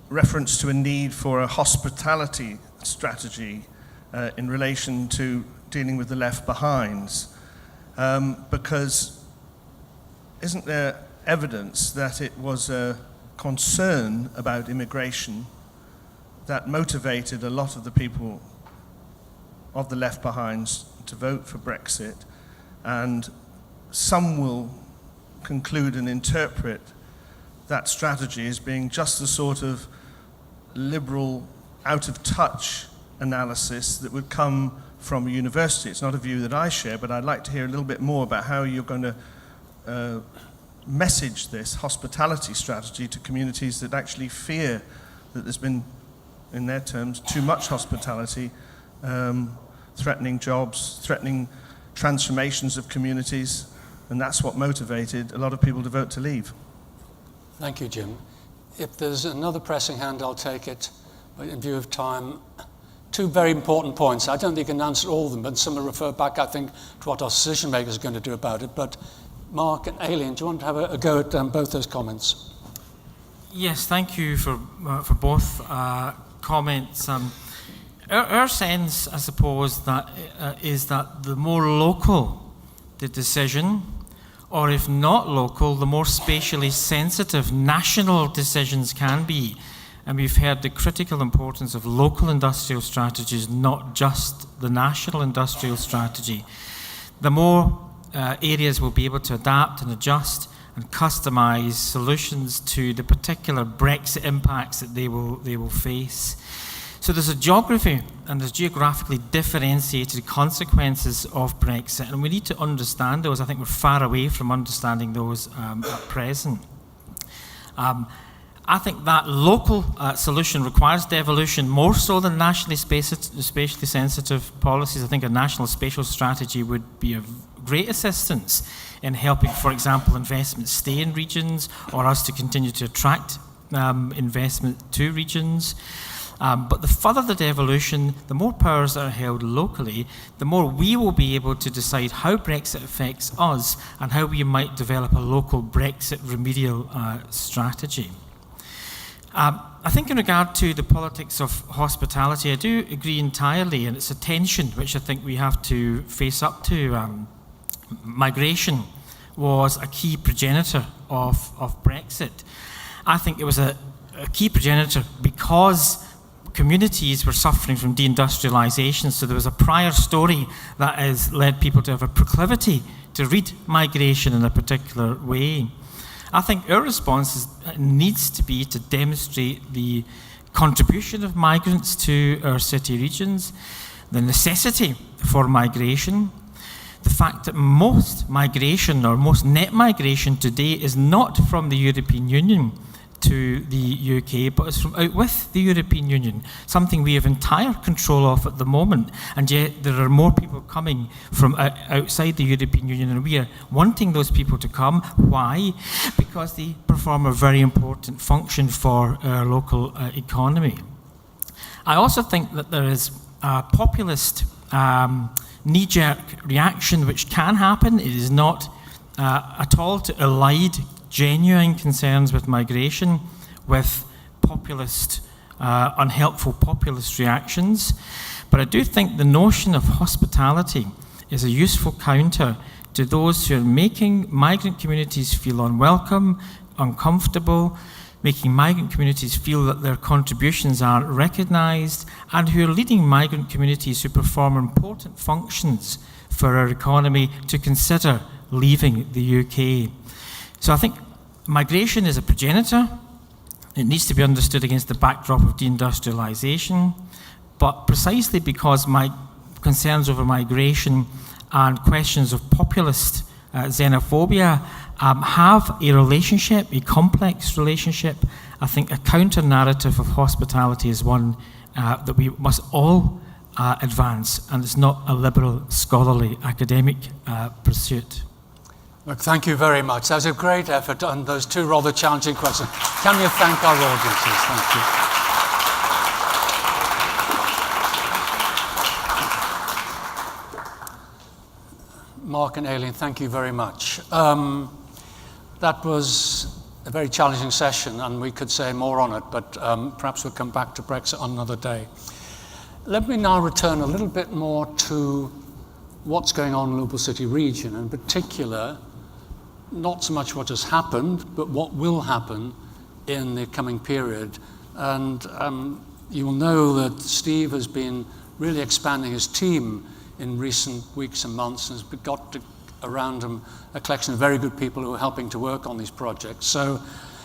reference to a need for a hospitality strategy in relation to dealing with the left behinds, because isn't there evidence that it was a concern about immigration that motivated a lot of the people of the left behinds to vote for Brexit, and some will conclude and interpret that strategy as being just the sort of liberal, out-of-touch analysis that would come from a university. It's not a view that I share, but I'd like to hear a little bit more about how you're going to message this hospitality strategy to communities that actually fear that there's been, in their terms, too much hospitality, threatening jobs, threatening transformations of communities, and that's what motivated a lot of people to vote to leave. Thank you, Jim. If there's another pressing hand, I'll take it, but in view of time, two very important points. I don't think you can answer all of them, but some will refer back, I think, to what our decision makers are going to do about it. But Mark and Aileen, do you want to have a go at both those comments? Yes, thank you for both comments. Our sense, I suppose, that is that the more local the decision, or if not local, the more spatially sensitive national decisions can be, and we've heard the critical importance of local industrial strategies, not just the national industrial strategy. The more areas will be able to adapt and adjust and customise solutions to the particular Brexit impacts that they will face. So there's a geography and there's geographically differentiated consequences of Brexit, and we need to understand those. I think we're far away from understanding those at present. I think that local solution requires devolution more so than nationally spatially sensitive policies. I think a national spatial strategy would be of great assistance in helping, for example, investment stay in regions or us to continue to attract investment to regions. But the further the devolution, the more powers that are held locally, the more we will be able to decide how Brexit affects us and how we might develop a local Brexit remedial strategy. I think in regard to the politics of hospitality, I do agree entirely, and it's a tension which I think we have to face up to. Migration was a key progenitor of Brexit. I think it was a key progenitor because communities were suffering from deindustrialization, so there was a prior story that has led people to have a proclivity to read migration in a particular way. I think our response needs to be to demonstrate the contribution of migrants to our city regions, the necessity for migration, the fact that most migration or most net migration today is not from the European Union to the UK, but it's from out with the European Union, something we have entire control of at the moment, and yet there are more people coming from outside the European Union, and we are wanting those people to come. Why? Because they perform a very important function for our local economy. I also think that there is a populist knee-jerk reaction which can happen. It is not at all to elide genuine concerns with migration with populist, unhelpful populist reactions. But I do think the notion of hospitality is a useful counter to those who are making migrant communities feel unwelcome, uncomfortable, making migrant communities feel that their contributions aren't recognised, and who are leading migrant communities who perform important functions for our economy to consider leaving the UK. So I think migration is a progenitor. It needs to be understood against the backdrop of deindustrialisation, but precisely because my concerns over migration and questions of populist xenophobia have a relationship, a complex relationship, I think a counter-narrative of hospitality is one that we must all advance, and it's not a liberal, scholarly, academic pursuit. Look, thank you very much. That was a great effort on those two rather challenging questions. Can we thank our audiences? Thank you. Mark and Aileen, thank you very much. That was a very challenging session, and we could say more on it, but perhaps we'll come back to Brexit on another day. Let me now return a little bit more to what's going on in the Liverpool City region, in particular, not so much what has happened, but what will happen in the coming period. And you will know that Steve has been really expanding his team in recent weeks and months, and has got around him a collection of very good people who are helping to work on these projects. So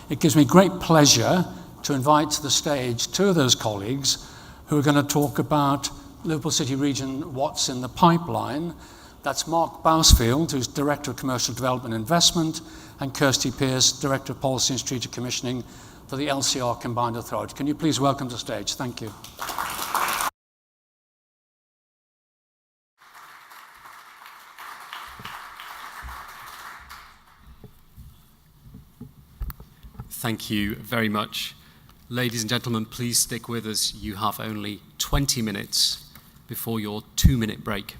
it gives me great pleasure to invite to the stage two of those colleagues who are going to talk about Liverpool City region, what's in the pipeline. That's Mark Bousfield, who's Director of Commercial Development and Investment, and Kirsty Pearce, Director of Policy and Strategic Commissioning for the LCR Combined Authority. Can you please welcome to the stage? Thank you. Thank you very much. Ladies and gentlemen, please stick with us. You have only 20 minutes before your 2-minute break.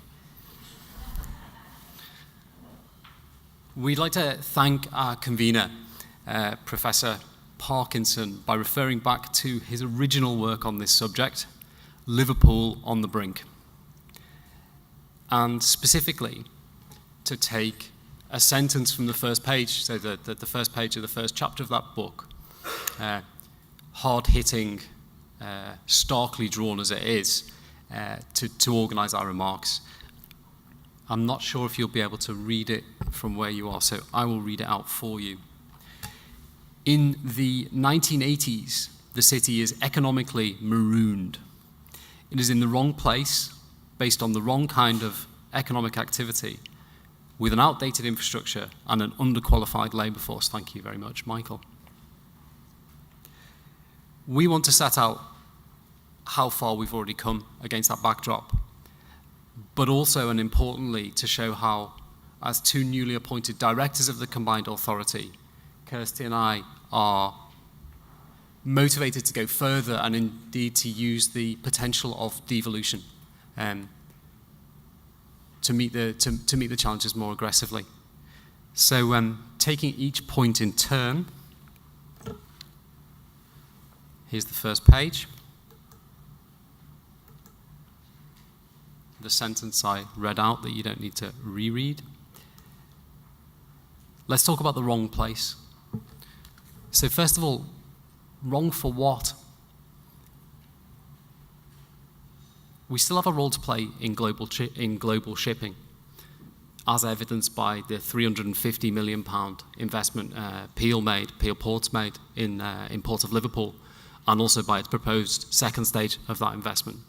We'd like to thank our convener, Professor Parkinson, by referring back to his original work on this subject, Liverpool on the Brink, and specifically to take a sentence from the first page, so the first page of the first chapter of that book. hard-hitting, starkly drawn as it is, to organise our remarks. I'm not sure if you'll be able to read it from where you are, so I will read it out for you. In the 1980s, the city is economically marooned. It is in the wrong place, based on the wrong kind of economic activity, with an outdated infrastructure and an underqualified labour force. Thank you very much, Michael. We want to set out how far we've already come against that backdrop, but also, and importantly, to show how, as two newly appointed directors of the combined authority, Kirsty and I are motivated to go further and indeed to use the potential of devolution to meet the challenges more aggressively. So taking each point in turn, here's the first page. The sentence I read out that you don't need to reread. Let's talk about the wrong place. So first of all, wrong for what? We still have a role to play in global shipping, as evidenced by the £350 million investment Peel Ports made in Port of Liverpool, and also by its proposed second stage of that investment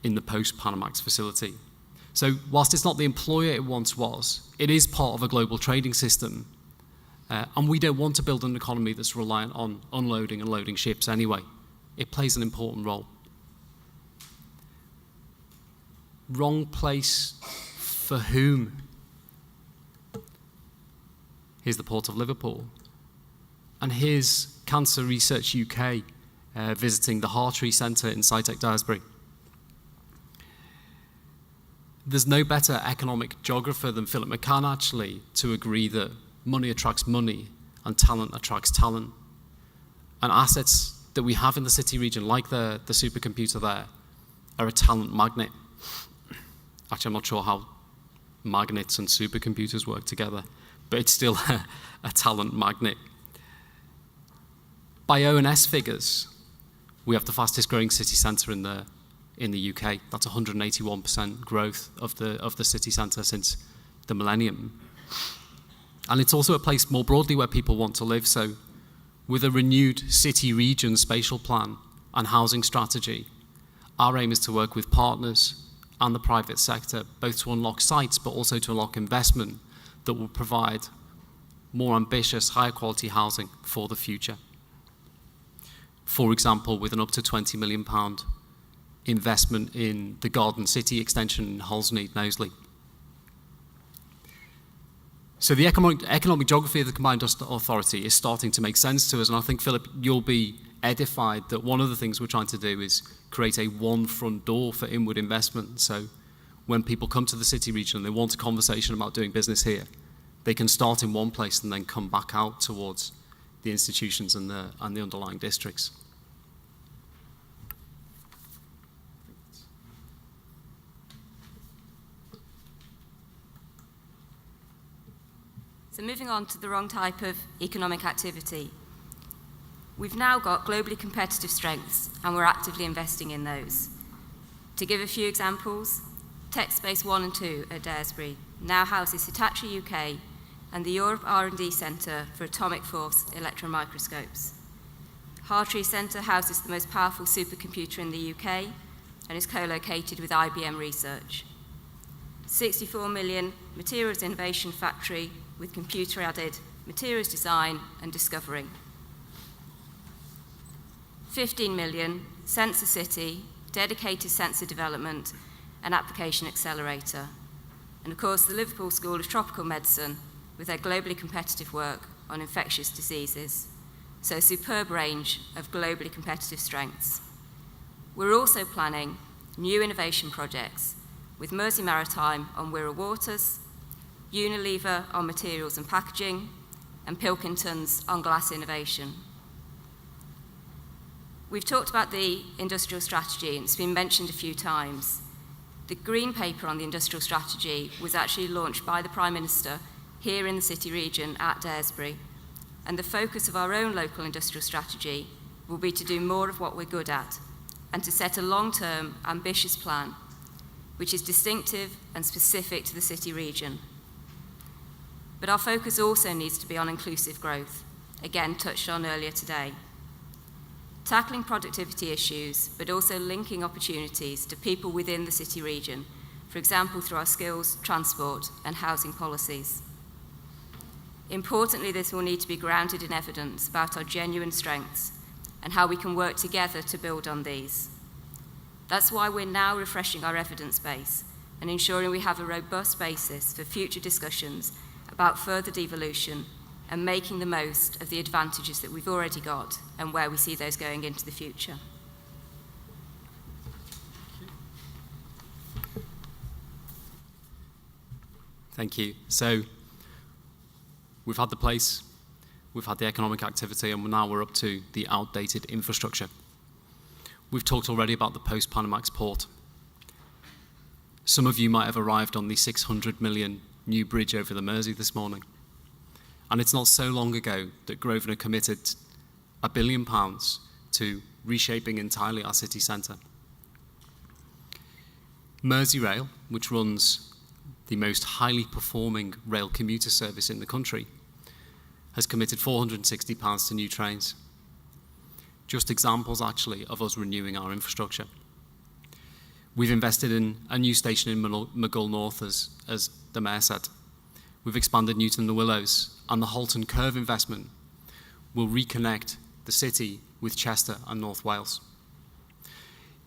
in the post-Panamax facility. So whilst it's not the employer it once was, it is part of a global trading system, and we don't want to build an economy that's reliant on unloading and loading ships anyway. It plays an important role. Wrong place for whom? Here's the Port of Liverpool. And here's Cancer Research UK visiting the Hartree Centre in Cytec Daresbury. There's no better economic geographer than Philip McCann, actually, to agree that money attracts money and talent attracts talent. And assets that we have in the city region, like the supercomputer there, are a talent magnet. Actually, I'm not sure how magnets and supercomputers work together, but it's still a talent magnet. By ONS figures, we have the fastest growing city centre in the UK. That's 181% growth of the city centre since the millennium. And it's also a place more broadly where people want to live. So with a renewed city region spatial plan and housing strategy, our aim is to work with partners and the private sector, both to unlock sites, but also to unlock investment that will provide more ambitious, higher quality housing for the future. For example, with an up to £20 million investment in the Garden City extension in Halsney, Knowsley. So the economic geography of the combined authority is starting to make sense to us, and I think, Philip, you'll be edified that one of the things we're trying to do is create a one front door for inward investment. So when people come to the city region and they want a conversation about doing business here, they can start in one place and then come back out towards the institutions and the underlying districts. So moving on to the wrong type of economic activity. We've now got globally competitive strengths, and we're actively investing in those. To give a few examples, Tech Space 1 and 2 at Daresbury now houses Hitachi UK and the Europe R&D Centre for Atomic Force Electron Microscopes. Hartree Centre houses the most powerful supercomputer in the UK and is co-located with IBM Research. 64 million Materials Innovation Factory with computer-added materials design and discovering. 15 million Sensor City, dedicated sensor development and application accelerator. And of course, the Liverpool School of Tropical Medicine with their globally competitive work on infectious diseases. So a superb range of globally competitive strengths. We're also planning new innovation projects with Mersey Maritime on Wirral Waters, Unilever on materials and packaging, and Pilkington's on glass innovation. We've talked about the industrial strategy, and it's been mentioned a few times. The green paper on the industrial strategy was actually launched by the Prime Minister here in the city region at Daresbury. and the focus of our own local industrial strategy will be to do more of what we're good at and to set a long-term, ambitious plan which is distinctive and specific to the city region. But our focus also needs to be on inclusive growth, again touched on earlier today. Tackling productivity issues, but also linking opportunities to people within the city region, for example through our skills, transport and housing policies. Importantly, this will need to be grounded in evidence about our genuine strengths and how we can work together to build on these. That's why we're now refreshing our evidence base and ensuring we have a robust basis for future discussions about further devolution and making the most of the advantages that we've already got and where we see those going into the future. Thank you. So we've had the place, we've had the economic activity, and now we're up to the outdated infrastructure. We've talked already about the post-Panamax port. Some of you might have arrived on the 600 million new bridge over the Mersey this morning. And it's not so long ago that Grosvenor committed £1 billion to reshaping entirely our city centre. Merseyrail, which runs the most highly performing rail commuter service in the country, has committed £460 to new trains. Just examples, actually, of us renewing our infrastructure. We've invested in a new station in Maghull North, as the Mayor said. We've expanded Newton the Willows, and the Halton Curve investment will reconnect the city with Chester and North Wales.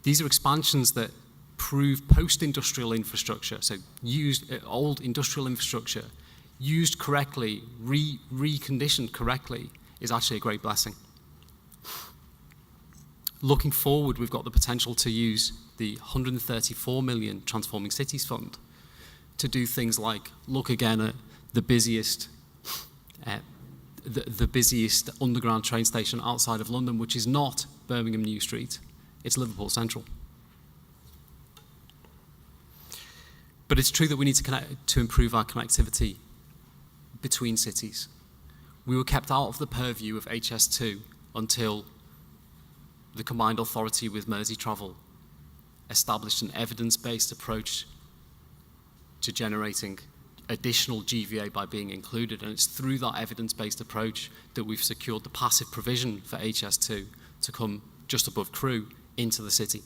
These are expansions that prove post-industrial infrastructure, so used old industrial infrastructure, used correctly, reconditioned correctly, is actually a great blessing. Looking forward, we've got the potential to use the 134 million Transforming Cities Fund to do things like look again at the busiest underground train station outside of London, which is not Birmingham New Street, it's Liverpool Central. But it's true that we need to improve our connectivity between cities. We were kept out of the purview of HS2 until the combined authority with Mersey Travel established an evidence-based approach to generating additional GVA by being included, and it's through that evidence-based approach that we've secured the passive provision for HS2 to come just above Crewe into the city.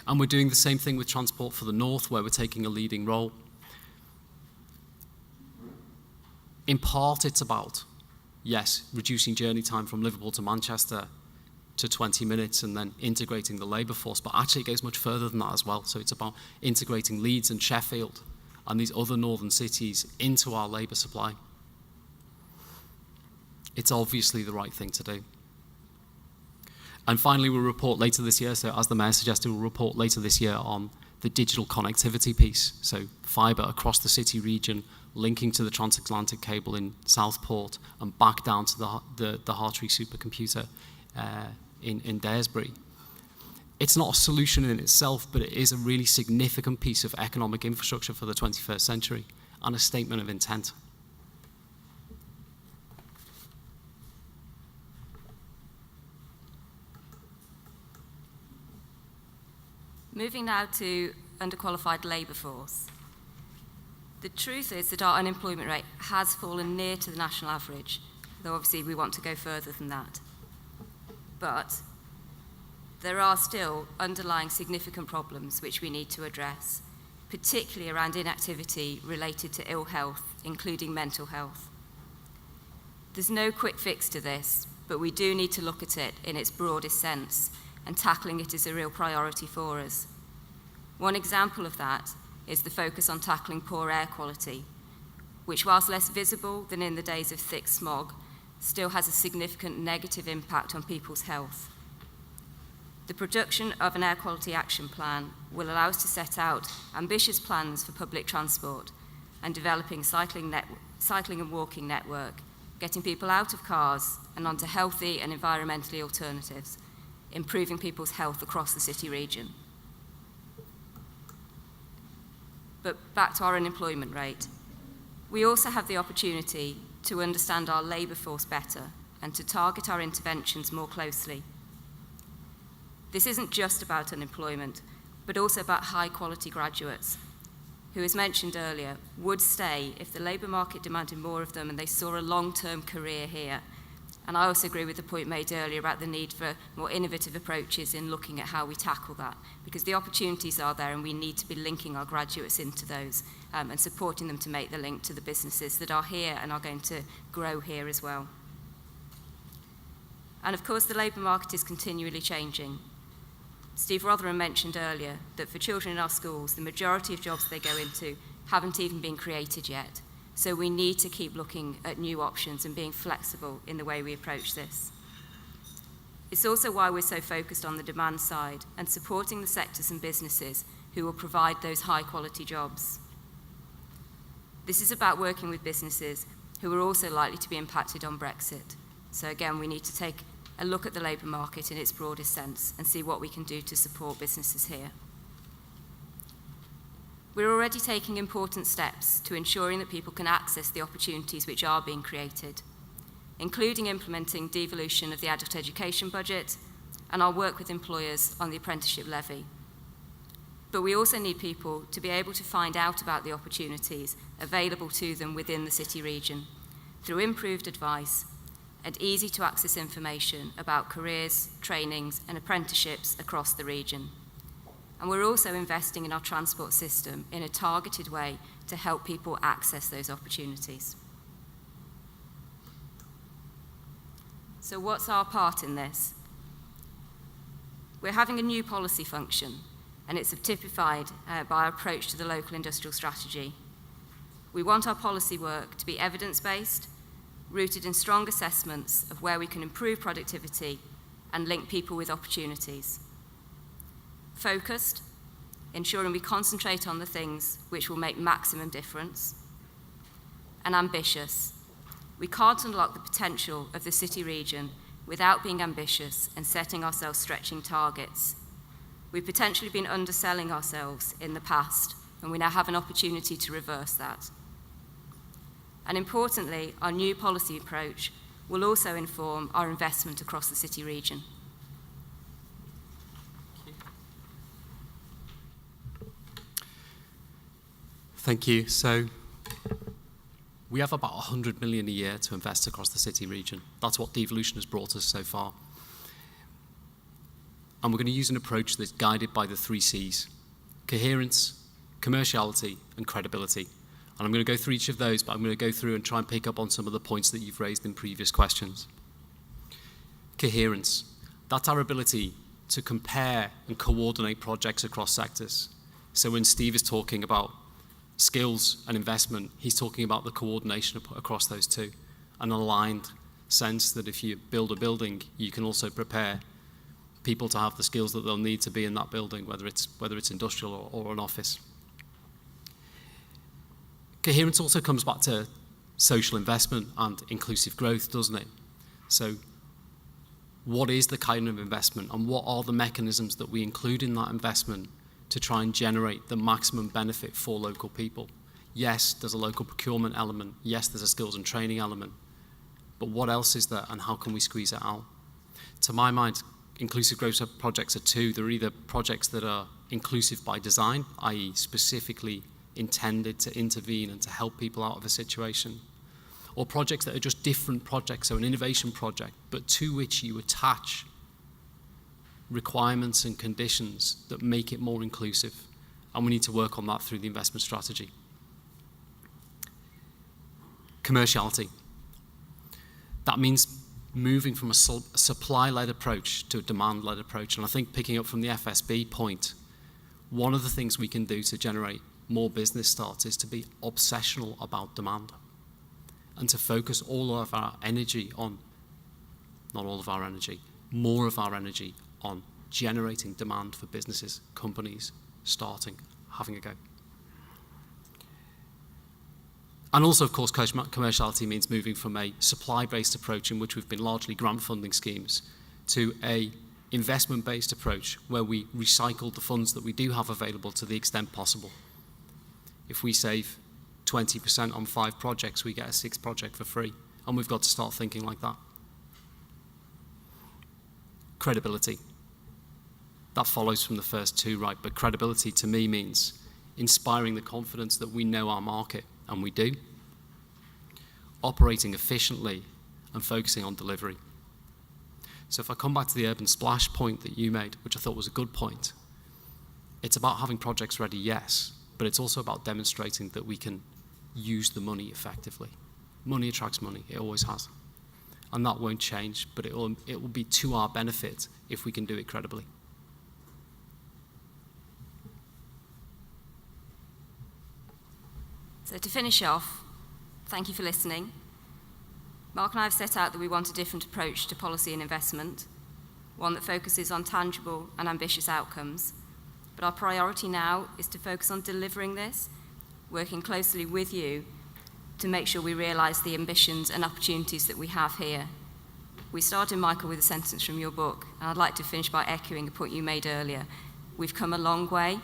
And we're doing the same thing with Transport for the North, where we're taking a leading role. In part, it's about, yes, reducing journey time from Liverpool to Manchester to 20 minutes and then integrating the labour force, but actually it goes much further than that as well. So it's about integrating Leeds and Sheffield and these other northern cities into our labour supply. It's obviously the right thing to do. And finally, we'll report later this year, so as the Mayor suggested, we'll report later this year on the digital connectivity piece, so fibre across the city region, linking to the transatlantic cable in Southport and back down to the Hartree supercomputer in Daresbury. It's not a solution in itself, but it is a really significant piece of economic infrastructure for the 21st century and a statement of intent. Moving now to underqualified labour force. The truth is that our unemployment rate has fallen near to the national average, though obviously we want to go further than that. But there are still underlying significant problems which we need to address, particularly around inactivity related to ill health, including mental health. There's no quick fix to this, but we do need to look at it in its broadest sense, and tackling it is a real priority for us. One example of that is the focus on tackling poor air quality, which, whilst less visible than in the days of thick smog, still has a significant negative impact on people's health. The production of an air quality action plan will allow us to set out ambitious plans for public transport and developing cycling and walking network, getting people out of cars and onto healthy and environmentally alternatives, improving people's health across the city region. But back to our unemployment rate. We also have the opportunity to understand our labour force better and to target our interventions more closely. This isn't just about unemployment, but also about high-quality graduates, who, as mentioned earlier, would stay if the labour market demanded more of them and they saw a long-term career here. And I also agree with the point made earlier about the need for more innovative approaches in looking at how we tackle that, because the opportunities are there and we need to be linking our graduates into those and supporting them to make the link to the businesses that are here and are going to grow here as well. And of course, the labour market is continually changing. Steve Rotherham mentioned earlier that for children in our schools, the majority of jobs they go into haven't even been created yet. So we need to keep looking at new options and being flexible in the way we approach this. It's also why we're so focused on the demand side and supporting the sectors and businesses who will provide those high-quality jobs. This is about working with businesses who are also likely to be impacted on Brexit. So again, we need to take a look at the labour market in its broadest sense and see what we can do to support businesses here. We're already taking important steps to ensuring that people can access the opportunities which are being created, including implementing devolution of the adult education budget and our work with employers on the apprenticeship levy. But we also need people to be able to find out about the opportunities available to them within the city region through improved advice and easy to access information about careers, trainings and apprenticeships across the region. And we're also investing in our transport system in a targeted way to help people access those opportunities. So what's our part in this? We're having a new policy function, and it's typified by our approach to the local industrial strategy. We want our policy work to be evidence-based, rooted in strong assessments of where we can improve productivity and link people with opportunities. Focused, ensuring we concentrate on the things which will make maximum difference. And ambitious. We can't unlock the potential of the city region without being ambitious and setting ourselves stretching targets. We've potentially been underselling ourselves in the past, and we now have an opportunity to reverse that. And importantly, our new policy approach will also inform our investment across the city region. Thank you. So we have about 100 million a year to invest across the city region. That's what devolution has brought us so far. And we're going to use an approach that's guided by the 3 C's: coherence, commerciality, and credibility. And I'm going to go through each of those, but I'm going to go through and try and pick up on some of the points that you've raised in previous questions. Coherence. That's our ability to compare and coordinate projects across sectors. So when Steve is talking about skills and investment, he's talking about the coordination across those two. An aligned sense that if you build a building, you can also prepare people to have the skills that they'll need to be in that building, whether it's industrial or an office. Coherence also comes back to social investment and inclusive growth, doesn't it? So what is the kind of investment and what are the mechanisms that we include in that investment to try and generate the maximum benefit for local people? Yes, there's a local procurement element. Yes, there's a skills and training element. But what else is there, and how can we squeeze it out? To my mind, inclusive growth projects are 2. They're either projects that are inclusive by design, i.e. specifically intended to intervene and to help people out of a situation, or projects that are just different projects, so an innovation project, but to which you attach requirements and conditions that make it more inclusive. And we need to work on that through the investment strategy. Commerciality. That means moving from a supply-led approach to a demand-led approach. And I think picking up from the FSB point, one of the things we can do to generate more business starts is to be obsessional about demand and to focus all of our energy on, not all of our energy, more of our energy on generating demand for businesses, companies, starting, having a go. And also, of course, commerciality means moving from a supply-based approach in which we've been largely grant funding schemes to a investment-based approach where we recycle the funds that we do have available to the extent possible. If we save 20% on 5 projects, we get a 6th project for free. And we've got to start thinking like that. Credibility. That follows from the first 2, right? But credibility to me means inspiring the confidence that we know our market, and we do. Operating efficiently and focusing on delivery. So if I come back to the urban splash point that you made, which I thought was a good point, it's about having projects ready, yes, but it's also about demonstrating that we can use the money effectively. Money attracts money, it always has. And that won't change, but it will be to our benefit if we can do it credibly. So to finish off, thank you for listening. Mark and I have set out that we want a different approach to policy and investment, one that focuses on tangible and ambitious outcomes. But our priority now is to focus on delivering this, working closely with you to make sure we realise the ambitions and opportunities that we have here. We started, Michael, with a sentence from your book, and I'd like to finish by echoing a point you made earlier. We've come a long way,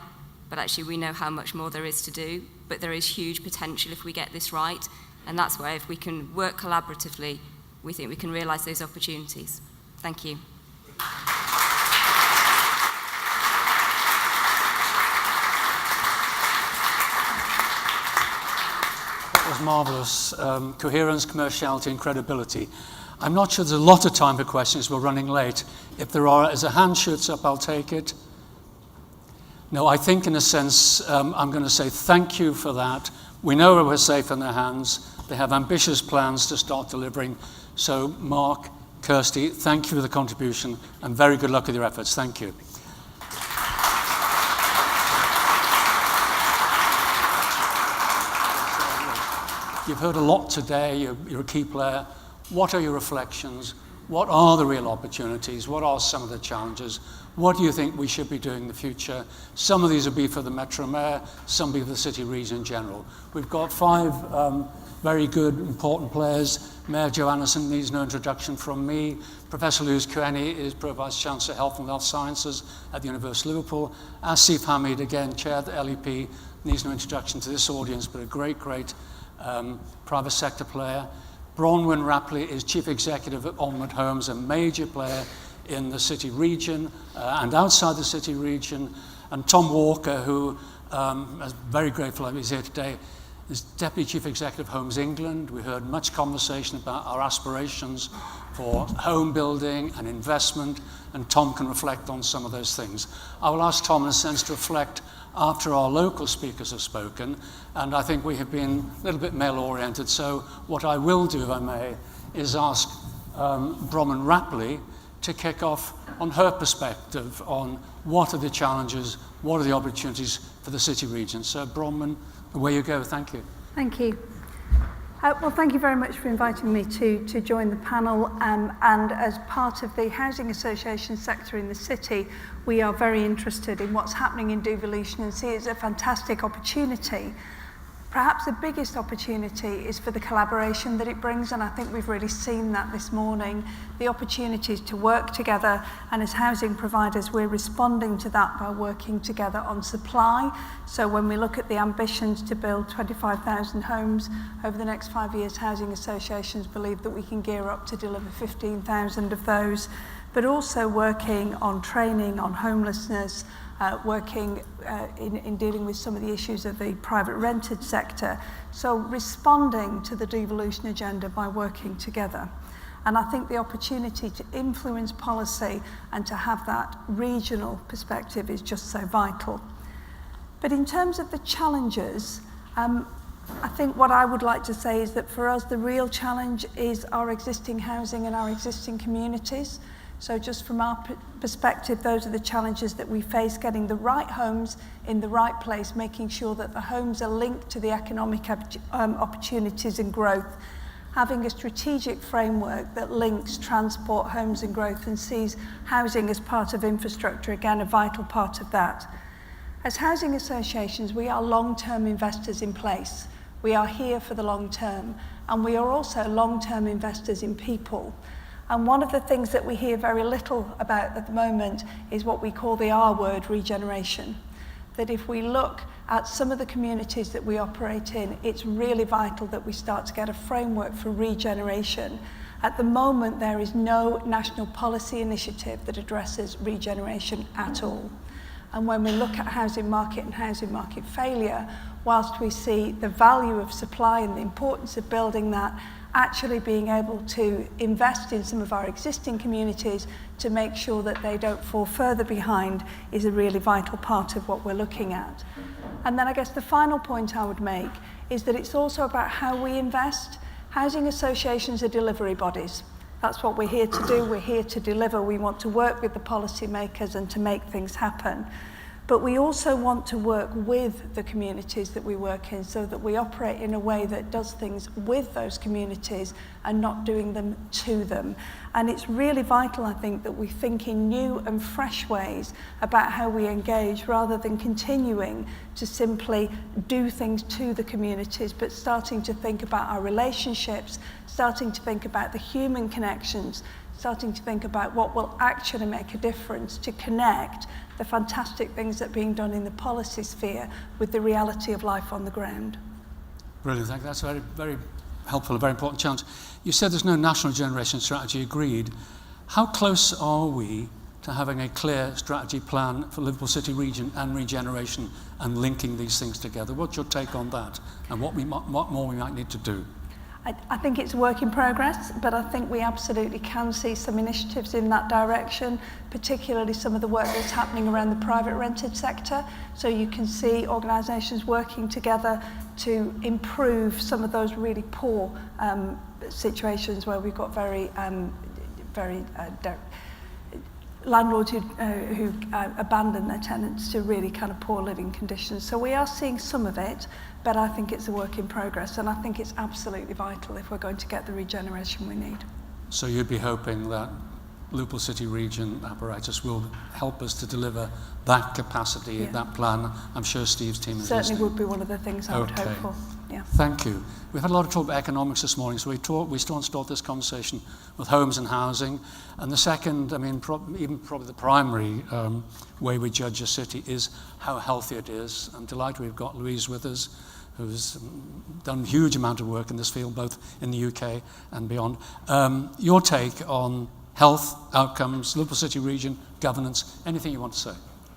but actually we know how much more there is to do, but there is huge potential if we get this right, and that's where if we can work collaboratively, we think we can realise those opportunities. Thank you. That was marvellous. Coherence, commerciality and credibility. I'm not sure there's a lot of time for questions. We're running late. If there are, as a hand shoots up, I'll take it. No, I think in a sense, I'm going to say thank you for that. We know we're safe in their hands. They have ambitious plans to start delivering. So Mark, Kirsty, thank you for the contribution and very good luck with your efforts. Thank you. You've heard a lot today. You're a key player. What are your reflections? What are the real opportunities? What are some of the challenges? What do you think we should be doing in the future? Some of these will be for the Metro Mayor, some will be for the City Region in general. We've got 5 very good, important players. Mayor Joe Anderson needs no introduction from me. Professor Luz Koueni is Pro Vice Chancellor of Health and Health Sciences at the University of Liverpool. Asif Hamid, again, Chair of the LEP, needs no introduction to this audience, but a great private sector player. Bronwyn Rapley is Chief Executive at Onward Homes, a major player in the City Region and outside the City Region. And Tom Walker, who is very grateful he's here today, is Deputy Chief Executive of Homes England. We heard much conversation about our aspirations for home building and investment, and Tom can reflect on some of those things. I will ask Tom, in a sense, to reflect after our local speakers have spoken, and I think we have been a little bit male-oriented, so what I will do, if I may, is ask Bronwyn Rapley to kick off on her perspective on what are the challenges, what are the opportunities for the City Region. So Bronwyn, away you go. Thank you. Thank you. Well, thank you very much for inviting me to join the panel. And as part of the housing association sector in the city, we are very interested in what's happening in devolution and see it as a fantastic opportunity. Perhaps the biggest opportunity is for the collaboration that it brings, and I think we've really seen that this morning, the opportunities to work together, and as housing providers, we're responding to that by working together on supply. So when we look at the ambitions to build 25,000 homes over the next 5 years, housing associations believe that we can gear up to deliver 15,000 of those, but also working on training, on homelessness, working in dealing with some of the issues of the private rented sector. So responding to the devolution agenda by working together. And I think the opportunity to influence policy and to have that regional perspective is just so vital. But in terms of the challenges, I think what I would like to say is that for us, the real challenge is our existing housing and our existing communities. So just from our perspective, those are the challenges that we face, getting the right homes in the right place, making sure that the homes are linked to the economic opportunities and growth, having a strategic framework that links transport, homes and growth and sees housing as part of infrastructure, again, a vital part of that. As housing associations, we are long-term investors in place. We are here for the long term, and we are also long-term investors in people. And one of the things that we hear very little about at the moment is what we call the R word, regeneration. that if we look at some of the communities that we operate in, it's really vital that we start to get a framework for regeneration. At the moment, there is no national policy initiative that addresses regeneration at all. And when we look at housing market and housing market failure, whilst we see the value of supply and the importance of building that, actually being able to invest in some of our existing communities to make sure that they don't fall further behind is a really vital part of what we're looking at. And then I guess the final point I would make is that it's also about how we invest. Housing associations are delivery bodies. That's what we're here to do. We're here to deliver. We want to work with the policymakers and to make things happen. But we also want to work with the communities that we work in so that we operate in a way that does things with those communities and not doing them to them. And it's really vital, I think, that we think in new and fresh ways about how we engage rather than continuing to simply do things to the communities, but starting to think about our relationships, starting to think about the human connections, starting to think about what will actually make a difference to connect the fantastic things that are being done in the policy sphere with the reality of life on the ground. Brilliant, thank you. That's a very, very helpful, a very important challenge. You said there's no national generation strategy, agreed. How close are we to having a clear strategy plan for Liverpool City region and regeneration and linking these things together? What's your take on that and what more we might need to do? I think it's a work in progress, but I think we absolutely can see some initiatives in that direction, particularly some of the work that's happening around the private rented sector. So you can see organisations working together to improve some of those really poor situations where we've got very landlords who abandon their tenants to really kind of poor living conditions. So we are seeing some of it, but I think it's a work in progress, and I think it's absolutely vital if we're going to get the regeneration we need. So you'd be hoping that Liverpool City region apparatus will help us to deliver that capacity, that plan. I'm sure Steve's team is certainly listening. Would be one of the things I would hope for. Yeah. Thank you. We've had a lot of talk about economics this morning, so we still want to start this conversation with homes and housing. And the second, I mean, even probably the primary way we judge a city is how healthy it is. I'm delighted we've got Louise with us, who's done a huge amount of work in this field, both in the UK and beyond. Your take on health, outcomes, Liverpool City region, governance, anything you want to say?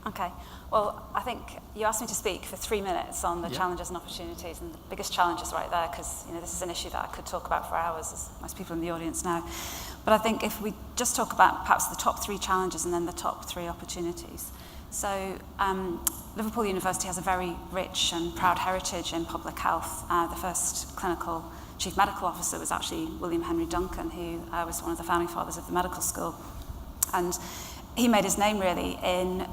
Okay. Well, I think you asked me to speak for 3 minutes on the challenges and opportunities, and the biggest challenge is right there, because this is an issue that I could talk about for hours, as most people in the audience know. But I think if we just talk about perhaps the top 3 challenges and then the top 3 opportunities. So Liverpool University has a very rich and proud heritage in public health. The first clinical chief medical officer was actually William Henry Duncan, who was one of the founding fathers of the medical school. And he made his name really in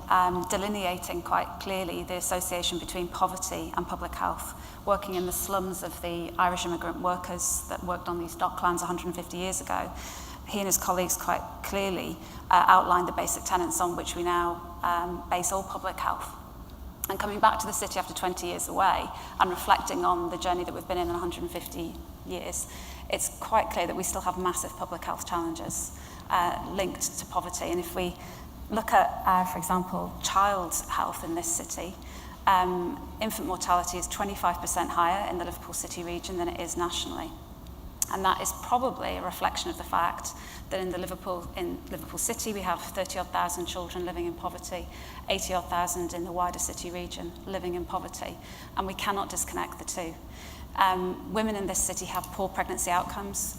delineating quite clearly the association between poverty and public health, working in the slums of the Irish immigrant workers that worked on these docklands 150 years ago. He and his colleagues quite clearly outlined the basic tenets on which we now base all public health. And coming back to the city after 20 years away and reflecting on the journey that we've been in 150 years, it's quite clear that we still have massive public health challenges linked to poverty. And if we look at, for example, child health in this city, infant mortality is 25% higher in the Liverpool City region than it is nationally. And that is probably a reflection of the fact that in Liverpool City we have 30-odd thousand children living in poverty, 80-odd thousand in the wider city region living in poverty, and we cannot disconnect the two. Women in this city have poor pregnancy outcomes.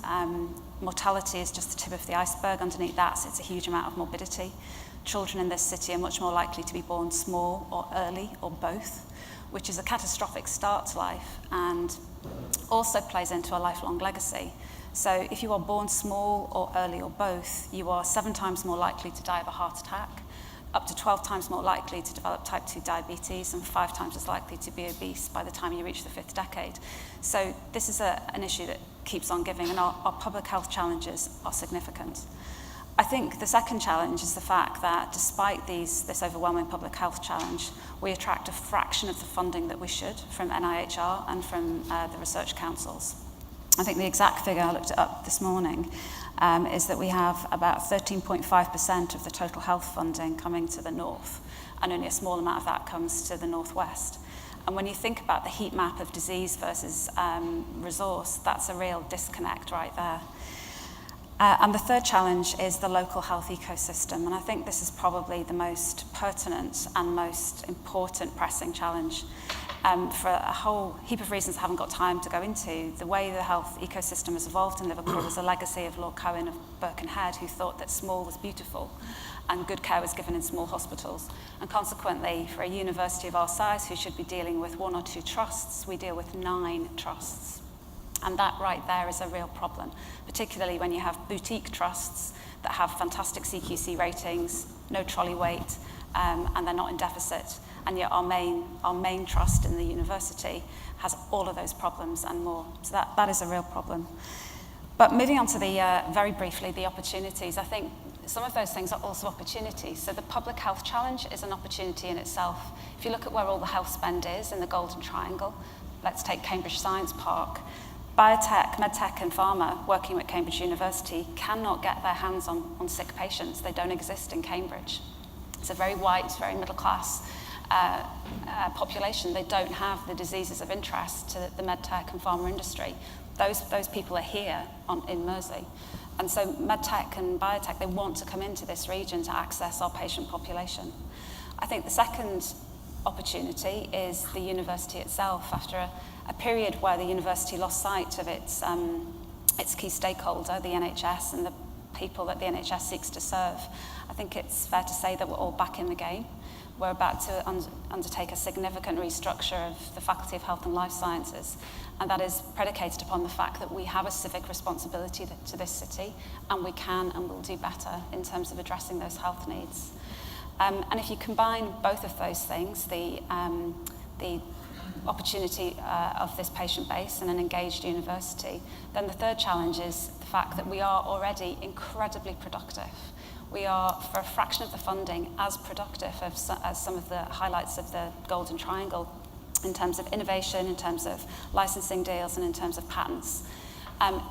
Mortality is just the tip of the iceberg. Underneath that sits a huge amount of morbidity. Children in this city are much more likely to be born small or early or both, which is a catastrophic start to life and also plays into a lifelong legacy. So if you are born small or early or both, you are 7 times more likely to die of a heart attack, up to 12 times more likely to develop type 2 diabetes, and 5 times as likely to be obese by the time you reach the 5th decade. So this is an issue that keeps on giving, and our public health challenges are significant. I think the second challenge is the fact that despite this overwhelming public health challenge, we attract a fraction of the funding that we should from NIHR and from the research councils. I think the exact figure, I looked it up this morning, is that we have about 13.5% of the total health funding coming to the north, and only a small amount of that comes to the northwest. And when you think about the heat map of disease versus resource, that's a real disconnect right there. And the third challenge is the local health ecosystem. And I think this is probably the most pertinent and most important pressing challenge for a whole heap of reasons I haven't got time to go into. The way the health ecosystem has evolved in Liverpool is a legacy of Lord Cohen of Birkenhead, who thought that small was beautiful and good care was given in small hospitals. And consequently, for a university of our size who should be dealing with 1 or 2 trusts, we deal with 9 trusts. And that right there is a real problem, particularly when you have boutique trusts that have fantastic CQC ratings, no trolley weight, and they're not in deficit. And yet our main trust in the university has all of those problems and more. So that is a real problem. But moving on to very briefly, the opportunities. I think some of those things are also opportunities. So the public health challenge is an opportunity in itself. If you look at where all the health spend is in the Golden Triangle, let's take Cambridge Science Park. Biotech, medtech and pharma working with Cambridge University cannot get their hands on sick patients. They don't exist in Cambridge. It's a very white, very middle class population. They don't have the diseases of interest to the medtech and pharma industry. Those people are here in Mersey. And so medtech and biotech, they want to come into this region to access our patient population. I think the second opportunity is the university itself. After a period where the university lost sight of its key stakeholder, the NHS, and the people that the NHS seeks to serve, I think it's fair to say that we're all back in the game. We're about to undertake a significant restructure of the Faculty of Health and Life Sciences, and that is predicated upon the fact that we have a civic responsibility to this city, and we can and will do better in terms of addressing those health needs. And if you combine both of those things, the opportunity of this patient base and an engaged university, then the third challenge is the fact that we are already incredibly productive. We are, for a fraction of the funding, as productive as some of the highlights of the Golden Triangle in terms of innovation, in terms of licensing deals, and in terms of patents.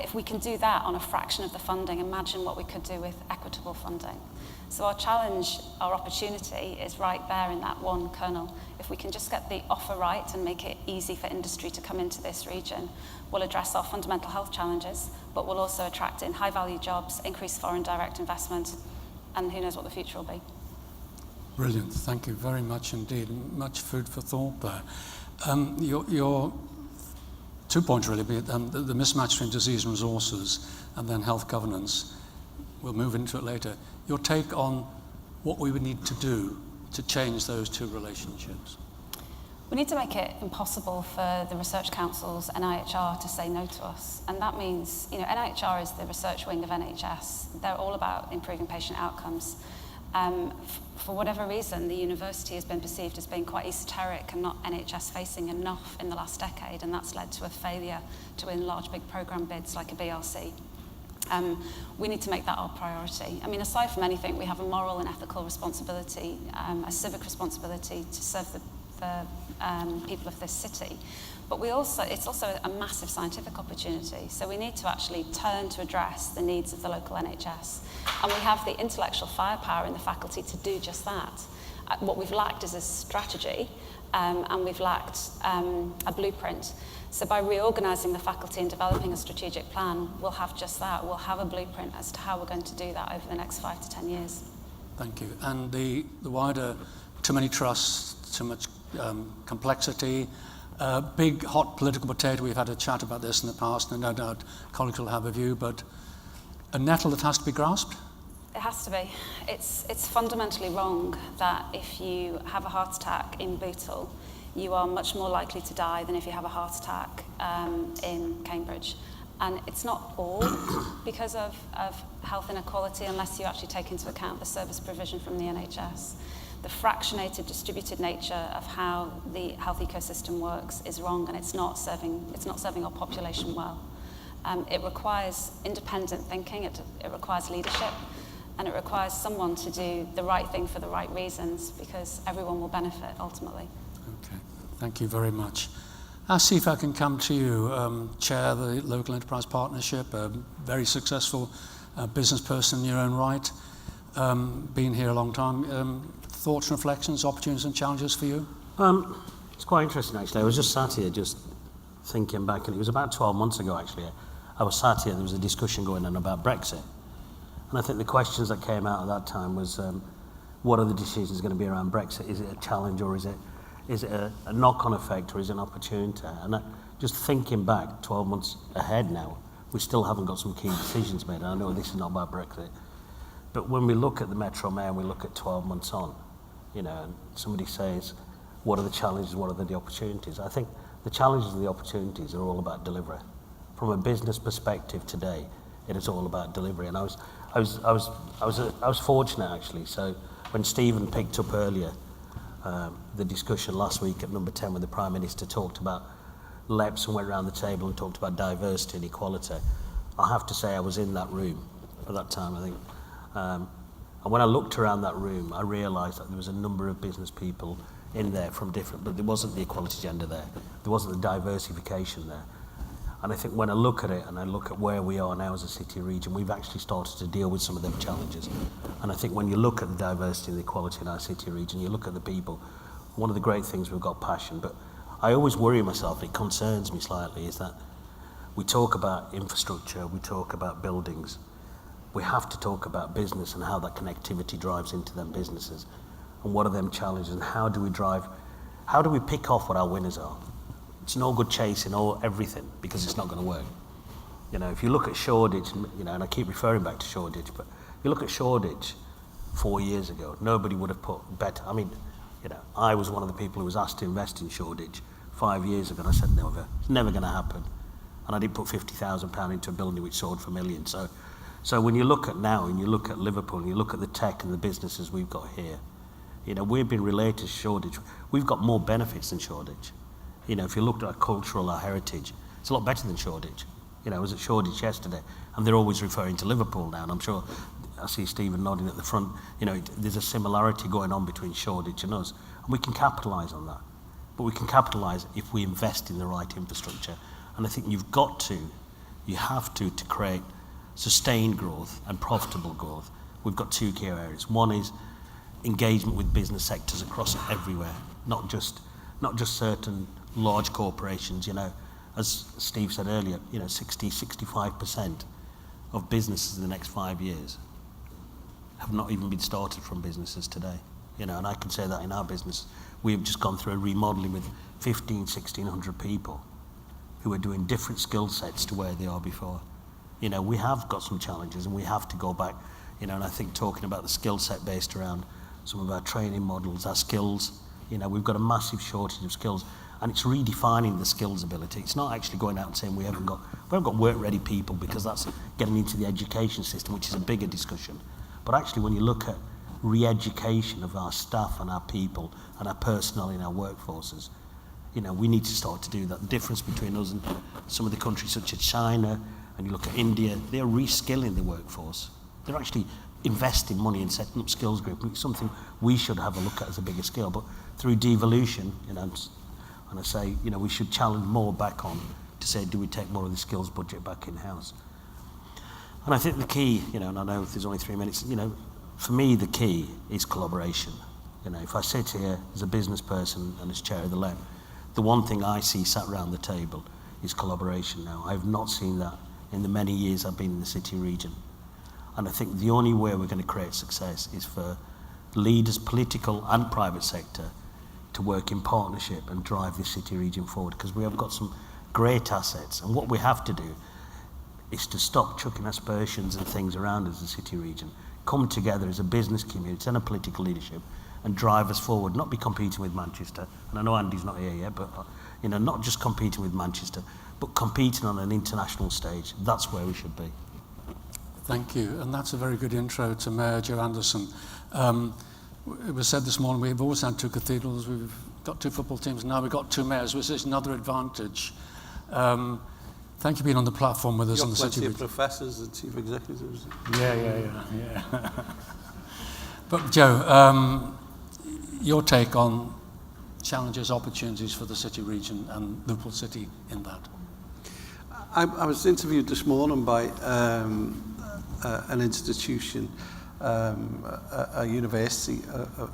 If we can do that on a fraction of the funding, imagine what we could do with equitable funding. So our challenge, our opportunity is right there in that one kernel. If we can just get the offer right and make it easy for industry to come into this region, we'll address our fundamental health challenges, but we'll also attract in high-value jobs, increase foreign direct investment, and who knows what the future will be. Brilliant. Thank you very much indeed. Much food for thought there. Your 2 points really be the mismatch between disease and resources and then health governance. We'll move into it later. Your take on what we would need to do to change those 2 relationships. We need to make it impossible for the research councils and NIHR to say no to us. And that means, NIHR is the research wing of NHS. They're all about improving patient outcomes. For whatever reason, the university has been perceived as being quite esoteric and not NHS-facing enough in the last decade, and that's led to a failure to win large, big programme bids like a BRC. We need to make that our priority. I mean, aside from anything, we have a moral and ethical responsibility, a civic responsibility to serve the people of this city. But it's also a massive scientific opportunity. So we need to actually turn to address the needs of the local NHS. And we have the intellectual firepower in the faculty to do just that. What we've lacked is a strategy, and we've lacked a blueprint. So by reorganising the faculty and developing a strategic plan, we'll have just that. We'll have a blueprint as to how we're going to do that over the next 5 to 10 years. Thank you. And the wider, too many trusts, too much complexity, big hot political potato. We've had a chat about this in the past, and no doubt colleagues will have a view, but a nettle that has to be grasped? It has to be. It's fundamentally wrong that if you have a heart attack in Bootle, you are much more likely to die than if you have a heart attack in Cambridge. And it's not all because of health inequality unless you actually take into account the service provision from the NHS. The fractionated, distributed nature of how the health ecosystem works is wrong, and it's not serving our population well. It requires independent thinking, it requires leadership, and it requires someone to do the right thing for the right reasons, because everyone will benefit ultimately. Okay, thank you very much. Asif, I can come to you. Chair the Local Enterprise Partnership, a very successful a business person in your own right, been here a long time. Thoughts, reflections, opportunities and challenges for you? It's quite interesting, actually. I was just sat here just thinking back, and it was about 12 months ago, actually. I was sat here, there was a discussion going on about Brexit. And I think the questions that came out at that time was, what are the decisions going to be around Brexit? Is it a challenge, or is it a knock-on effect, or is it an opportunity? And just thinking back 12 months ahead now, we still haven't got some key decisions made. And I know this is not about Brexit, but when we look at the Metro Mayor and we look at 12 months on, and somebody says, what are the challenges, what are the opportunities? I think the challenges and the opportunities are all about delivery. From a business perspective today, it is all about delivery. And I was fortunate, actually. So when Stephen picked up earlier the discussion last week at number 10 when the Prime Minister talked about LEPs and went around the table and talked about diversity and equality, I have to say I was in that room at that time, I think. And when I looked around that room, I realised that there was a number of business people in there from different, but there wasn't the equality agenda there. There wasn't the diversification there. And I think when I look at it and I look at where we are now as a city region, we've actually started to deal with some of them challenges. And I think when you look at the diversity and the equality in our city region, you look at the people, one of the great things, we've got passion. But I always worry myself, it concerns me slightly, is that we talk about infrastructure, we talk about buildings. We have to talk about business and how that connectivity drives into them businesses. And what are them challenges, and how do we pick off what our winners are? It's no good chasing everything, because it's not going to work. If you look at Shoreditch, and I keep referring back to Shoreditch, but if you look at Shoreditch 4 years ago, nobody would have put better. I was one of the people who was asked to invest in Shoreditch 5 years ago, and I said never. It's never going to happen. And I didn't put £50,000 into a building which sold for millions. So when you look at now, and you look at Liverpool, and you look at the tech and the businesses we've got here, we've been related to Shoreditch. We've got more benefits than Shoreditch. If you looked at our cultural, our heritage, it's a lot better than Shoreditch. I was at Shoreditch yesterday, and they're always referring to Liverpool now, and I'm sure I see Stephen nodding at the front. There's a similarity going on between Shoreditch and us, and we can capitalise on that. But we can capitalise if we invest in the right infrastructure. And I think you have to create sustained growth and profitable growth. We've got two key areas. One is engagement with business sectors across everywhere, not just certain large corporations. As Steve said earlier, 65% of businesses in the next 5 years have not even been started from businesses today. And I can say that in our business, we've just gone through a remodeling with 1,600 people who are doing different skill sets to where they are before. We have got some challenges, and we have to go back, and I think talking about the skill set based around some of our training models, our skills, we've got a massive shortage of skills, and it's redefining the skills ability. It's not actually going out and saying we haven't got work-ready people, because that's getting into the education system, which is a bigger discussion. But actually, when you look at re-education of our staff and our people and our personnel in our workforces, we need to start to do that. The difference between us and some of the countries such as China, and you look at India, they're reskilling the workforce. They're actually investing money in setting up skills groups. It's something we should have a look at as a bigger scale. But through devolution, and I say, we should challenge more back on to say, do we take more of the skills budget back in-house? And I think the key, and I know there's only 3 minutes, for me the key is collaboration. If I sit here as a business person and as chair of the LEP, the one thing I see sat around the table is collaboration now. I've not seen that in the many years I've been in the city region. And I think the only way we're going to create success is for leaders, political and private sector, to work in partnership and drive the city region forward, because we have got some great assets. And what we have to do is to stop chucking aspersions and things around us, the city region, come together as a business community and a political leadership and drive us forward, not be competing with Manchester. And I know Andy's not here yet, but not just competing with Manchester, but competing on an international stage. That's where we should be. Thank you, and that's a very good intro to Mayor Joe Anderson. It was said this morning, we've always had two cathedrals, we've got two football teams, now we've got two mayors, which is another advantage. Thank you for being on the platform with us on the city. You've got plenty of professors and chief executives. Yeah. But Joe, your take on challenges, opportunities for the city region and Liverpool City in that? I was interviewed this morning by an institution, a university,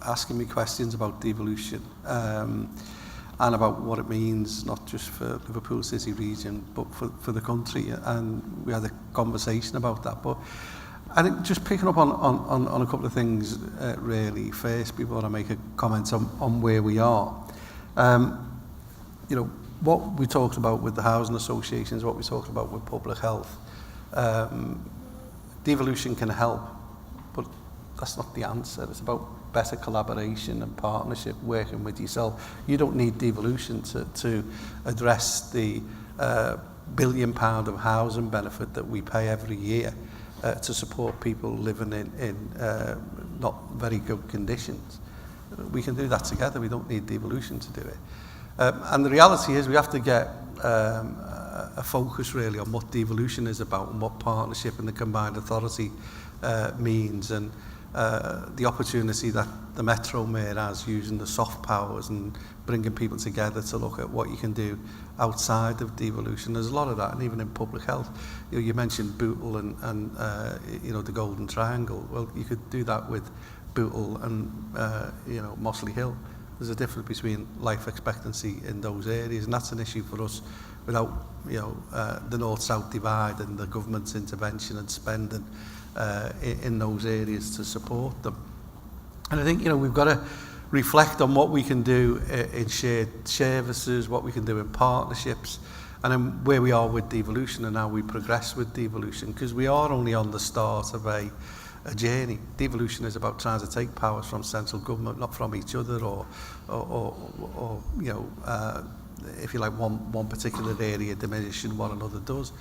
asking me questions about devolution and about what it means, not just for Liverpool City region, but for the country. And we had a conversation about that. But I think just picking up on a couple of things really first before I make a comment on where we are. You know, what we talked about with the housing associations, what we talked about with public health, devolution can help, but that's not the answer. It's about better collaboration and partnership, working with yourself. You don't need devolution to address the £1 billion of housing benefit that we pay every year to support people living in not very good conditions. We can do that together. We don't need devolution to do it. And the reality is we have to get a focus really on what devolution is about and what partnership and the combined authority means, and the opportunity that the Metro Mayor has using the soft powers and bringing people together to look at what you can do outside of devolution. There's a lot of that, and even in public health. You know, you mentioned Bootle and you know, the Golden Triangle. Well, you could do that with Bootle and you know, Mossley Hill. There's a difference between life expectancy in those areas, and that's an issue for us without, you know, the north-south divide and the government's intervention and spending in those areas to support them. And I think, you know, we've got to reflect on what we can do in shared services, what we can do in partnerships, and then where we are with devolution and how we progress with devolution, because we are only on the start of a journey. Devolution is about trying to take powers from central government, not from each other, or you know, if you like, one particular area diminishing what another does.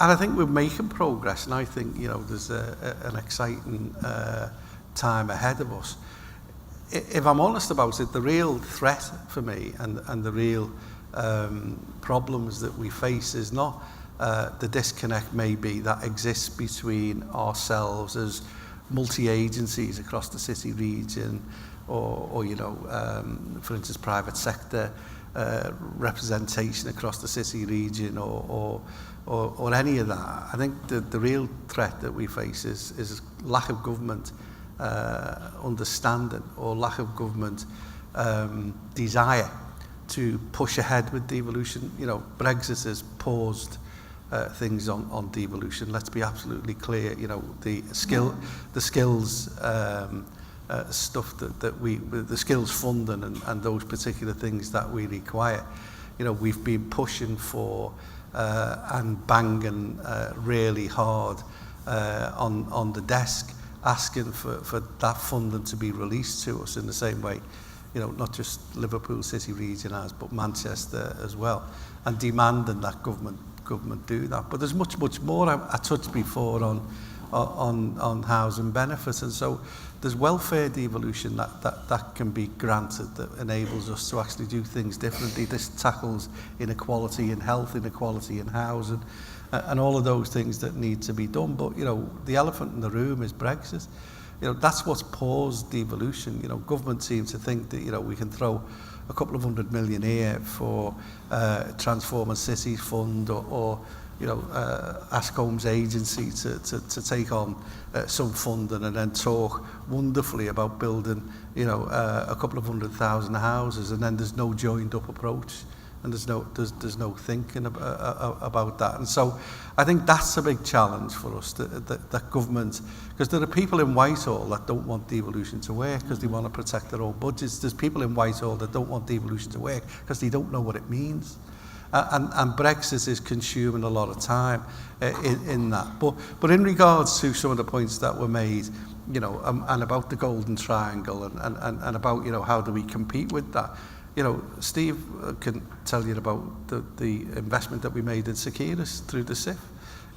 And I think we're making progress, and I think, you know, there's an exciting time ahead of us. If I'm honest about it, the real threat for me and the real problems that we face is not the disconnect maybe that exists between ourselves as multi-agencies across the city region, or you know, for instance, private sector representation across the city region, or any of that. I think the real threat that we face is lack of government understanding, or lack of government desire to push ahead with devolution. You know, Brexit has paused things on devolution. Let's be absolutely clear. You know, the skills stuff that we, the skills funding and those particular things that we require. You know, we've been pushing for and banging really hard on the desk, asking for that funding to be released to us in the same way, you know, not just Liverpool City region has, but Manchester as well, and demanding that government do that. But there's much more. I touched before on housing benefits, and so there's welfare devolution that can be granted that enables us to actually do things differently. This tackles inequality in health, inequality in housing, and all of those things that need to be done. But, you know, the elephant in the room is Brexit. You know, that's what's paused devolution. You know, government seems to think that, you know, we can throw a couple of £100 million here for Transforming Cities Fund, or you know, ask Homes Agency to take on some funding, and then talk wonderfully about building, you know, a couple of 100,000 houses, and then there's no joined up approach, and there's no thinking about that. And so I think that's a big challenge for us, that government, because there are people in Whitehall that don't want devolution to work because they want to protect their own budgets. There's people in Whitehall that don't want devolution to work because they don't know what it means. And Brexit is consuming a lot of time in that. But in regards to some of the points that were made, you know, and about the Golden Triangle, and about, you know, how do we compete with that? You know, Steve can tell you about the investment that we made in Seqirus through the SIF.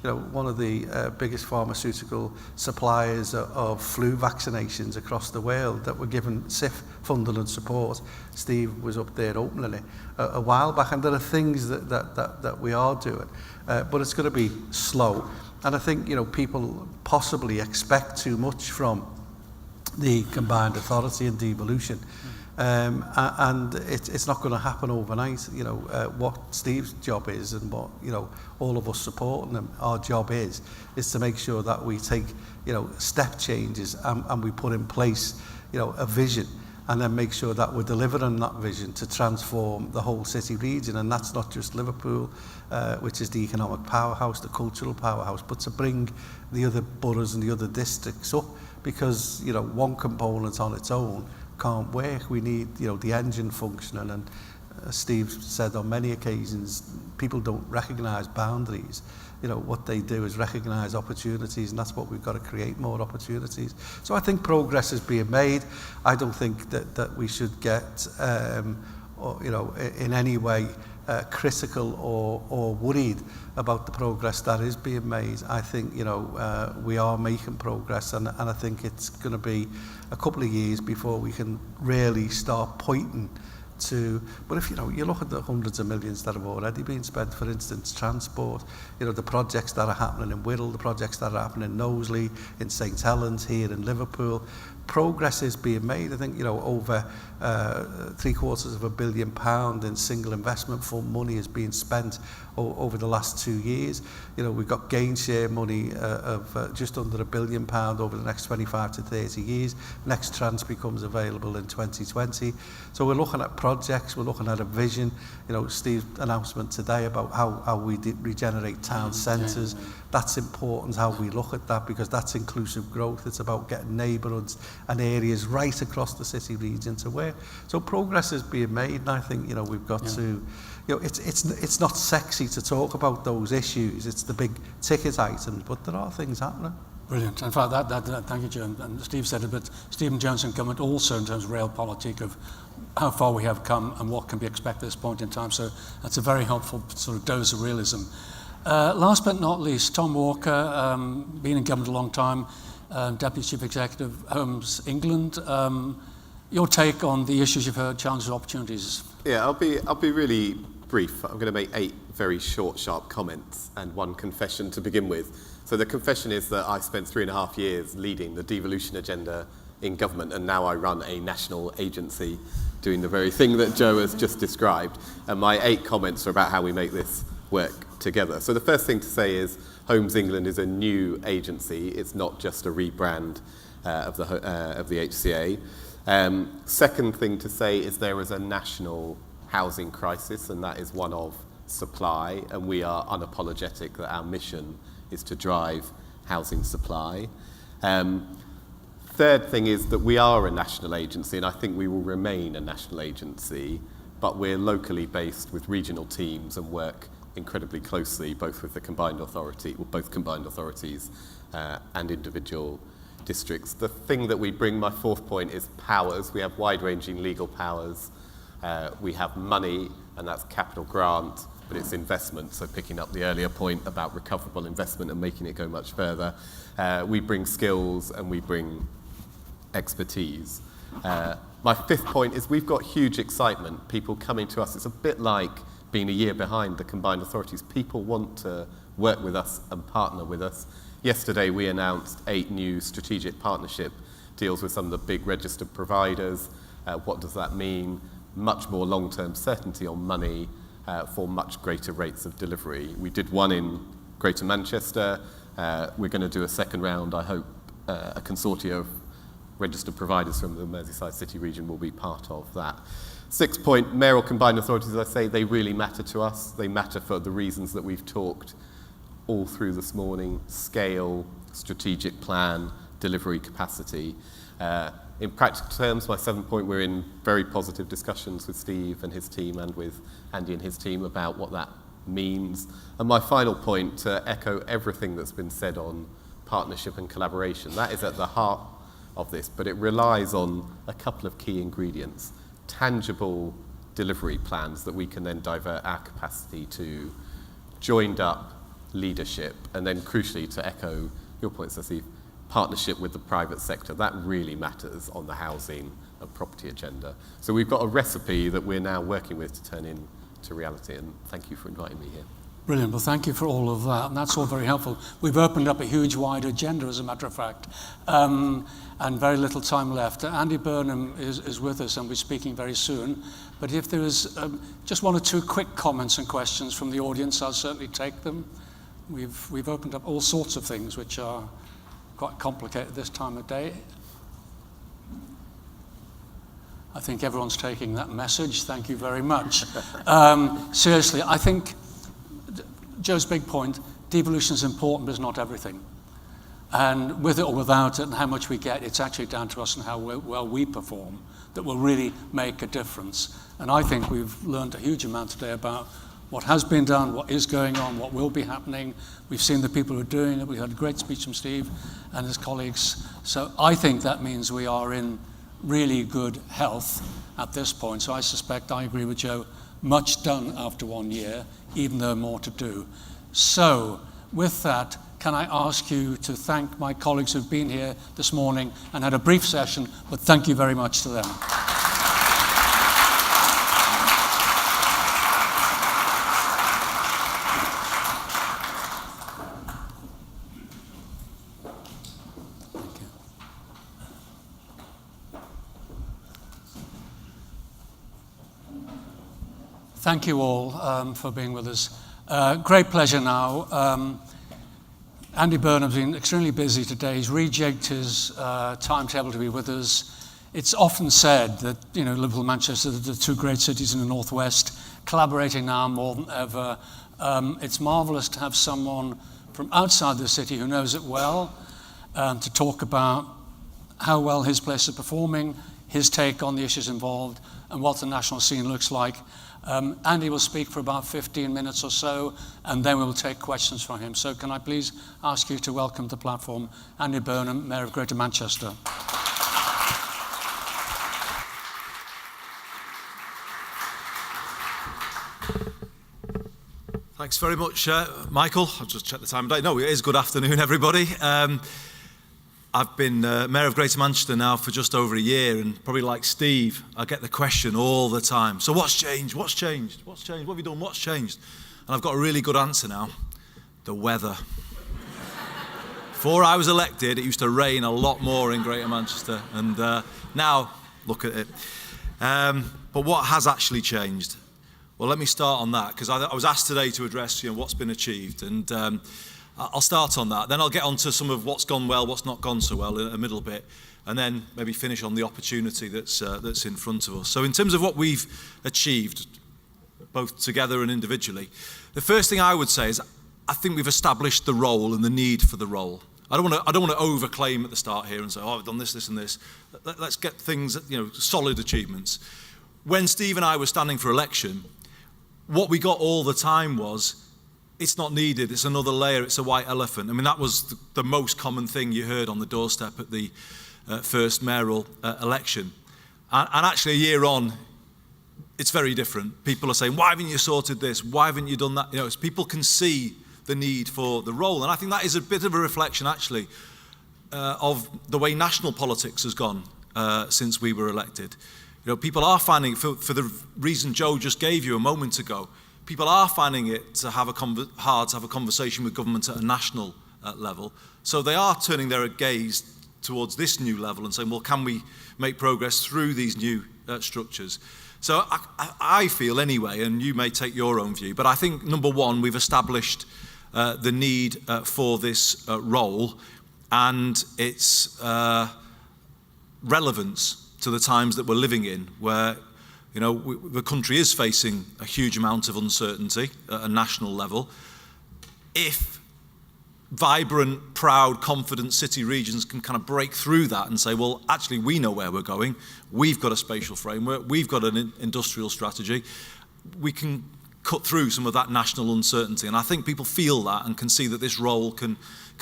You know, one of the biggest pharmaceutical suppliers of flu vaccinations across the world that were given SIF funding and support. Steve was up there opening it a while back, and there are things that we are doing, but it's going to be slow. And I think, you know, people possibly expect too much from the combined authority and devolution. And it's not going to happen overnight. You know, what Steve's job is, and what, you know, all of us supporting him, our job is to make sure that we take, you know, step changes, and we put in place, you know, a vision, and then make sure that we're delivering that vision to transform the whole city region. And that's not just Liverpool, which is the economic powerhouse, the cultural powerhouse, but to bring the other boroughs and the other districts up, because, you know, one component on its own can't work. We need, you know, the engine functioning. And Steve said on many occasions, people don't recognise boundaries. You know, what they do is recognise opportunities, and that's what we've got to create, more opportunities. So I think progress is being made. I don't think that we should get, or, you know, in any way critical or worried about the progress that is being made. I think, you know, we are making progress, and I think it's going to be a couple of years before we can really start pointing to. But if, you know, you look at the hundreds of millions that have already been spent, for instance, transport, you know, the projects that are happening in Whittle, the projects that are happening in Knowsley, in St Helens, here in Liverpool, progress is being made. I think, you know, over £750 million in single investment fund money is being spent over the last 2 years. You know, we've got gain share money of just under £1 billion over the next 25 to 30 years. Next tranche becomes available in 2020. So we're looking at projects, we're looking at a vision. You know, Steve's announcement today about how we regenerate town centres, that's important, how we look at that, because that's inclusive growth. It's about getting neighbourhoods and areas right across the city region to work. So progress is being made, and I think, you know, we've got to, you know, it's not sexy to talk about those issues. It's the big ticket items, but there are things happening. Brilliant. In fact, thank you, Joe. And Steve said it, but Stephen Johnson comment also in terms of realpolitik of how far we have come and what can be expected at this point in time. So that's a very helpful sort of dose of realism. Last but not least, Tom Walker, been in government a long time, Deputy Chief Executive, Homes England. Your take on the issues you've heard, challenges, opportunities? Yeah, I'll be really brief. I'm going to make 8 very short, sharp comments and one confession to begin with. So the confession is that I spent 3.5 years leading the devolution agenda in government, and now I run a national agency doing the very thing that Joe has just described. And my 8 comments are about how we make this work together. So the first thing to say is Homes England is a new agency. It's not just a rebrand of the HCA. Second thing to say is there is a national housing crisis, and that is one of supply, and we are unapologetic that our mission is to drive housing supply. Third thing is that we are a national agency, and I think we will remain a national agency, but we're locally based with regional teams and work incredibly closely both with the combined authority, or both combined authorities and individual districts. The thing that we bring, my fourth point, is powers. We have wide-ranging legal powers. We have money, and that's capital grant, but it's investment. So picking up the earlier point about recoverable investment and making it go much further. We bring skills and we bring expertise. My fifth point is we've got huge excitement. People coming to us. It's a bit like being a year behind the combined authorities. People want to work with us and partner with us. Yesterday we announced 8 new strategic partnership deals with some of the big registered providers. What does that mean? Much more long-term certainty on money for much greater rates of delivery. We did one in Greater Manchester. We're going to do a second round, I hope. A consortium of registered providers from the Merseyside City region will be part of that. 6th point, mayoral combined authorities, as I say, they really matter to us. They matter for the reasons that we've talked all through this morning: scale, strategic plan, delivery capacity. In practical terms, my 7th point, we're in very positive discussions with Steve and his team and with Andy and his team about what that means. And my final point, to echo everything that's been said on partnership and collaboration, that is at the heart of this, but it relies on a couple of key ingredients: tangible delivery plans that we can then divert our capacity to, joined up leadership, and then crucially, to echo your points, Steve, partnership with the private sector. That really matters on the housing and property agenda. So we've got a recipe that we're now working with to turn into reality, and thank you for inviting me here. Brilliant. Well, thank you for all of that, and that's all very helpful. We've opened up a huge, wide agenda, as a matter of fact, and very little time left. Andy Burnham is with us and we're speaking very soon. But if there is just one or two quick comments and questions from the audience, I'll certainly take them. We've opened up all sorts of things which are quite complicated this time of day. I think everyone's taking that message. Thank you very much. Seriously, I think Joe's big point, devolution is important, but it's not everything. And with it or without it and how much we get, it's actually down to us and how well we perform that will really make a difference. And I think we've learned a huge amount today about what has been done, what is going on, what will be happening. We've seen the people who are doing it. We had a great speech from Steve and his colleagues. So I think that means we are in really good health at this point. So I suspect I agree with Joe, much done after 1 year, even though more to do. So with that, can I ask you to thank my colleagues who've been here this morning and had a brief session, but thank you very much to them. Thank you all for being with us. Great pleasure now. Andy Burnham's been extremely busy today. He's rejigged his timetable to be with us. It's often said that, Liverpool and Manchester, the two great cities in the northwest, collaborating now more than ever. It's marvellous to have someone from outside the city who knows it well to talk about how well his place is performing, his take on the issues involved, and what the national scene looks like. Andy will speak for about 15 minutes or so, and then we will take questions from him. So can I please ask you to welcome to the platform Andy Burnham, Mayor of Greater Manchester. Thanks very much, Michael. I'll just check the time of day. No, it is good afternoon, everybody. I've been Mayor of Greater Manchester now for just over a year, and probably like Steve, I get the question all the time. So what's changed? What's changed? What's changed? What have you done? What's changed? And I've got a really good answer now. The weather. Before I was elected, it used to rain a lot more in Greater Manchester, and now, look at it. But what has actually changed? Well, let me start on that, because I was asked today to address what's been achieved, and I'll start on that. Then I'll get on to some of what's gone well, what's not gone so well in a middle bit, and then maybe finish on the opportunity that's in front of us. So in terms of what we've achieved, both together and individually, the first thing I would say is I think we've established the role and the need for the role. I don't want to overclaim at the start here and say, oh, I've done this, this, and this. Let's get things, solid achievements. When Steve and I were standing for election, what we got all the time was, it's not needed, it's another layer, it's a white elephant. I mean, that was the most common thing you heard on the doorstep at the first mayoral election. And actually, a year on, it's very different. People are saying, why haven't you sorted this? Why haven't you done that? People can see the need for the role. And I think that is a bit of a reflection, actually, of the way national politics has gone since we were elected. People are finding, for the reason Joe just gave you a moment ago, people are finding it to have hard to have a conversation with government at a national level. So they are turning their gaze towards this new level and saying, well, can we make progress through these new structures? So I feel anyway, and you may take your own view, but I think, number one, we've established the need for this role and its relevance to the times that we're living in, where the country is facing a huge amount of uncertainty at a national level. If vibrant, proud, confident city regions can kind of break through that and say, well, actually, we know where we're going, we've got a spatial framework, we've got an industrial strategy, we can cut through some of that national uncertainty. And I think people feel that and can see that this role can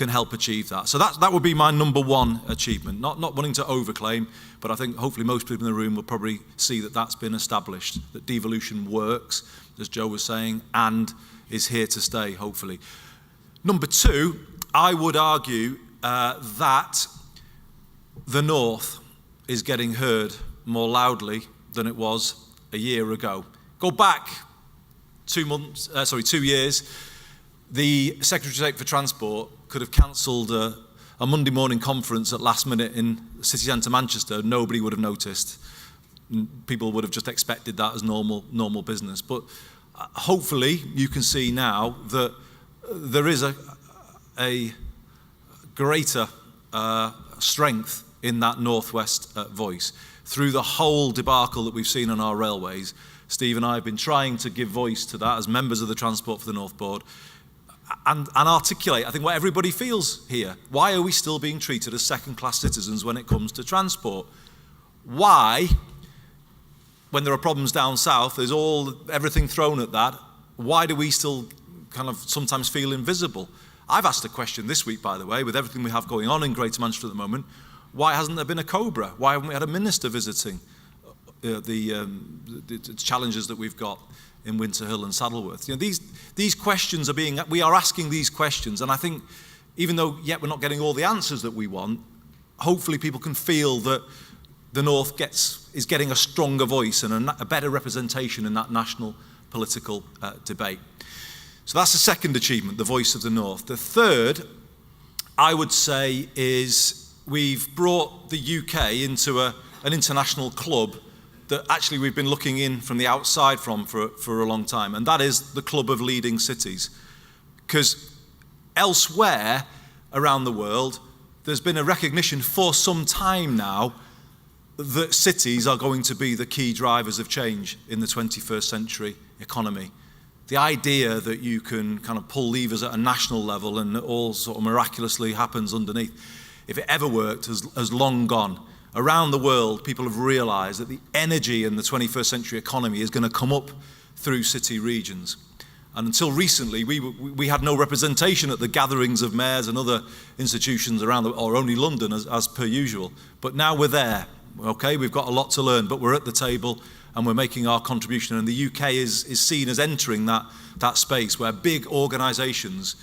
help achieve that. So that would be my number one achievement. Not wanting to overclaim, but I think hopefully most people in the room will probably see that that's been established, that devolution works, as Joe was saying, and is here to stay, hopefully. Number two, I would argue that the North is getting heard more loudly than it was a year ago. Go back 2 years, the Secretary of State for Transport could have cancelled a Monday morning conference at last minute in city centre Manchester. Nobody would have noticed. People would have just expected that as normal business. But hopefully you can see now that there is a greater strength in that Northwest voice. Through the whole debacle that we've seen on our railways, Steve and I have been trying to give voice to that as members of the Transport for the North Board and articulate, I think, what everybody feels here. Why are we still being treated as second-class citizens when it comes to transport? Why, when there are problems down south, there's everything thrown at that, why do we still kind of sometimes feel invisible? I've asked a question this week, by the way, with everything we have going on in Greater Manchester at the moment. Why hasn't there been a COBRA? Why haven't we had a minister visiting the challenges that we've got in Winter Hill and Saddleworth? You know, these questions we are asking these questions, and I think even though yet we're not getting all the answers that we want, hopefully people can feel that the North is getting a stronger voice and a better representation in that national political debate. So that's the second achievement, the voice of the North. The third, I would say, is we've brought the UK into an international club that actually we've been looking in from the outside for a long time, and that is the club of leading cities. Because elsewhere around the world, there's been a recognition for some time now that cities are going to be the key drivers of change in the 21st century economy. The idea that you can kind of pull levers at a national level and it all sort of miraculously happens underneath, if it ever worked, has long gone. Around the world, people have realised that the energy in the 21st century economy is going to come up through city regions. And until recently, we had no representation at the gatherings of mayors and other institutions around, or only London as per usual. But now we're there. Okay, we've got a lot to learn, but we're at the table and we're making our contribution. And the UK is seen as entering that space where big organisations,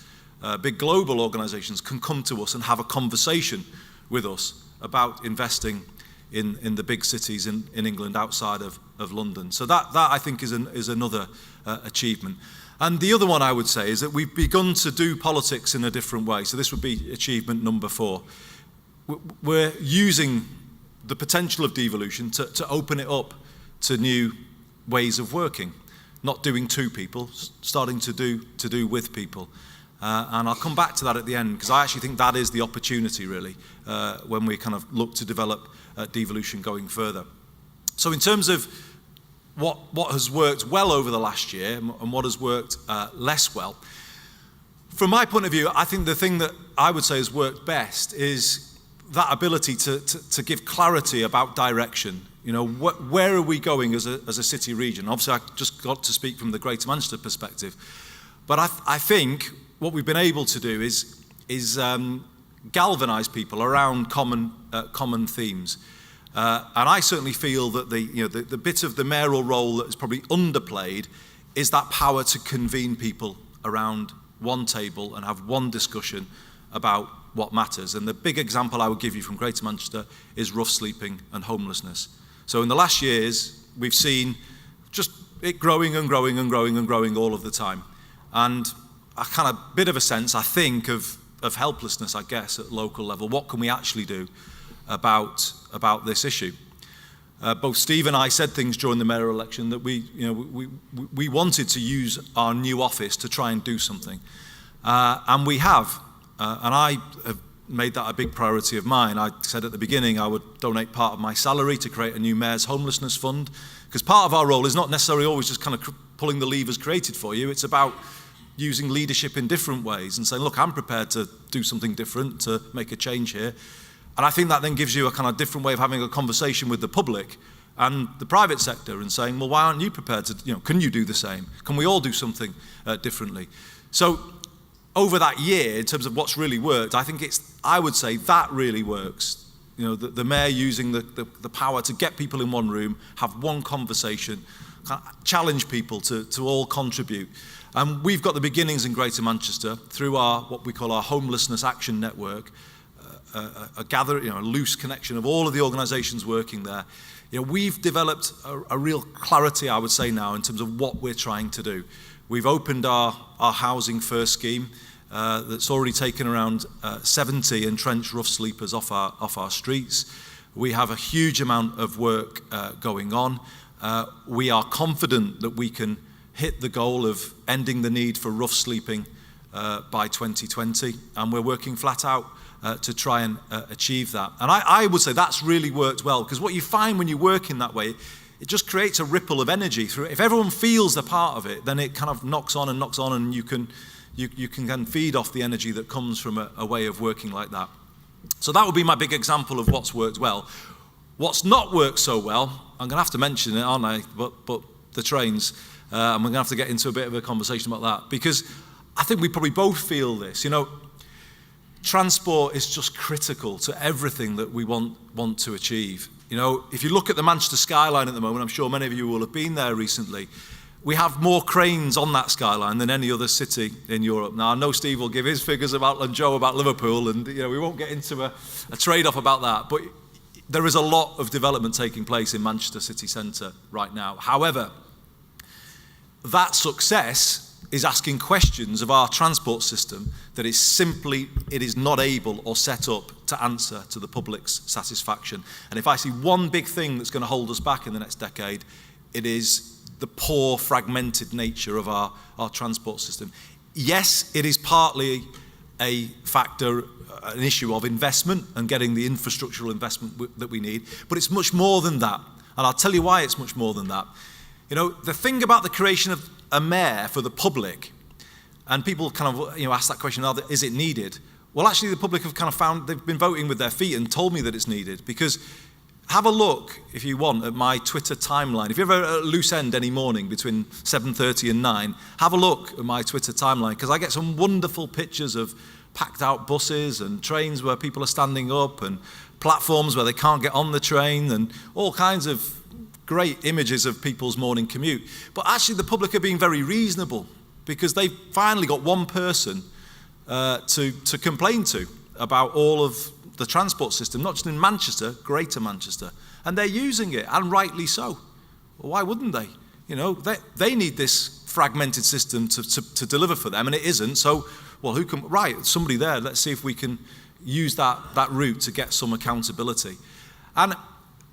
big global organisations can come to us and have a conversation with us about investing in the big cities in England outside of London. So that I think is another achievement. And the other one I would say is that we've begun to do politics in a different way. So this would be achievement number 4. We're using the potential of devolution to open it up to new ways of working, not doing to people, starting to do with people. And I'll come back to that at the end, because I actually think that is the opportunity, really, when we kind of look to develop devolution going further. So in terms of what has worked well over the last year and what has worked less well, from my point of view, I think the thing that I would say has worked best is that ability to give clarity about direction. You know, where are we going as a city region? Obviously, I just got to speak from the Greater Manchester perspective, but I think what we've been able to do is galvanise people around common themes. And I certainly feel that the bit of the mayoral role that is probably underplayed is that power to convene people around one table and have one discussion about what matters. And the big example I would give you from Greater Manchester is rough sleeping and homelessness. So in the last years, we've seen just it growing and growing and growing and growing all of the time. And a kind of bit of a sense, I think, of helplessness, I guess, at local level. What can we actually do about this issue? Both Steve and I said things during the mayoral election that we wanted to use our new office to try and do something. And we have. And I have made that a big priority of mine. I said at the beginning I would donate part of my salary to create a new mayor's homelessness fund, because part of our role is not necessarily always just kind of pulling the levers created for you. It's about using leadership in different ways and saying, look, I'm prepared to do something different, to make a change here. And I think that then gives you a kind of different way of having a conversation with the public and the private sector and saying, well, why aren't you prepared to, can you do the same? Can we all do something differently? So over that year, in terms of what's really worked, I would say that really works. The mayor using the power to get people in one room, have one conversation, challenge people to all contribute. And we've got the beginnings in Greater Manchester through what we call our Homelessness Action Network, a loose connection of all of the organisations working there. We've developed a real clarity, I would say now, in terms of what we're trying to do. We've opened our Housing First scheme that's already taken around 70 entrenched rough sleepers off our streets. We have a huge amount of work going on. We are confident that we can hit the goal of ending the need for rough sleeping by 2020, and we're working flat out to try and achieve that. And I would say that's really worked well, because what you find when you work in that way, it just creates a ripple of energy through it. If everyone feels they're part of it, then it kind of knocks on, and you can then feed off the energy that comes from a way of working like that. So that would be my big example of what's worked well. What's not worked so well, I'm going to have to mention it, aren't I? But the trains, and we're going to have to get into a bit of a conversation about that, because I think we probably both feel this. You know, transport is just critical to everything that we want to achieve. You know, if you look at the Manchester skyline at the moment, I'm sure many of you will have been there recently, we have more cranes on that skyline than any other city in Europe. Now, I know Steve will give his figures about, and Joe about Liverpool, and you know, we won't get into a trade-off about that, but there is a lot of development taking place in Manchester city centre right now. However, that success is asking questions of our transport system that is simply, it is not able or set up to answer to the public's satisfaction. And if I see one big thing that's going to hold us back in the next decade, it is the poor, fragmented nature of our transport system. Yes, it is partly a factor, an issue of investment and getting the infrastructural investment that we need, but it's much more than that. And I'll tell you why it's much more than that. You know, the thing about the creation of a mayor for the public, and people kind of, you know, ask that question, is it needed? Well, actually, the public have kind of found, they've been voting with their feet and told me that it's needed, because have a look, if you want, at my Twitter timeline. If you're ever at a loose end any morning between 7:30 and 9, have a look at my Twitter timeline, because I get some wonderful pictures of packed out buses and trains where people are standing up, and platforms where they can't get on the train, and all kinds of great images of people's morning commute. But actually the public are being very reasonable, because they've finally got one person to complain to about all of the transport system, not just in Manchester, Greater Manchester. And they're using it, and rightly so. Well, why wouldn't they? You know, they need this fragmented system to deliver for them, and it isn't. So, well, who can, right, somebody there, let's see if we can use that route to get some accountability. And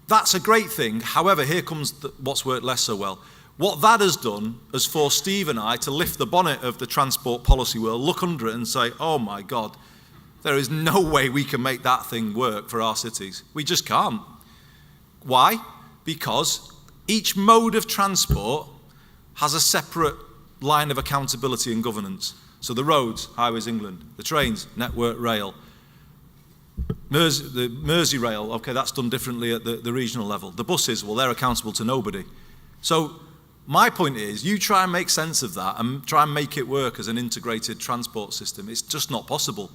that's a great thing. However, here comes what's worked less so well. What that has done has forced Steve and I to lift the bonnet of the transport policy world, look under it and say, oh my God, there is no way we can make that thing work for our cities. We just can't. Why? Because each mode of transport has a separate line of accountability and governance. So the roads, Highways England, the trains, Network Rail, the Merseyrail, okay, that's done differently at the regional level. The buses, well, they're accountable to nobody. So my point is, you try and make sense of that and try and make it work as an integrated transport system. It's just not possible,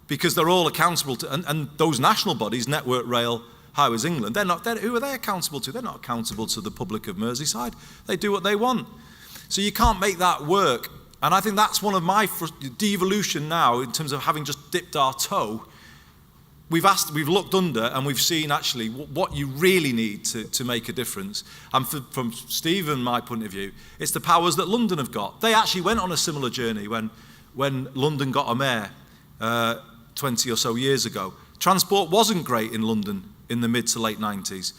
because they're all accountable to, and those national bodies, Network Rail, Highways England, who are they accountable to? They're not accountable to the public of Merseyside. They do what they want. So you can't make that work. And I think that's one of my devolution now, in terms of having just dipped our toe. We've looked under, and we've seen actually what you really need to make a difference. And from Steve and my point of view, it's the powers that London have got. They actually went on a similar journey when London got a mayor 20 or so years ago. Transport wasn't great in London in the mid to late 90s,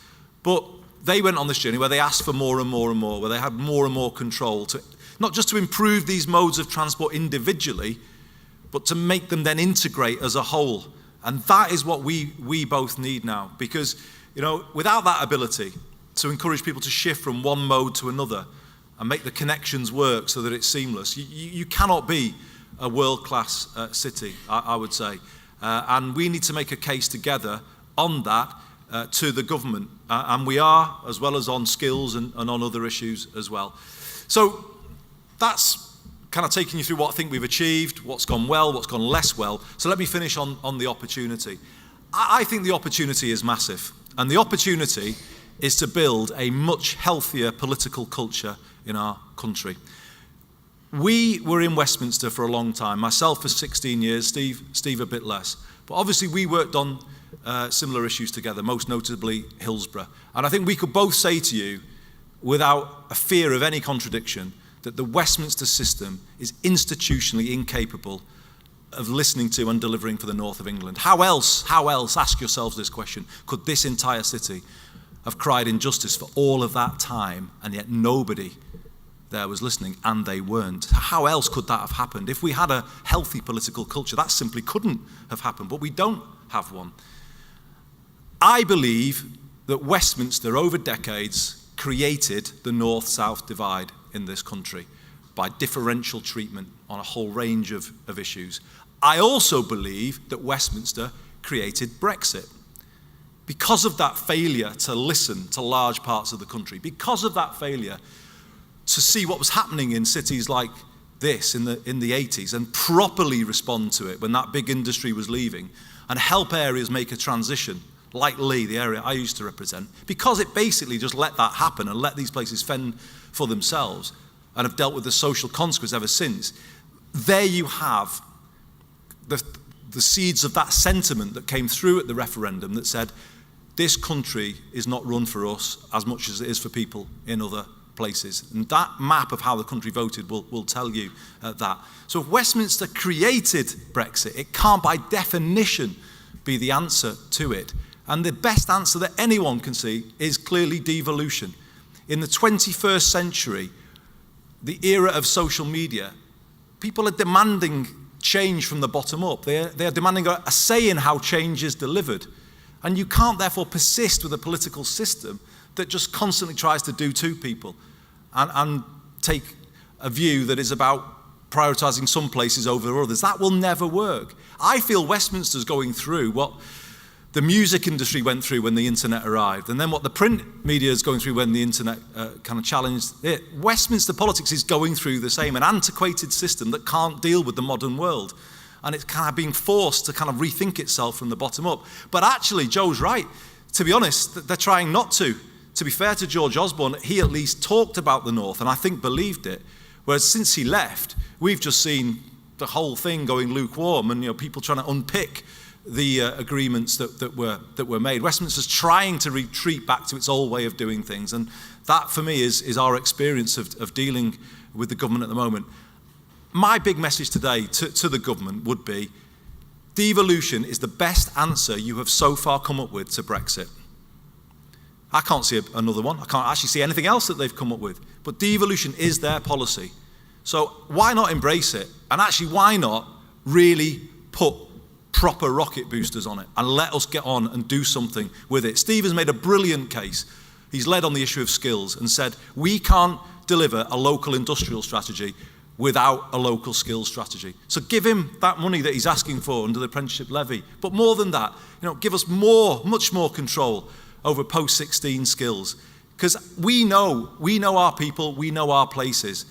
but they went on this journey where they asked for more and more and more, where they had more and more control, to not just to improve these modes of transport individually, but to make them then integrate as a whole. And that is what we both need now, because, you know, without that ability to encourage people to shift from one mode to another and make the connections work so that it's seamless, you cannot be a world-class city, I would say. And we need to make a case together on that to the government. And we are, as well as on skills and on other issues as well. So that's kind of taking you through what I think we've achieved, what's gone well, what's gone less well. So let me finish on the opportunity. I think the opportunity is massive. And the opportunity is to build a much healthier political culture in our country. We were in Westminster for a long time, myself for 16 years, Steve a bit less. But obviously we worked on similar issues together, most notably Hillsborough. And I think we could both say to you, without a fear of any contradiction, that the Westminster system is institutionally incapable of listening to and delivering for the north of England. How else, ask yourselves this question, could this entire city have cried injustice for all of that time, and yet nobody there was listening, and they weren't? How else could that have happened? If we had a healthy political culture, that simply couldn't have happened, but we don't have one. I believe that Westminster, over decades, created the north-south divide in this country by differential treatment on a whole range of issues. I also believe that Westminster created Brexit. Because of that failure to listen to large parts of the country, because of that failure to see what was happening in cities like this in the 80s and properly respond to it when that big industry was leaving and help areas make a transition, like Lee, the area I used to represent, because it basically just let that happen and let these places fend for themselves and have dealt with the social consequence ever since. There you have the seeds of that sentiment that came through at the referendum that said, this country is not run for us as much as it is for people in other places. And that map of how the country voted will tell you that. So if Westminster created Brexit, it can't by definition be the answer to it. And the best answer that anyone can see is clearly devolution. In the 21st century, the era of social media, people are demanding change from the bottom up. They are demanding a say in how change is delivered. And you can't therefore persist with a political system that just constantly tries to do to people and take a view that is about prioritising some places over others. That will never work. I feel Westminster's going through what the music industry went through when the internet arrived, and then what the print media is going through when the internet kind of challenged it. Westminster politics is going through the same, an antiquated system that can't deal with the modern world. And it's kind of being forced to kind of rethink itself from the bottom up. But actually, Joe's right. To be honest, they're trying not to. To be fair to George Osborne, he at least talked about the North, and I think believed it. Whereas since he left, we've just seen the whole thing going lukewarm, and people trying to unpick the agreements that were made. Westminster's trying to retreat back to its old way of doing things, and that, for me, is our experience of dealing with the government at the moment. My big message today to the government would be, devolution is the best answer you have so far come up with to Brexit. I can't see another one. I can't actually see anything else that they've come up with. But devolution is their policy. So why not embrace it? And actually, why not really put proper rocket boosters on it and let us get on and do something with it? Steve has made a brilliant case. He's led on the issue of skills and said, we can't deliver a local industrial strategy without a local skills strategy. So give him that money that he's asking for under the apprenticeship levy. But more than that, give us much more control over post-16 skills. Because we know our people, we know our places.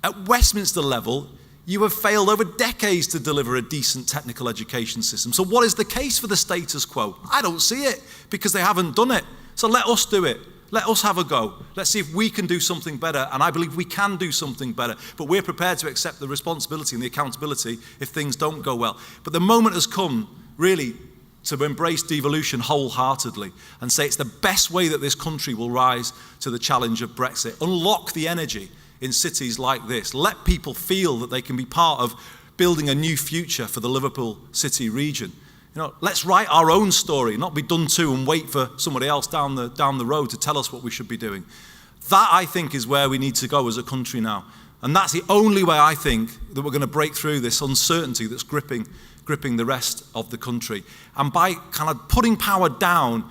At Westminster level, you have failed over decades to deliver a decent technical education system. So what is the case for the status quo? I don't see it, because they haven't done it. So let us do it. Let us have a go. Let's see if we can do something better, and I believe we can do something better. But we're prepared to accept the responsibility and the accountability if things don't go well. But the moment has come, really, to embrace devolution wholeheartedly and say it's the best way that this country will rise to the challenge of Brexit. Unlock the energy in cities like this. Let people feel that they can be part of building a new future for the Liverpool city region. Let's write our own story, not be done to and wait for somebody else down the road to tell us what we should be doing. That, I think, is where we need to go as a country now. And that's the only way, I think, that we're going to break through this uncertainty that's gripping the rest of the country. And by kind of putting power down,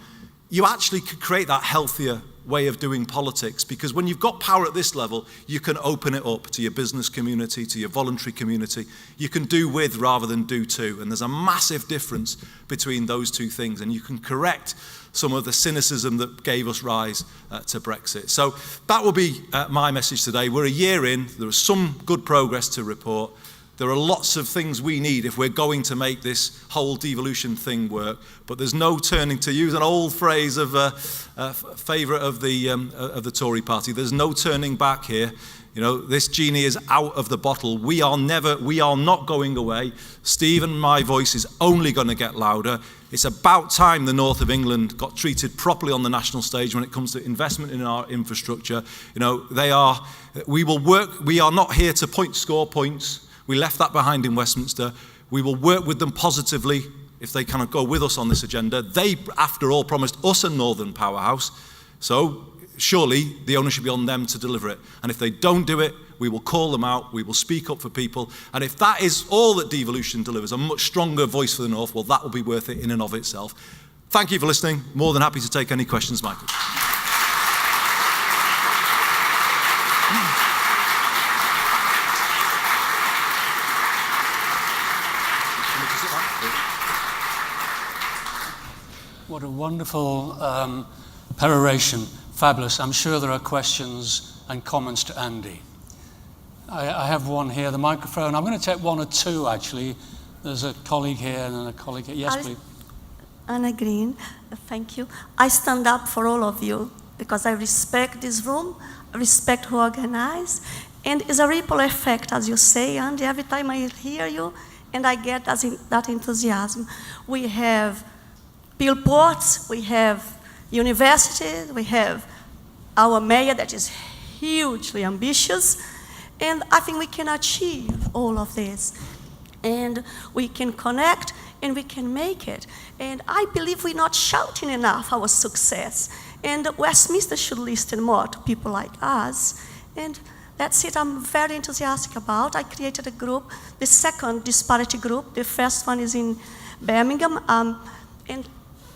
you actually could create that healthier way of doing politics, because when you've got power at this level, you can open it up to your business community, to your voluntary community. You can do with rather than do to, and there's a massive difference between those two things, and you can correct some of the cynicism that gave us rise to Brexit. So that will be my message today. We're a year in, there is some good progress to report. There are lots of things we need if we're going to make this whole devolution thing work, but there's no turning, to use an old phrase of favourite of the Tory party, there's no turning back here. You know, this genie is out of the bottle. We are not going away. Steve and my voice is only going to get louder. It's about time the north of England got treated properly on the national stage when it comes to investment in our infrastructure. You know, we will work, we are not here to score points. We left that behind in Westminster. We will work with them positively if they kind of go with us on this agenda. They, after all, promised us a northern powerhouse. So surely the onus should be on them to deliver it. And if they don't do it, we will call them out, we will speak up for people. And if that is all that devolution delivers, a much stronger voice for the North, well, that will be worth it in and of itself. Thank you for listening. More than happy to take any questions, Michael. What a wonderful peroration. Fabulous. I'm sure there are questions and comments to Andy. I have one here, the microphone. I'm going to take one or two, actually. There's a colleague here and then a colleague here. Yes, please. Anna Green, thank you. I stand up for all of you because I respect this room, I respect who organize, and it's a ripple effect, as you say, Andy. Every time I hear you, and I get that enthusiasm. We have billboards, we have universities, we have our mayor that is hugely ambitious, and I think we can achieve all of this. And we can connect and we can make it. And I believe we're not shouting enough our success. And Westminster should listen more to people like us. And that's it I'm very enthusiastic about. I created a group, the second disparity group. The first one is in Birmingham. And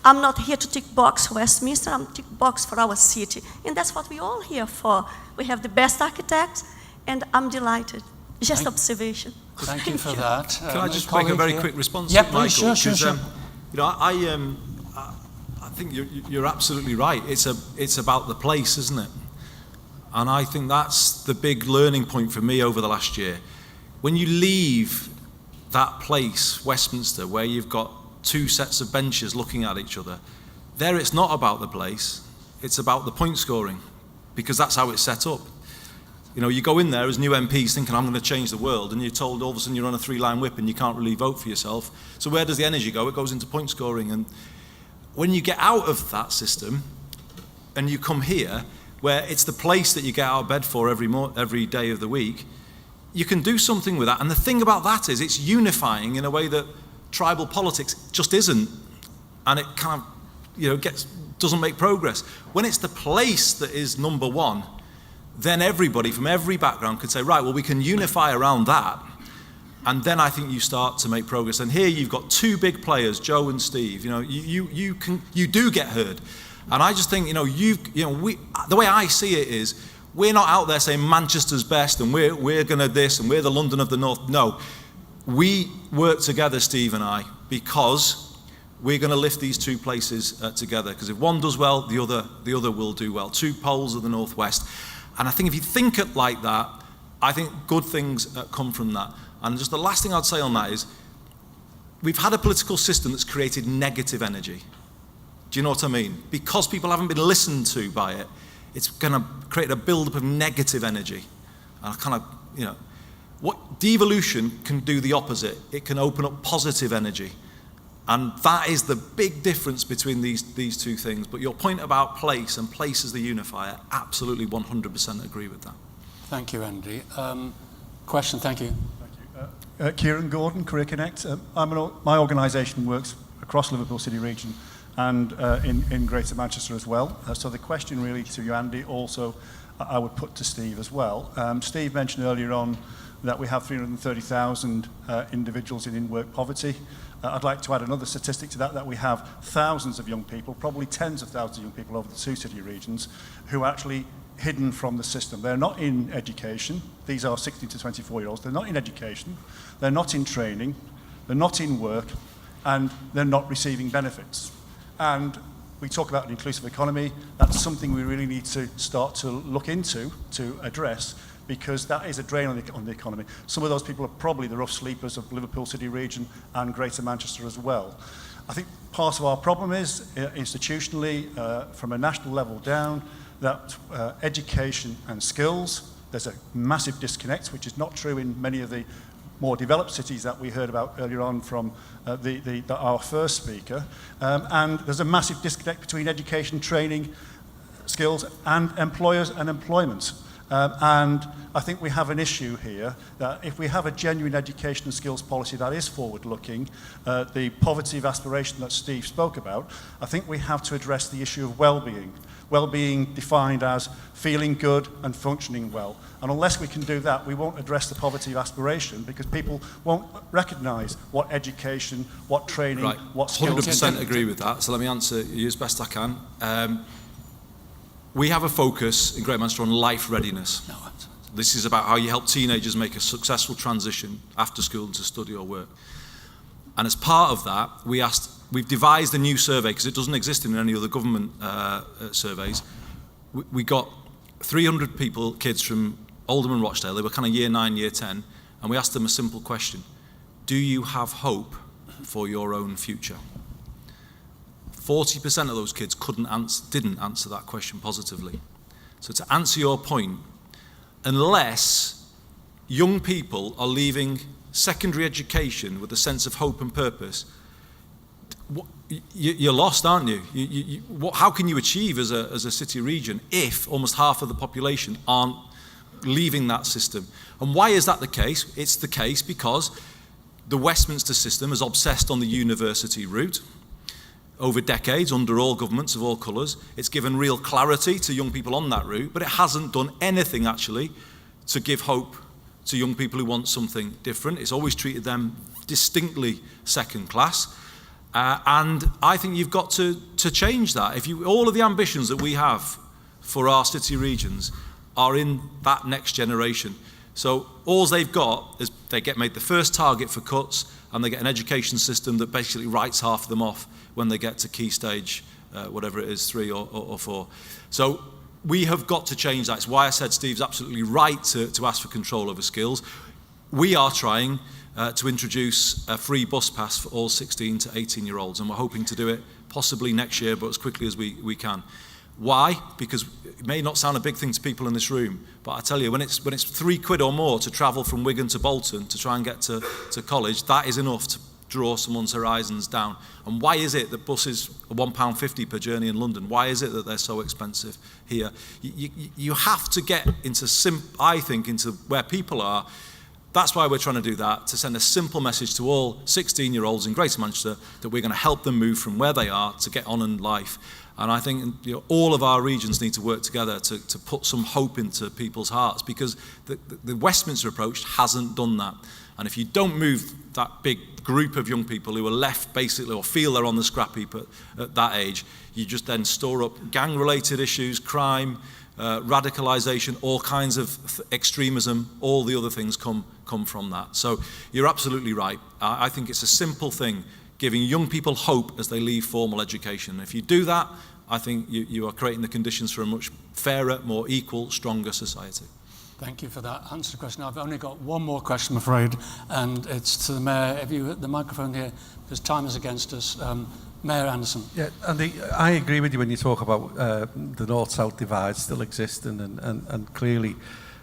I'm not here to tick box Westminster, I'm tick box for our city. And that's what we're all here for. We have the best architects, and I'm delighted. Just observation. Thank you for that. Can I just make a very quick response to Michael? Sure. You know, I think you're absolutely right. It's about the place, isn't it? And I think that's the big learning point for me over the last year. When you leave that place, Westminster, where you've got two sets of benches looking at each other, there it's not about the place, it's about the point scoring, because that's how it's set up. You know, you go in there as new MPs thinking, I'm going to change the world, and you're told all of a sudden you're on a 3-line whip and you can't really vote for yourself. So where does the energy go? It goes into point scoring. And when you get out of that system and you come here, where it's the place that you get out of bed for every day of the week, you can do something with that. And the thing about that is it's unifying in a way that tribal politics just isn't, and it kind of, you know, doesn't make progress. When it's the place that is number one, then everybody from every background could say, right, well, we can unify around that, and then I think you start to make progress. And here you've got two big players, Joe and Steve. You know, you do get heard, and I just think, you know, the way I see it is, we're not out there saying Manchester's best and we're gonna this and we're the London of the North. No. We work together, Steve and I, because we're going to lift these two places together. Because if one does well, the other will do well. Two poles of the Northwest. And I think if you think it like that, I think good things come from that. And just the last thing I'd say on that is, we've had a political system that's created negative energy. Do you know what I mean? Because people haven't been listened to by it, it's going to create a build-up of negative energy. And I kind of, you know, what devolution can do the opposite. It can open up positive energy. And that is the big difference between these two things. But your point about place and place as the unifier, absolutely 100% agree with that. Thank you, Andy. Question, thank you. Thank you. Kieran Gordon, Career Connect. My organisation works across Liverpool City region and in Greater Manchester as well. So the question really to you, Andy, also I would put to Steve as well. Steve mentioned earlier on that we have 330,000 individuals in in-work poverty. I'd like to add another statistic to that we have thousands of young people, probably tens of thousands of young people over the two city regions, who are actually hidden from the system. They're not in education. These are 16 to 24-year-olds. They're not in education. They're not in training. They're not in work. And they're not receiving benefits. And we talk about an inclusive economy. That's something we really need to start to look into, to address, because that is a drain on the economy. Some of those people are probably the rough sleepers of Liverpool City region and Greater Manchester as well. I think part of our problem is, institutionally, from a national level down, that education and skills, there's a massive disconnect, which is not true in many of the more developed cities that we heard about earlier on from our first speaker. And there's a massive disconnect between education, training, skills, and employers and employment. And I think we have an issue here that if we have a genuine education and skills policy that is forward-looking, the poverty of aspiration that Steve spoke about, I think we have to address the issue of well-being. Well-being defined as feeling good and functioning well. And unless we can do that, we won't address the poverty of aspiration because people won't recognise what education, what training, what skills. 100% agree with that. So let me answer you as best I can. We have a focus in Greater Manchester on life readiness. This is about how you help teenagers make a successful transition after school to study or work. And as part of that, we've devised a new survey, because it doesn't exist in any other government surveys. We got 300 kids from Oldham and Rochdale. They were kind of year 9, year 10, and we asked them a simple question. Do you have hope for your own future? 40% of those kids didn't answer that question positively. So to answer your point, unless young people are leaving secondary education with a sense of hope and purpose, you're lost, aren't you? How can you achieve as a city region if almost half of the population aren't leaving that system? And why is that the case? It's the case because the Westminster system is obsessed on the university route. Over decades, under all governments of all colours, it's given real clarity to young people on that route, but it hasn't done anything actually to give hope to young people who want something different. It's always treated them distinctly second class. And I think you've got to change that. All of the ambitions that we have for our city regions are in that next generation. So all they've got is they get made the first target for cuts, and they get an education system that basically writes half of them off when they get to key stage, whatever it is, 3 or 4. So we have got to change that. It's why I said Steve's absolutely right to ask for control over skills. We are trying to introduce a free bus pass for all 16 to 18-year-olds, and we're hoping to do it possibly next year, but as quickly as we can. Why? Because it may not sound a big thing to people in this room, but I tell you, when it's £3 or more to travel from Wigan to Bolton to try and get to college, that is enough to draw someone's horizons down. And why is it that buses are £1.50 per journey in London? Why is it that they're so expensive here? You have to get into into where people are. That's why we're trying to do that, to send a simple message to all 16-year-olds in Greater Manchester that we're going to help them move from where they are to get on in life. And I think all of our regions need to work together to put some hope into people's hearts, because the Westminster approach hasn't done that. And if you don't move that big group of young people who are left basically or feel they're on the scrap heap at that age, you just then store up gang-related issues, crime, radicalisation, all kinds of extremism, all the other things come from that. So you're absolutely right. I think it's a simple thing, giving young people hope as they leave formal education. If you do that, I think you are creating the conditions for a much fairer, more equal, stronger society. Thank you for that answer to the question. I've only got one more question, I'm afraid, and it's to the Mayor. Have you the microphone here? Because time is against us. Mayor Anderson. Yeah, and I agree with you when you talk about the north-south divide still existing, and clearly,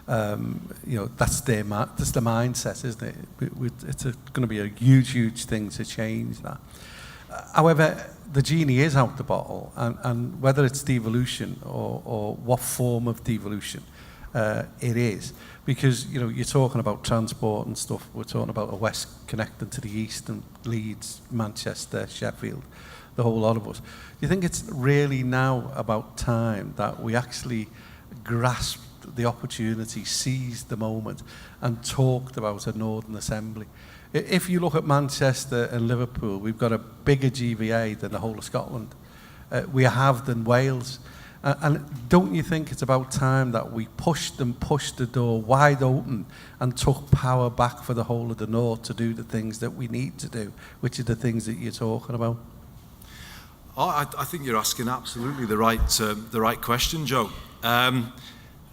that's the mindset, isn't it? It's going to be a huge thing to change that. However, the genie is out the bottle, and whether it's devolution or what form of devolution it is, because you're talking about transport and stuff. We're talking about a west connecting to the east, and Leeds, Manchester, Sheffield, the whole lot of us. Do you think it's really now about time that we actually grasp the opportunity, seized the moment, and talked about a Northern Assembly? If you look at Manchester and Liverpool, we've got a bigger GVA than the whole of Scotland. We have than Wales. And don't you think it's about time that we pushed the door wide open and took power back for the whole of the North to do the things that we need to do, which are the things that you're talking about? I think you're asking absolutely the right question, Joe. And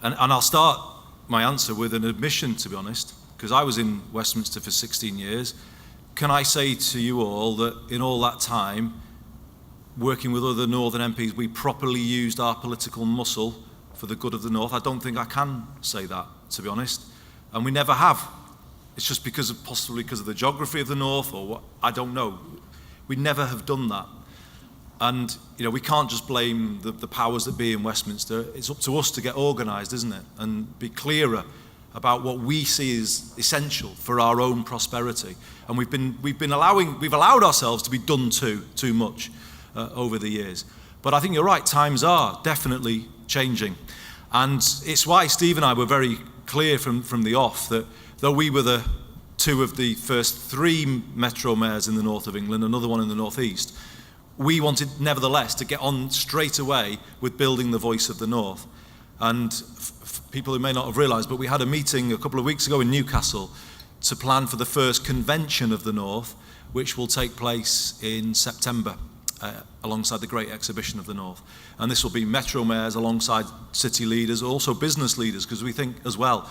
I'll start my answer with an admission, to be honest, because I was in Westminster for 16 years. Can I say to you all that in all that time, working with other Northern MPs, we properly used our political muscle for the good of the North? I don't think I can say that, to be honest. And we never have. It's just possibly because of the geography of the North or what, I don't know. We never have done that. And, we can't just blame the powers that be in Westminster. It's up to us to get organised, isn't it? And be clearer about what we see as essential for our own prosperity. And we've allowed ourselves to be done too much over the years. But I think you're right, times are definitely changing. And it's why Steve and I were very clear from the off that though we were the two of the first 3 metro mayors in the north of England, another one in the northeast, we wanted nevertheless to get on straight away with building the voice of the North. And people who may not have realised, but we had a meeting a couple of weeks ago in Newcastle to plan for the first convention of the North, which will take place in September alongside the Great Exhibition of the North. And this will be metro mayors alongside city leaders, also business leaders, because we think as well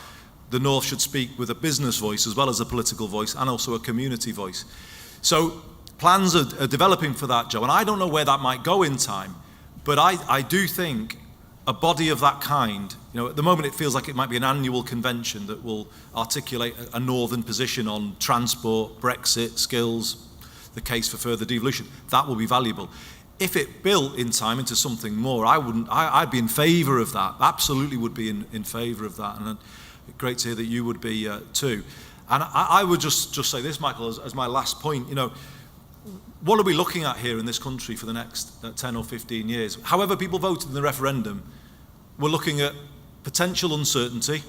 the North should speak with a business voice as well as a political voice and also a community voice. So plans are developing for that, Joe, and I don't know where that might go in time, but I do think a body of that kind, at the moment it feels like it might be an annual convention that will articulate a Northern position on transport, Brexit, skills, the case for further devolution. That will be valuable. If it built in time into something more, I'd be in favour of that, absolutely would be in favour of that, and great to hear that you would be too. And I would just say this, Michael, as my last point, what are we looking at here in this country for the next 10 or 15 years? However people voted in the referendum, we're looking at potential uncertainty,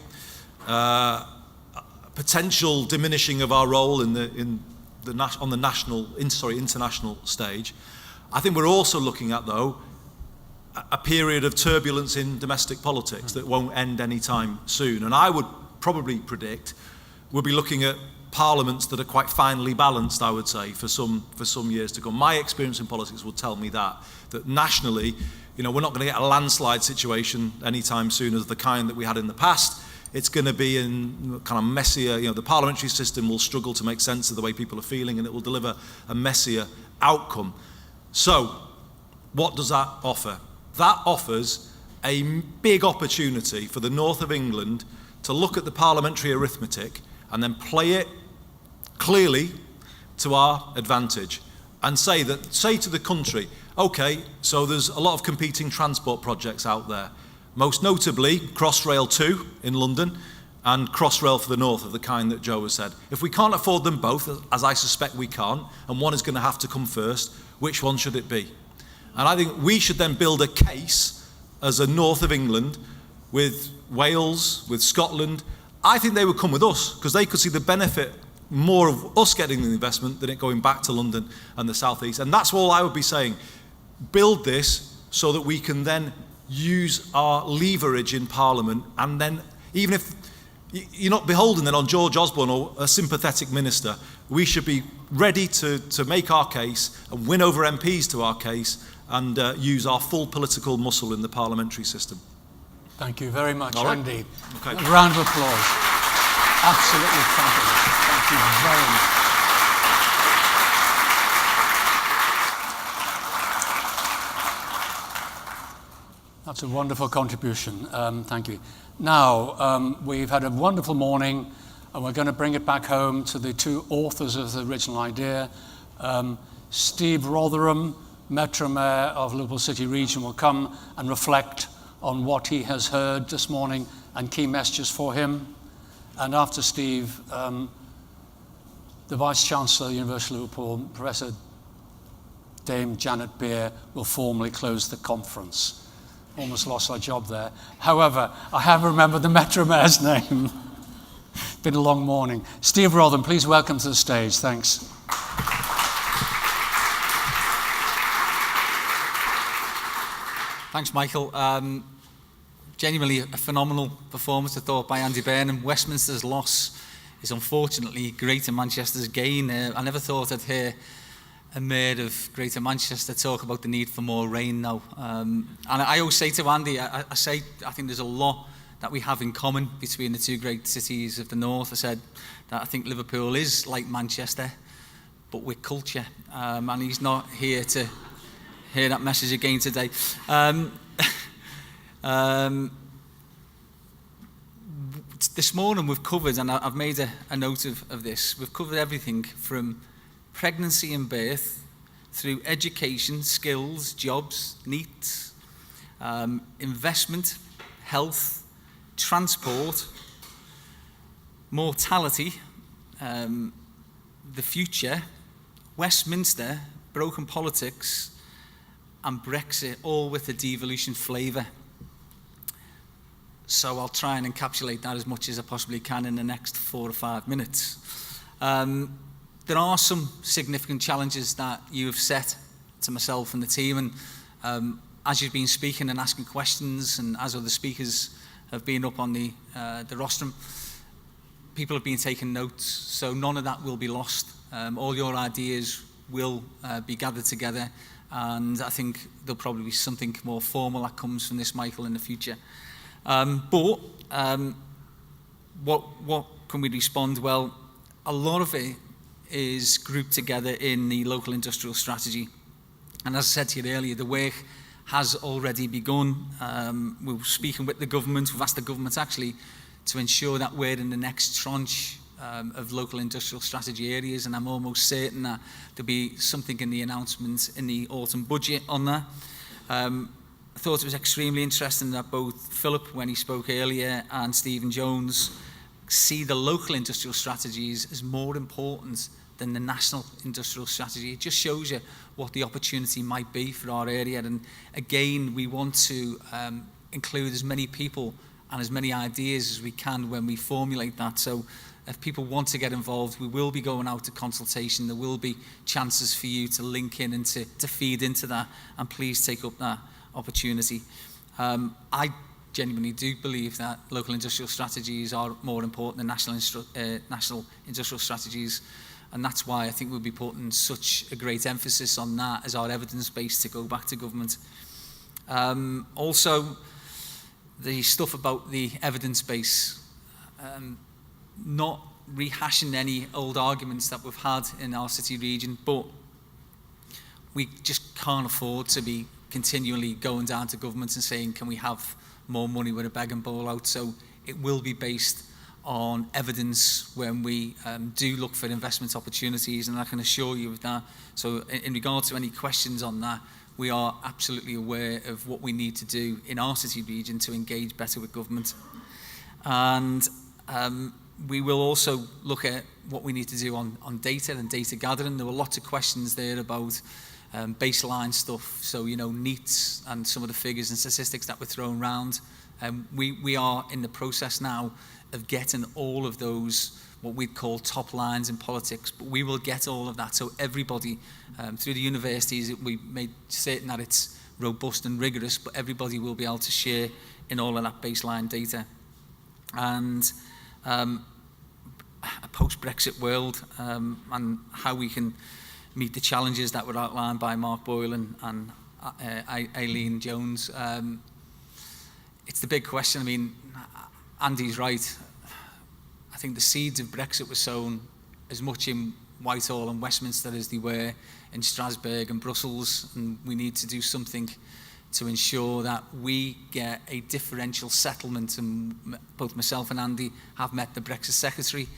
potential diminishing of our role on the international stage. I think we're also looking at, though, a period of turbulence in domestic politics that won't end anytime soon. And I would probably predict we'll be looking at parliaments that are quite finely balanced, I would say, for some years to come. My experience in politics will tell me that nationally, we're not going to get a landslide situation anytime soon as the kind that we had in the past. It's going to be in kind of messier, the parliamentary system will struggle to make sense of the way people are feeling, and it will deliver a messier outcome. So, what does that offer? That offers a big opportunity for the north of England to look at the parliamentary arithmetic and then play it clearly to our advantage and say to the country, okay, so there's a lot of competing transport projects out there, most notably Crossrail 2 in London and Crossrail for the North of the kind that Joe has said. If we can't afford them both, as I suspect we can't, and one is going to have to come first, which one should it be? And I think we should then build a case as a north of England with Wales, with Scotland. I think they would come with us because they could see the benefit more of us getting the investment than it going back to London and the South East. And that's all I would be saying. Build this so that we can then use our leverage in Parliament, and then even if you're not beholden then on George Osborne or a sympathetic minister, we should be ready to make our case and win over MPs to our case and use our full political muscle in the parliamentary system. Thank you very much, All right. Andy. Okay. A round of applause. Absolutely fabulous. Thank you very much. That's a wonderful contribution. Thank you. Now, we've had a wonderful morning, and we're going to bring it back home to the two authors of the original idea. Steve Rotherham, Metro Mayor of Liverpool City Region, will come and reflect on what he has heard this morning and key messages for him. And after Steve, the Vice-Chancellor of the University of Liverpool, Professor Dame Janet Beer, will formally close the conference. Almost lost our job there. However, I have remembered the Metro Mayor's name. Been a long morning. Steve Rotherham, please welcome to the stage. Thanks. Thanks, Michael. Genuinely a phenomenal performance, I thought, by Andy Burnham. Westminster's loss is unfortunately Greater Manchester's gain. I never thought I'd hear a mayor of Greater Manchester talk about the need for more rain now. And I always say to Andy, I think there's a lot that we have in common between the two great cities of the north. I said that I think Liverpool is like Manchester, but with culture. And he's not here to hear that message again today. This morning we've covered, and I've made a note of this, we've covered everything from pregnancy and birth through education, skills, jobs, needs, investment, health, transport, mortality, the future, Westminster, broken politics, and Brexit, all with a devolution flavour. So I'll try and encapsulate that as much as I possibly can in the next 4 or 5 minutes. There are some significant challenges that you have set to myself and the team, and as you've been speaking and asking questions, and as other speakers have been up on the rostrum, people have been taking notes, so none of that will be lost. All your ideas will be gathered together, and I think there'll probably be something more formal that comes from this, Michael, in the future. What can we respond? Well, a lot of it is grouped together in the local industrial strategy. And as I said to you earlier, the work has already begun. We're speaking with the government. We've asked the government actually to ensure that we're in the next tranche of local industrial strategy areas, and I'm almost certain that there'll be something in the announcement in the autumn budget on that. I thought it was extremely interesting that both Philip, when he spoke earlier, and Stephen Jones see the local industrial strategies as more important than the national industrial strategy. It just shows you what the opportunity might be for our area. And again, we want to include as many people and as many ideas as we can when we formulate that. So if people want to get involved, we will be going out to consultation. There will be chances for you to link in and to feed into that. And please take up that opportunity. I genuinely do believe that local industrial strategies are more important than national industrial strategies, and that's why I think we'll be putting such a great emphasis on that as our evidence base to go back to government. Also, the stuff about the evidence base, not rehashing any old arguments that we've had in our city region, but we just can't afford to be continually going down to government and saying, can we have more money with a begging bowl out? So it will be based on evidence when we do look for investment opportunities, and I can assure you of that. So in regard to any questions on that, we are absolutely aware of what we need to do in our city region to engage better with government. And we will also look at what we need to do on data and data gathering. There were lots of questions there about baseline stuff, so NEETs and some of the figures and statistics that were thrown around. We are in the process now of getting all of those, what we'd call top lines in politics, but we will get all of that, so everybody through the universities, we made certain that it's robust and rigorous, but everybody will be able to share in all of that baseline data. And a post-Brexit world, and how we can meet the challenges that were outlined by Mark Boyle and Aileen Jones. It's the big question. I mean, Andy's right. I think the seeds of Brexit were sown as much in Whitehall and Westminster as they were in Strasbourg and Brussels, and we need to do something to ensure that we get a differential settlement. And both myself and Andy have met the Brexit Secretary.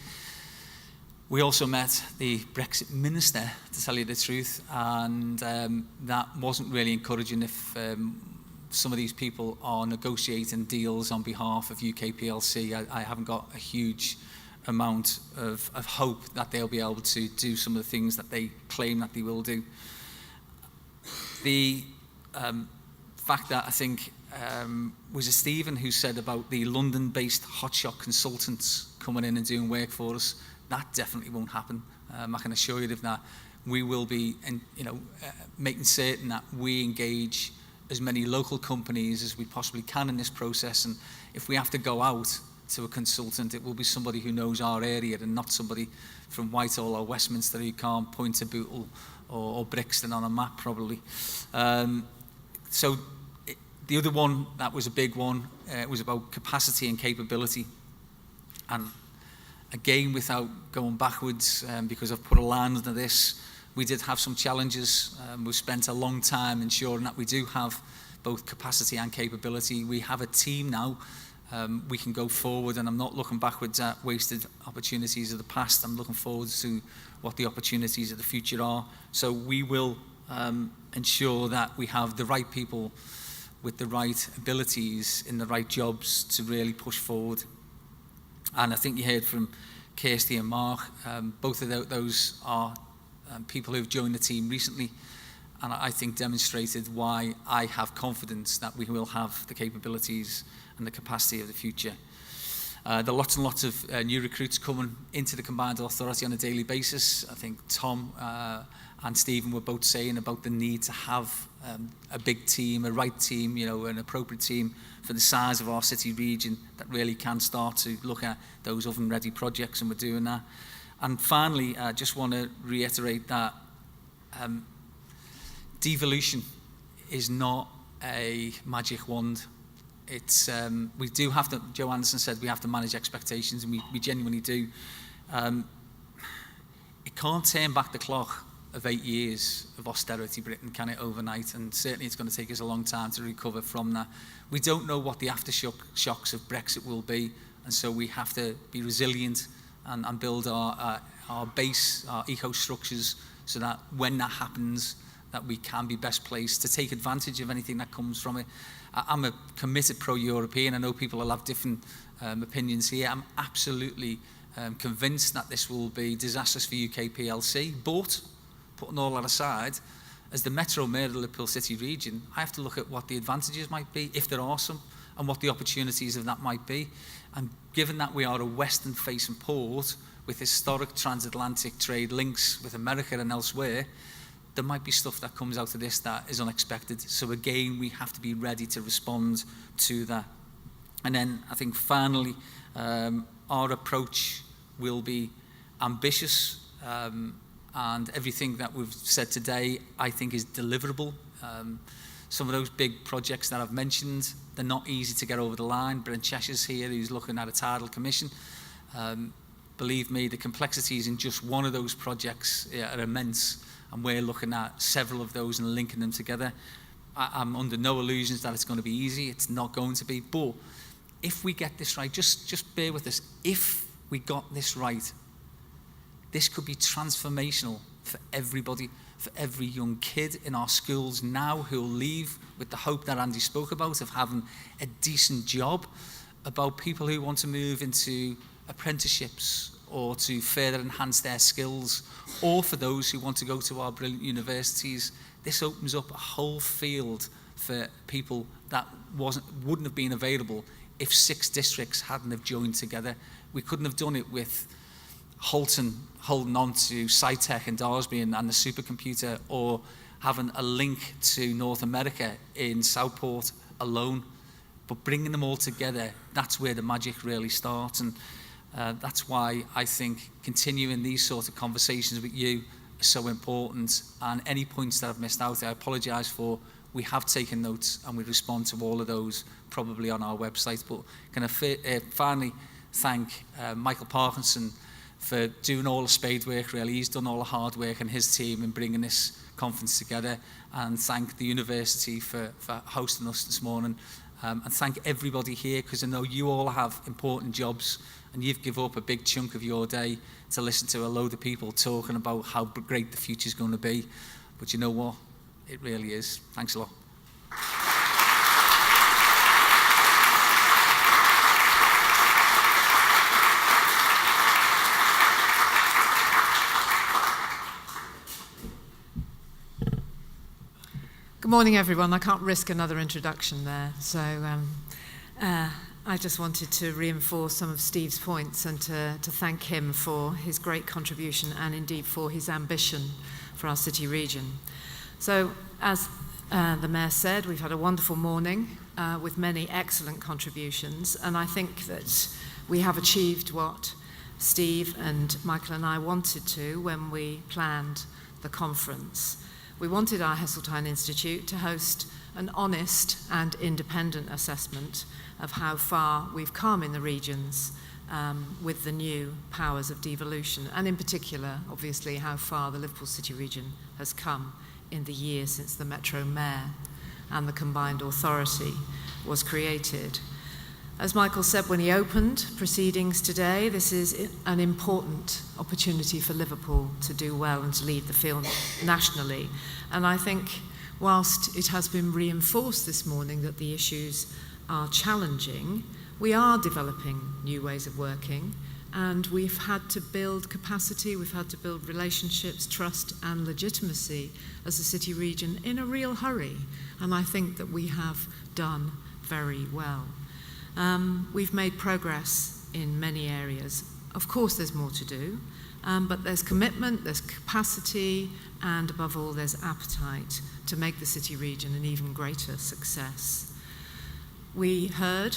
We also met the Brexit Minister, to tell you the truth, and that wasn't really encouraging if some of these people are negotiating deals on behalf of UK PLC. I haven't got a huge amount of hope that they'll be able to do some of the things that they claim that they will do. The fact that I think was it Stephen who said about the London-based hotshot consultants coming in and doing work for us, that definitely won't happen. I can assure you of that. We will be, making certain that we engage as many local companies as we possibly can in this process. And if we have to go out to a consultant, it will be somebody who knows our area and not somebody from Whitehall or Westminster who can't point to Bootle or Brixton on a map, probably. So The other one that was a big one was about capacity and capability. And again, without going backwards, because I've put a line under this, we did have some challenges. We've spent a long time ensuring that we do have both capacity and capability. We have a team now. We can go forward, and I'm not looking backwards at wasted opportunities of the past. I'm looking forward to what the opportunities of the future are. So we will ensure that we have the right people with the right abilities in the right jobs to really push forward. And I think you heard from Kirsty and Mark, both of those are people who have joined the team recently, and I think demonstrated why I have confidence that we will have the capabilities and the capacity of the future. There are lots and lots of new recruits coming into the Combined Authority on a daily basis. I think Tom and Stephen were both saying about the need to have a big team, a right team, you know, an appropriate team for the size of our city region that really can start to look at those oven-ready projects, and we're doing that. And finally, I just want to reiterate that devolution is not a magic wand. It's we do have to, Joe Anderson said, we have to manage expectations, and we genuinely do. It can't turn back the clock of 8 years of austerity Britain, can it, overnight? And certainly it's going to take us a long time to recover from that. We don't know what the aftershocks of Brexit will be, and so we have to be resilient and build our base, our eco-structures, so that when that happens, that we can be best placed to take advantage of anything that comes from it. I'm a committed pro-European. I know people will have different opinions here. I'm absolutely convinced that this will be disastrous for UK PLC, but putting all that aside, as the Metro Mayor of the Liverpool City region, I have to look at what the advantages might be, if there are some, and what the opportunities of that might be. And given that we are a western-facing port with historic transatlantic trade links with America and elsewhere, there might be stuff that comes out of this that is unexpected. So again, we have to be ready to respond to that. And then I think finally, our approach will be ambitious, and everything that we've said today, I think, is deliverable. Some of those big projects that I've mentioned, they're not easy to get over the line. Brent Cheshire's here, who's looking at a tidal commission. Believe me, the complexities in just one of those projects are immense, and we're looking at several of those and linking them together. I'm under no illusions that it's going to be easy. It's not going to be. But if we get this right, just bear with us. If we got this right, this could be transformational for everybody, for every young kid in our schools now who will leave with the hope that Andy spoke about of having a decent job, about people who want to move into apprenticeships or to further enhance their skills, or for those who want to go to our brilliant universities. This opens up a whole field for people that wouldn't have been available if 6 districts hadn't have joined together. We couldn't have done it with Heseltine holding on to SciTech and Daresbury and the supercomputer, or having a link to North America in Southport alone. But bringing them all together, that's where the magic really starts. And that's why I think continuing these sort of conversations with you is so important. And any points that I've missed out, I apologise for. We have taken notes and we respond to all of those probably on our website. But can I finally thank Michael Parkinson for doing all the spade work, really. He's done all the hard work, and his team in bringing this conference together. And thank the university for hosting us this morning. And thank everybody here, because I know you all have important jobs, and you've given up a big chunk of your day to listen to a load of people talking about how great the future's going to be. But you know what? It really is. Thanks a lot. Good morning, everyone. I can't risk another introduction there, so I just wanted to reinforce some of Steve's points and to thank him for his great contribution and indeed for his ambition for our city region. So, as the Mayor said, we've had a wonderful morning with many excellent contributions, and I think that we have achieved what Steve and Michael and I wanted to when we planned the conference. we wanted our Heseltine Institute to host an honest and independent assessment of how far we've come in the regions with the new powers of devolution, and in particular, obviously, how far the Liverpool City region has come in the year since the Metro Mayor and the combined authority was created. As Michael said when he opened proceedings today, this is an important opportunity for Liverpool to do well and to lead the field nationally. And I think whilst it has been reinforced this morning that the issues are challenging, we are developing new ways of working, and we've had to build capacity, we've had to build relationships, trust and legitimacy as a city region in a real hurry. And I think that we have done very well. We've made progress in many areas. Of course, there's more to do, but there's commitment, there's capacity, and above all, there's appetite to make the city region an even greater success. We heard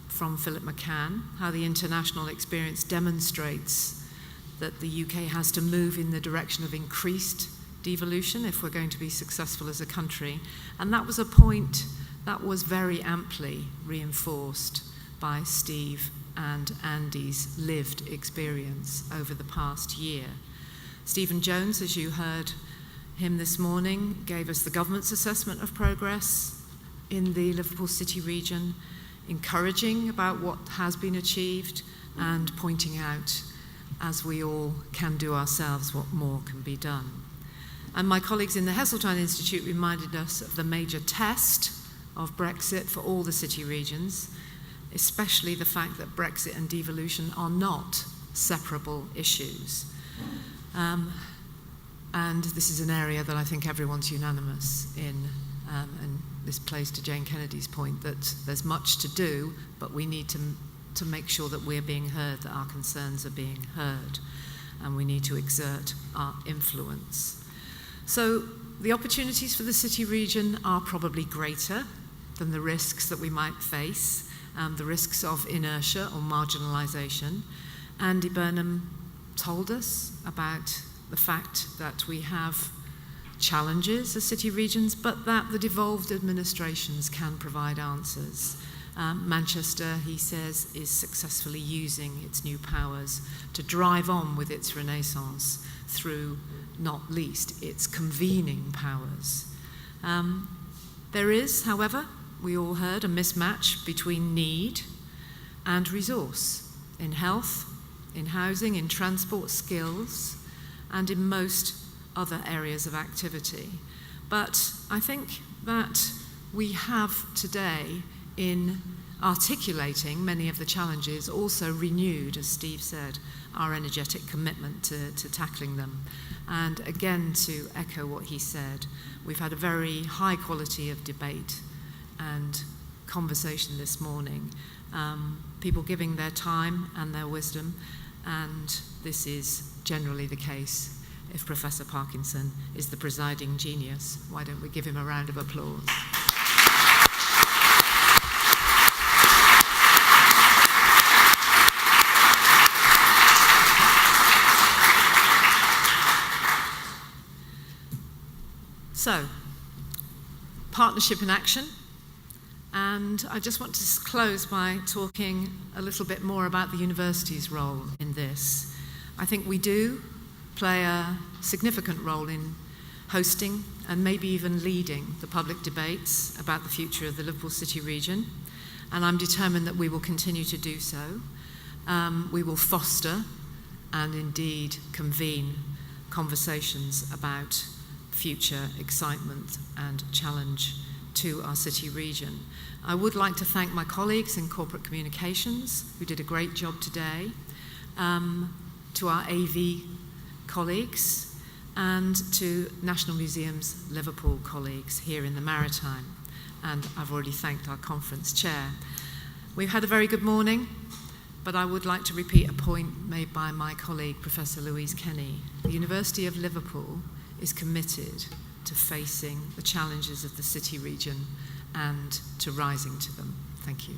from Philip McCann how the international experience demonstrates that the UK has to move in the direction of increased devolution if we're going to be successful as a country. And that was a point that was very amply reinforced by Steve and Andy's lived experience over the past year. Stephen Jones, as you heard him this morning, gave us the government's assessment of progress in the Liverpool City region, encouraging about what has been achieved and pointing out, as we all can do ourselves, what more can be done. And my colleagues in the Heseltine Institute reminded us of the major test of Brexit for all the city regions, especially the fact that Brexit and devolution are not separable issues. And this is an area that I think everyone's unanimous in, and this plays to Jane Kennedy's point that there's much to do, but we need to make sure that we're being heard, that our concerns are being heard, and we need to exert our influence. So the opportunities for the city region are probably greater than the risks that we might face, the risks of inertia or marginalisation. Andy Burnham told us about the fact that we have challenges as city regions, but that the devolved administrations can provide answers. Manchester, he says, is successfully using its new powers to drive on with its renaissance through, not least, its convening powers. There is, however, we all heard, a mismatch between need and resource in health, in housing, in transport, skills, and in most other areas of activity. But I think that we have today, in articulating many of the challenges, also renewed, as Steve said, our energetic commitment to tackling them. And again, to echo what he said, we've had a very high quality of debate and conversation this morning, people giving their time and their wisdom, and this is generally the case if Professor Parkinson is the presiding genius. Why don't we give him a round of applause? So, partnership in action. And I just want to close by talking a little bit more about the university's role in this. I think we do play a significant role in hosting and maybe even leading the public debates about the future of the Liverpool City region. And I'm determined that we will continue to do so. We will foster and indeed convene conversations about future excitement and challenge to our city region. I would like to thank my colleagues in corporate communications who did a great job today, to our AV colleagues, and to National Museum's Liverpool colleagues here in the Maritime. And I've already thanked our conference chair. We've had a very good morning, but I would like to repeat a point made by my colleague, Professor Louise Kenny. The University of Liverpool is committed to facing the challenges of the city region and to rising to them. Thank you.